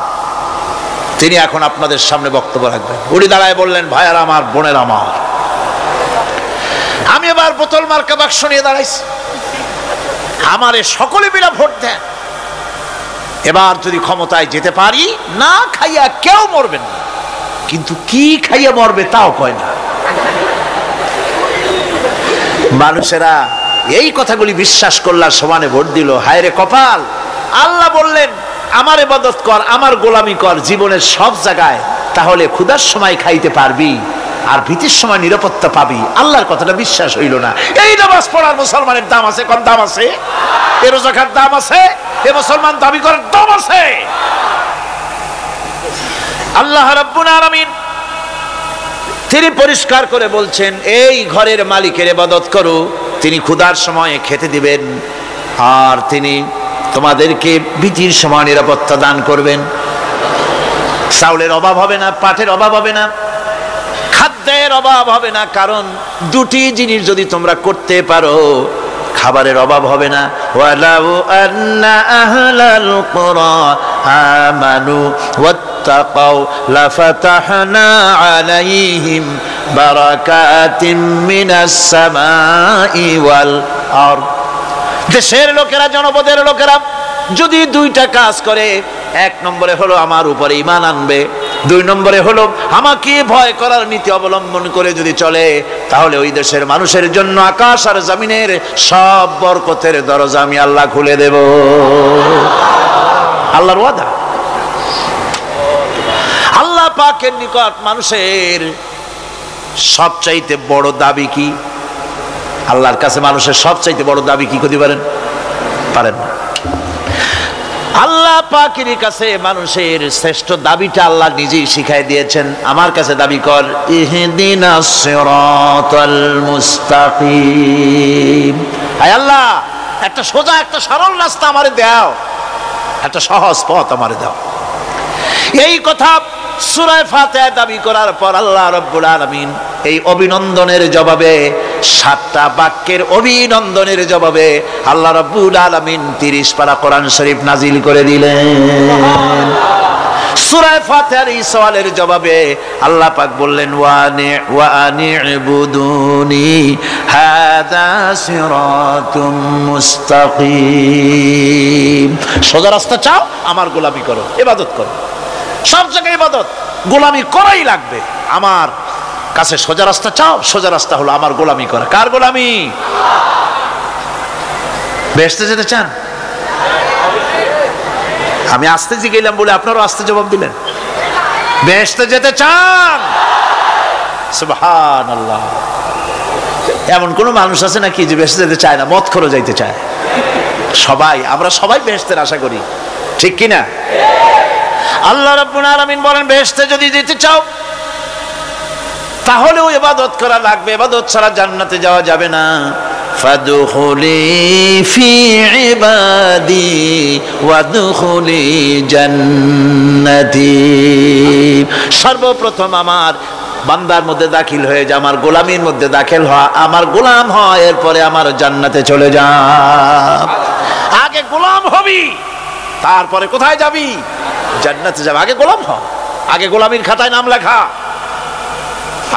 তিনি এখন আপনাদের সামনে বক্তব্য রাখবেন। উনি দাঁড়ায় বললেন, ভাইয়ারা আমার, বোনের আমার, আমি এবার বোতল মার্কা বাক্স নিয়ে দাঁড়াইছি, আমারে সকলে মিলে ভোট দেন। এবার যদি ক্ষমতায় যেতে পারি, না খাইয়া কেউ মরবেন না, কিন্তু কি খাইয়া মরবে তাও কয় না। মানুষেরা এই কথাগুলি বিশ্বাস করলার সমানে ভোট দিল। হায় রে কপাল! আল্লাহ বললেন আমার ইবাদত কর, আমার গোলামি কর জীবনের সব জায়গায়, তাহলে ক্ষুধার সময় খাইতে পারবি আর ভীতির সময় নিরাপত্তা পাবি। আল্লাহর কথাটা বিশ্বাস হইল না। এই নামাজ পড়ার মুসলমানের দাম আছে, কম দাম আছে? এ রোজা খাওয়ার দাম আছে? এ মুসলমান দাবি করার দাম আছে? আল্লাহ রাব্বুল আলামিন তিনি পরিষ্কার করে বলছেন, এই ঘরের মালিকের ইবাদত করো, তিনি ক্ষুধার সময়ে খেতে দিবেন, আর তিনি তোমাদেরকে ভীতির সময় নিরাপত্তা দান করবেন। চাউলের অভাব হবে না, পাটের অভাব হবে না, খাদ্যের অভাব হবে না, কারণ দুটি জিনিস যদি তোমরা করতে পারো, খাবারের অভাব হবে না। ওয়ালাউ আন্না আহলাল কুরা আমানু ওয়াত্তাকাউ লাফাতাহনা আলাইহিম বারাকাতিম মিনাস সামাই ওয়াল আরদ। দেশের লোকেরা, জনপদের লোকেরা যদি দুইটা কাজ করে, এক নম্বরে হলো আমার উপরে ঈমান আনবে, দুই নম্বরে হলো আমাকে ভয় করার নীতি অবলম্বন করে যদি চলে, তাহলে ওই দেশের মানুষের জন্য আকাশ আর জমিনের সব বরকতের দরজা আমি আল্লাহ খুলে দেব। আল্লাহর ওয়াদা। আল্লাহ পাকের নিকট মানুষের সবচাইতে বড় দাবি কি? আল্লাহর কাছে মানুষের সবচাইতে বড় দাবি কি করতে পারেন? পারেন না। আল্লাহ পাকের কাছে মানুষের শ্রেষ্ঠ দাবিটা আল্লাহ নিজেই শিখাই দিয়েছেন। আমার কাছে দাবি কর, ইহদিনাস সিরাতাল মুস্তাকিম। আয় আল্লাহ, একটা সোজা, একটা সরল রাস্তা আমারে দাও, একটা সহজ পথ আমারে দাও। এই কথা সূরা ফাতিহা দাবি করার পর আল্লাহ রাব্বুল আলামিন এই অভিনন্দনের জবাবে, 7টা বাক্যের অভিনন্দনের জবাবে আল্লাহ রাব্বুল আলামিন 30 পারা কোরআন শরীফ নাজিল করে দিলেন। সূরা ফাতিহার এই সওয়ালের জবাবে আল্লাহ পাক বললেন ওয়া আনি'বুদুনি হাযা সিরাতুম মুস্তাকিম। সোজা রাস্তা চাও, আমার গোলামি করো, ইবাদত করো। সব জায়গায় ইবাদত, গোলামি করাই লাগবে। আমার কাছে সোজা রাস্তা চাও, সোজা রাস্তা হলো আমার গোলামি করা। কার গোলামি? বেহেশতে যেতে চান? আমি আস্তে জিগাইলাম বলে আপনারাও আস্তে জবাব দিলেন। বেহেশতে যেতে চান? সুবহানাল্লাহ। এমন কোন মানুষ আছে নাকি যে বেহেশতে যেতে চায় না, মদ খোর যাইতে চায়? সবাই, আমরা সবাই বেহেশতের আশা করি, ঠিক কিনা? আল্লাহ রাব্বুল আলামিন বলেন বেহেশতে যদি যেতে চাও তাহলেও ইবাদত করা লাগবে, ইবাদত ছাড়া জান্নাতে যাওয়া যাবে না। ফাদখুলি ফি ইবাদি ওয়াদখুলি জান্নাতি। সর্বপ্রথম আমার বান্দার মধ্যে দাখিল হয়ে যা, আমার গোলামির মধ্যে দাখিল হওয়া, আমার গোলাম হয়, এরপরে আমার জান্নাতে চলে যা। আগে গোলাম হবি, তারপরে কোথায় যাবি? জান্নাতে যাবে। আগে গোলাম হ, আগে গোলামির খাতায় নাম লেখা,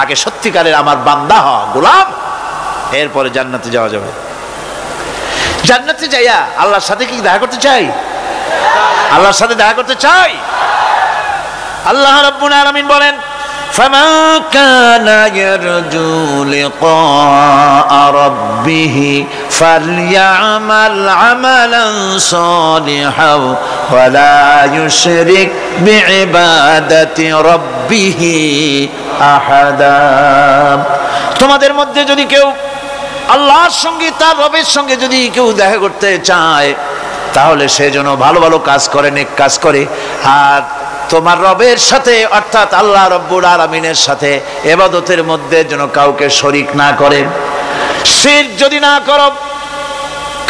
আগে সত্যিকারের আমার বান্দা হ, গোলাম, এরপরে জান্নাতে যাওয়া যাবে। জান্নাতে যাইয়া আল্লাহর সাথে কি দেখা করতে চাই? আল্লাহর সাথে দেখা করতে চাই। আল্লাহ রাব্বুল আলামিন বলেন ফামান কানা ইয়ারজু লিকা রাব্বিহি ফালইআমাল আমালান সালিহান ওয়া লা ইউশরিক বিইবাদাতি রাব্বিহি আহাদা। তোমাদের মধ্যে যদি কেউ আল্লাহর সঙ্গে, তার রবের সঙ্গে যদি কেউ দেখা করতে চায় তাহলে সে যেন ভালো ভালো কাজ করে, নেক কাজ করে, আর তোমার রবের সাথে অর্থাৎ আল্লাহ রব্বুল আলামিনের সাথে ইবাদতের মধ্যে যেন কাউকে শরীক না করে। শিরক যদি না করো,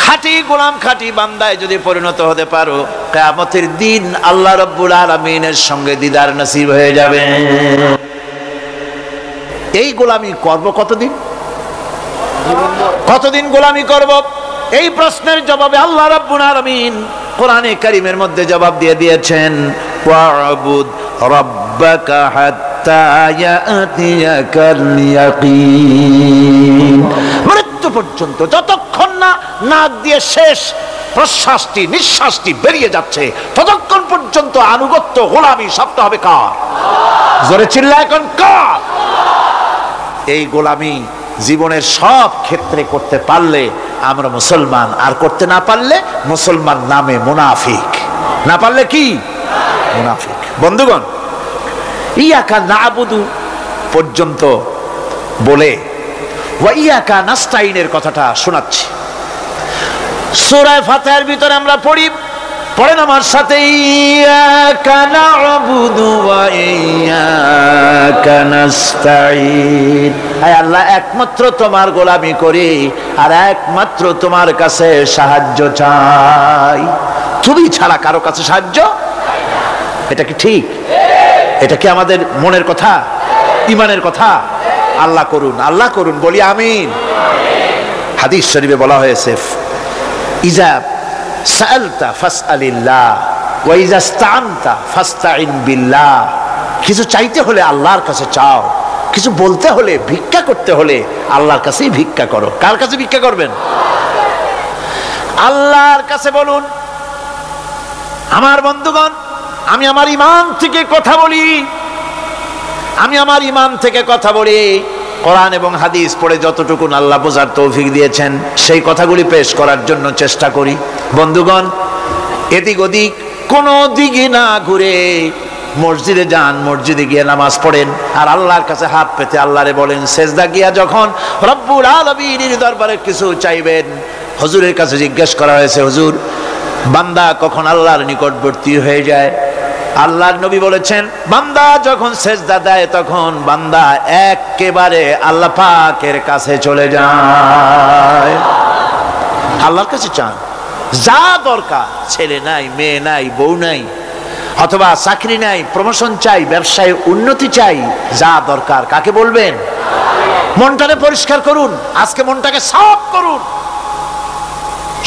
খাঁটি গোলাম, খাঁটি বান্দায় যদি পরিণত হতে পারো, কিয়ামতের দিন আল্লাহ রব্বুল আলামিনের সঙ্গে দিদার নসিব হয়ে যাবে। এই গোলামি করব কতদিন? কতদিন গোলামি করব? এই প্রশ্নের জবাবে আল্লাহ রাব্বুল আলামিন কোরআনে কারীমের মধ্যে জবাব দিয়ে দিয়েছেন ওয়া'বুদ রাব্বাকা হাত্তা ইয়াতিয়াকাল ইয়াকিন। মৃত্যু পর্যন্ত, যতক্ষণ না নাক দিয়ে শেষ প্রশ্বাসটি, নিঃশ্বাসটি বেরিয়ে যাচ্ছে, ততক্ষণ পর্যন্ত আনুগত্য, গোলামি সবটা হবে কার? জোরে চিল্লায় এখন কার? এই গোলামি জীবনের সব ক্ষেত্রে করতে পারলে আমরা মুসলমান, আর করতে না পারলে মুসলমান নামে মুনাফিক। না পারলে কি? মুনাফিক। বন্ধুগণ, ইয়াকা নাবুদু পর্যন্ত বলে ওয়া ইয়াকা নাস্তাইনের কথাটা শোনাচ্ছি। সূরা ফাতিহার ভিতরে আমরা পড়ি, পড়েন আমার সাথে, ইয়াকা না'বুদু ওয়া ইয়াকা নাস্তাঈন। আয় আল্লাহ, একমাত্র তোমার গোলামি করি আর একমাত্র তোমার কাছে সাহায্য চাই। তুমি ছাড়া কারো কাছে সাহায্য? এটা কি ঠিক? এটা কি আমাদের মনের কথা, ঈমানের কথা? আল্লাহ করুন, আল্লাহ করুন, বলি আমিন। হাদিস শরীফে বলা হয়েছে ইজা সাআলতা ফাসআলিল্লাহ ওয়া ইজা ইসতাআনতা ফাসতাইন বিল্লাহ। কিছু চাইতে হলে আল্লাহর কাছে চাও, কিছু বলতে হলে, ভিক্ষা করতে হলে আল্লাহর কাছেই ভিক্ষা করো। কার কাছে ভিক্ষা করবেন? আল্লাহর কাছে বলুন। আমার বন্ধুগণ, আমি আমার ঈমান থেকে কথা বলি, আমি আমার ঈমান থেকে কথা বলি। কোরআন এবং হাদিস পড়ে যতটুকু আল্লাহ বোঝার তৌফিক দিয়েছেন সেই কথাগুলি পেশ করার জন্য চেষ্টা করি। বন্ধুগণ, এদিক ওদিক কোনো দিকে না ঘুরে মসজিদে যান, মসজিদে গিয়ে নামাজ পড়েন, আর আল্লাহর কাছে হাত পেতে আল্লাহরে বলেন। সেজদা গিয়া যখন রব্বুল আলামিনের দরবারে কিছু চাইবেন, হুজুরের কাছে জিজ্ঞেস করা হয়েছে, হুজুর, বান্দা কখন আল্লাহর নিকটবর্তী হয়ে যায়? আল্লাহর নবী বলেছেন, বান্দা যখন সেজদা দেয় তখন বান্দা একেবারে আল্লাহ পাকের কাছে চলে যায়। আল্লাহর কাছে চান, যা দরকার, ছেলে নাই, মেয়ে নাই, বউ নাই, অথবা চাকরি নাই, প্রমোশন চাই, ব্যবসায় উন্নতি চাই, যা দরকার কাকে বলবেন? মনটাকে পরিষ্কার করুন, আজকে মনটাকে সাফ করুন,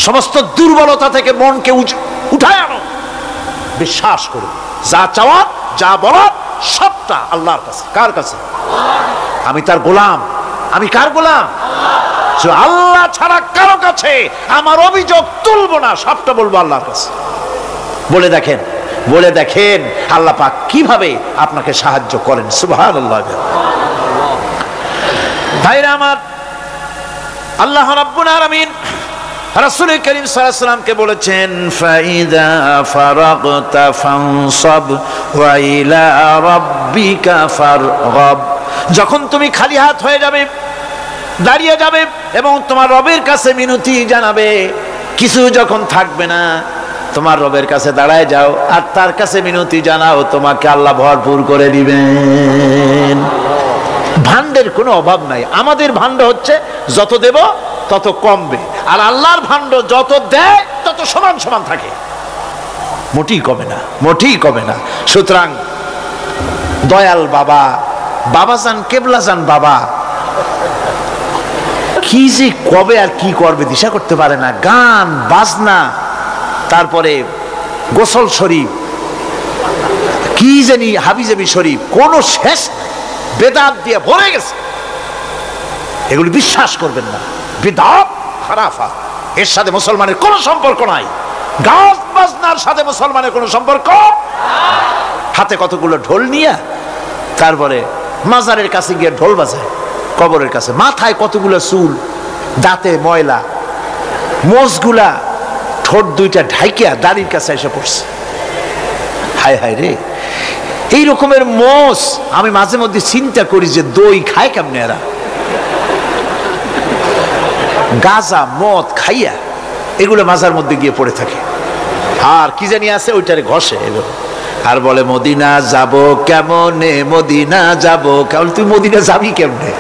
সমস্ত দুর্বলতা থেকে মনকে উঠায় আনো, বিশ্বাস করুন, যা চাওয়ার যা বলার সবটা আল্লাহর কাছে। কার কাছে? আমি তার গোলাম। আমি কার গোলাম? আল্লাহ ছাড়া কারো কাছে আমার অভিযোগ তুলবো না, সবটা বলবো আল্লাহর কাছে। বলে দেখেন, বলে দেখেন আল্লাহ পাক কিভাবে আপনাকে সাহায্য করেন। সুবহানাল্লাহ। ভাইরা আমার, আল্লাহ রাব্বুল আলামিন রাসূল করিম সাল্লাল্লাহু আলাইহি সাল্লামকে বলেছেন, ফাইদা ফারাগতা ফানসাব ওয়া ইলা রাব্বিকা ফারগাব। যখন তুমি খালি হাত হয়ে যাবে, দাঁড়িয়ে যাবে এবং তোমার রবের কাছে মিনতি জানাবে, কিছু যখন থাকবে না, তোমার রবের কাছে দাঁড়ায় যাও আর তার কাছে মিনতি জানাও, তোমাকে আল্লাহ ভরপুর করে দিবেন। ভান্ডের কোনো অভাব নাই। আমাদের ভান্ড হচ্ছে যত দেব তত কমবে, আর আল্লাহর ভান্ড যত দেয় তত সমান সমান থাকে, মোটেই কমে না, মোটেই কমে না। সুতরাং দয়াল বাবা, বাবাজান কেবলাজান বাবা কি যে কবে আর কি করবে দিশা করতে পারে না। গান বাজনা, তারপরে গোসল শরীফ, কি জানি হাবিজাবি শরীফ, কোন শেষ বেদাত দিয়ে ভরে গেছে। এগুলি বিশ্বাস করবেন না, বিদআত খারাফা, এর সাথে মুসলমানের কোনো সম্পর্ক নাই। গান বাজনার সাথে মুসলমানের কোনো সম্পর্ক। হাতে কতগুলো ঢোল নিয়ে তারপরে মাজারের কাছে গিয়ে ঢোল বাজায়, কবরের কাছে, মাথায় কতগুলো চুল, দাঁতে ময়লা, মোষগুলা ঠোঁট দুইটা ঢাইকিয়া দাড়ির কাছে এসে পড়ছে। হায় হায় রে, এই রকমের মোষ আমি মাঝে মধ্যে চিন্তা করি যে দই খায় কেমনে এরা, গাঁজা মদ খাইয়া এগুলো মাজার মধ্যে গিয়ে পড়ে থাকে। আর কি জানি আছে ওইটারে ঘষে এগুলো, আর বলে মদিনা যাব কেমনে, মদিনা যাব কেমন। তুই মদিনা যাবি কেমনে?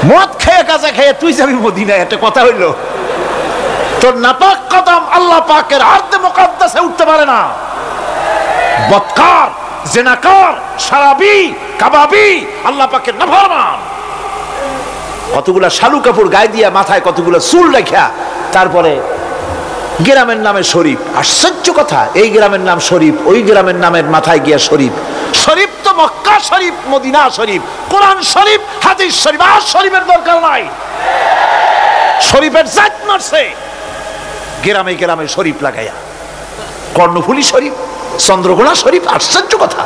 মদ খেয়ে গাঁজা খেয়ে তুই যাবি মদিনায়? একটা কথা হইল? তোর নাপাক কদম আল্লাহ পাকের আরদে মুকাদ্দাসে উঠতে পারে না। বদকার, জিনাকার, শারাবি, কাবাবি, আল্লাহ পাকের নাফরমান, কতগুলা শালু কাপড় গায়ে দিয়া মাথায় কতগুলো চুল রাখিয়া তারপরে গ্রামের নামে শরীফ। আশ্চর্য কথা, এই গ্রামের নাম শরীফ, ওই গ্রামের নামের মাথায় গিয়া শরীফ। শরীফ তো মক্কা শরীফ, মদিনা শরীফ, কোরআন শরীফ, হাদিস শরীফ। আর শরীফের দরকার নাই। শরীফের জাত মারছে গ্রামে গ্রামে শরীফ লাগাইয়া, কর্ণফুলী শরীফ, চন্দ্রকোনা শরীফ। আশ্চর্য কথা,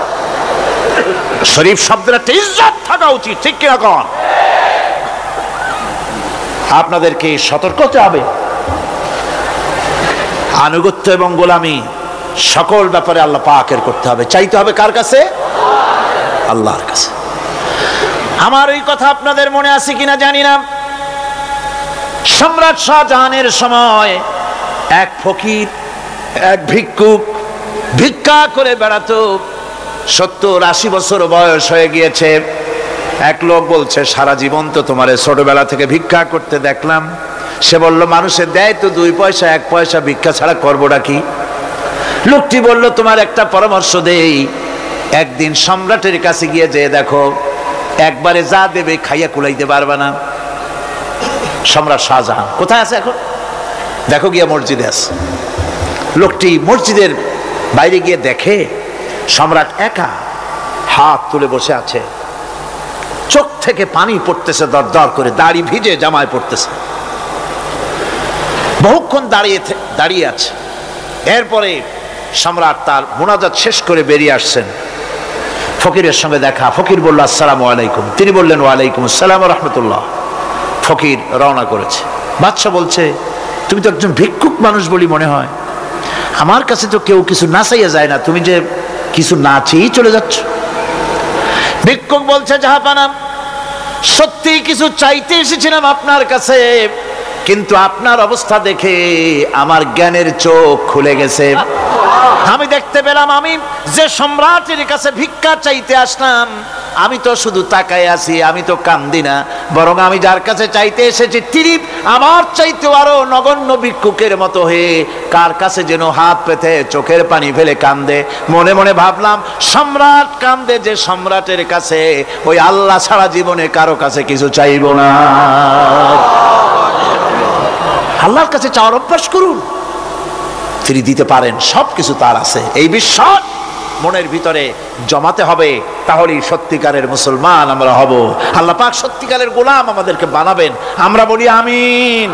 শরীফ শব্দের একটা ইজ্জত থাকা উচিত, ঠিক কিনা কন? আপনাদেরকে সতর্ক হতে হবে। আনুগত্য এবং গোলামি সকল ব্যাপারে আল্লাহ পাকের করতে হবে, চাইতে হবে কার কাছে? আল্লাহর কাছে। আমার এই কথা আপনাদের মনে আছে কিনা জানি না, সম্রাট শাহজাহানের সময় এক ফকির, এক ভিক্ষুক ভিক্ষা করে বেড়াতো। 70-80 বছর বয়স হয়ে গিয়েছে। এক লোক বলছে, সারা জীবন তো তোমার ছোটবেলা থেকে ভিক্ষা করতে দেখলাম। সে বলল, মানুষের দেয় তো 2 পয়সা 1 পয়সা, ভিক্ষা ছাড়া করবোটা কি? লোকটি বলল, তোমার একটা পরামর্শ দেই, একদিন সম্রাটের কাছে গিয়ে যে দেখো, একবারে যা দেবে খাইয়া কুলাইতে পারবে না। সম্রাট শাহজাহান কোথায় আছে এখন? দেখো গিয়া মসজিদে আছে। লোকটি মসজিদের বাইরে গিয়ে দেখে সম্রাট একা হাত তুলে বসে আছে, চোখ থেকে পানি পড়তেছে দর দর করে, দাড়ি ভিজে জামায় পড়তেছে। বহুক্ষণ দাঁড়িয়ে আছে। এরপরে সম্রাট তার মুনাজাত শেষ করে বেরিয়ে আসছেন। ফকিরের সঙ্গে দেখা। ফকির বলল, আসসালামু আলাইকুম। তিনি বললেন, ওয়ালাইকুম আসসালাম রাহমাতুল্লাহ। ফকির রওনা করেছে। বাদশাহ বলছে, তুমি তো একজন ভিক্ষুক মানুষ বলি মনে হয়, আমার কাছে তো কেউ কিছু না চাইয়া যায় না, তুমি যে কিছু না চেয়েই চলে যাচ্ছ। ভিক্ষুক বলছে, জাহাপানা, সত্যি কিছু চাইতে এসেছিলাম আপনার কাছে, কিন্তু আপনার অবস্থা দেখে আমার জ্ঞানের চোখ খুলে গেছে। আমি দেখতে পেলাম আমি যে সম্রাটের কাছে ভিক্ষা চাইতে আসলাম, আমি তো শুধু তাকায় আছি, আমি তো কান্দি না, বরং আমি যার কাছে চাইতে এসেছি তিনি আমার চাইতে আরো নগণ্য ভিক্ষুকের মতো হয়ে কার কাছে যেন হাত পেতে চোখের পানি ফেলে কান্দে। মনে মনে ভাবলাম, সম্রাট কান্দে যে সম্রাটের কাছে, ওই আল্লাহ ছাড়া জীবনে কারো কাছে কিছু চাইব না। আল্লাহর কাছে চাওয়ার অভ্যাস করুন। তিনি দিতে পারেন, সবকিছু তার আছে। এই বিশ্বাস মনের ভিতরে জমাতে হবে, তাহলেই সত্যিকারের মুসলমান আমরা হব। আল্লাহ পাক সত্যিকারের গোলাম আমাদেরকে বানাবেন। আমরা বলি আমিন।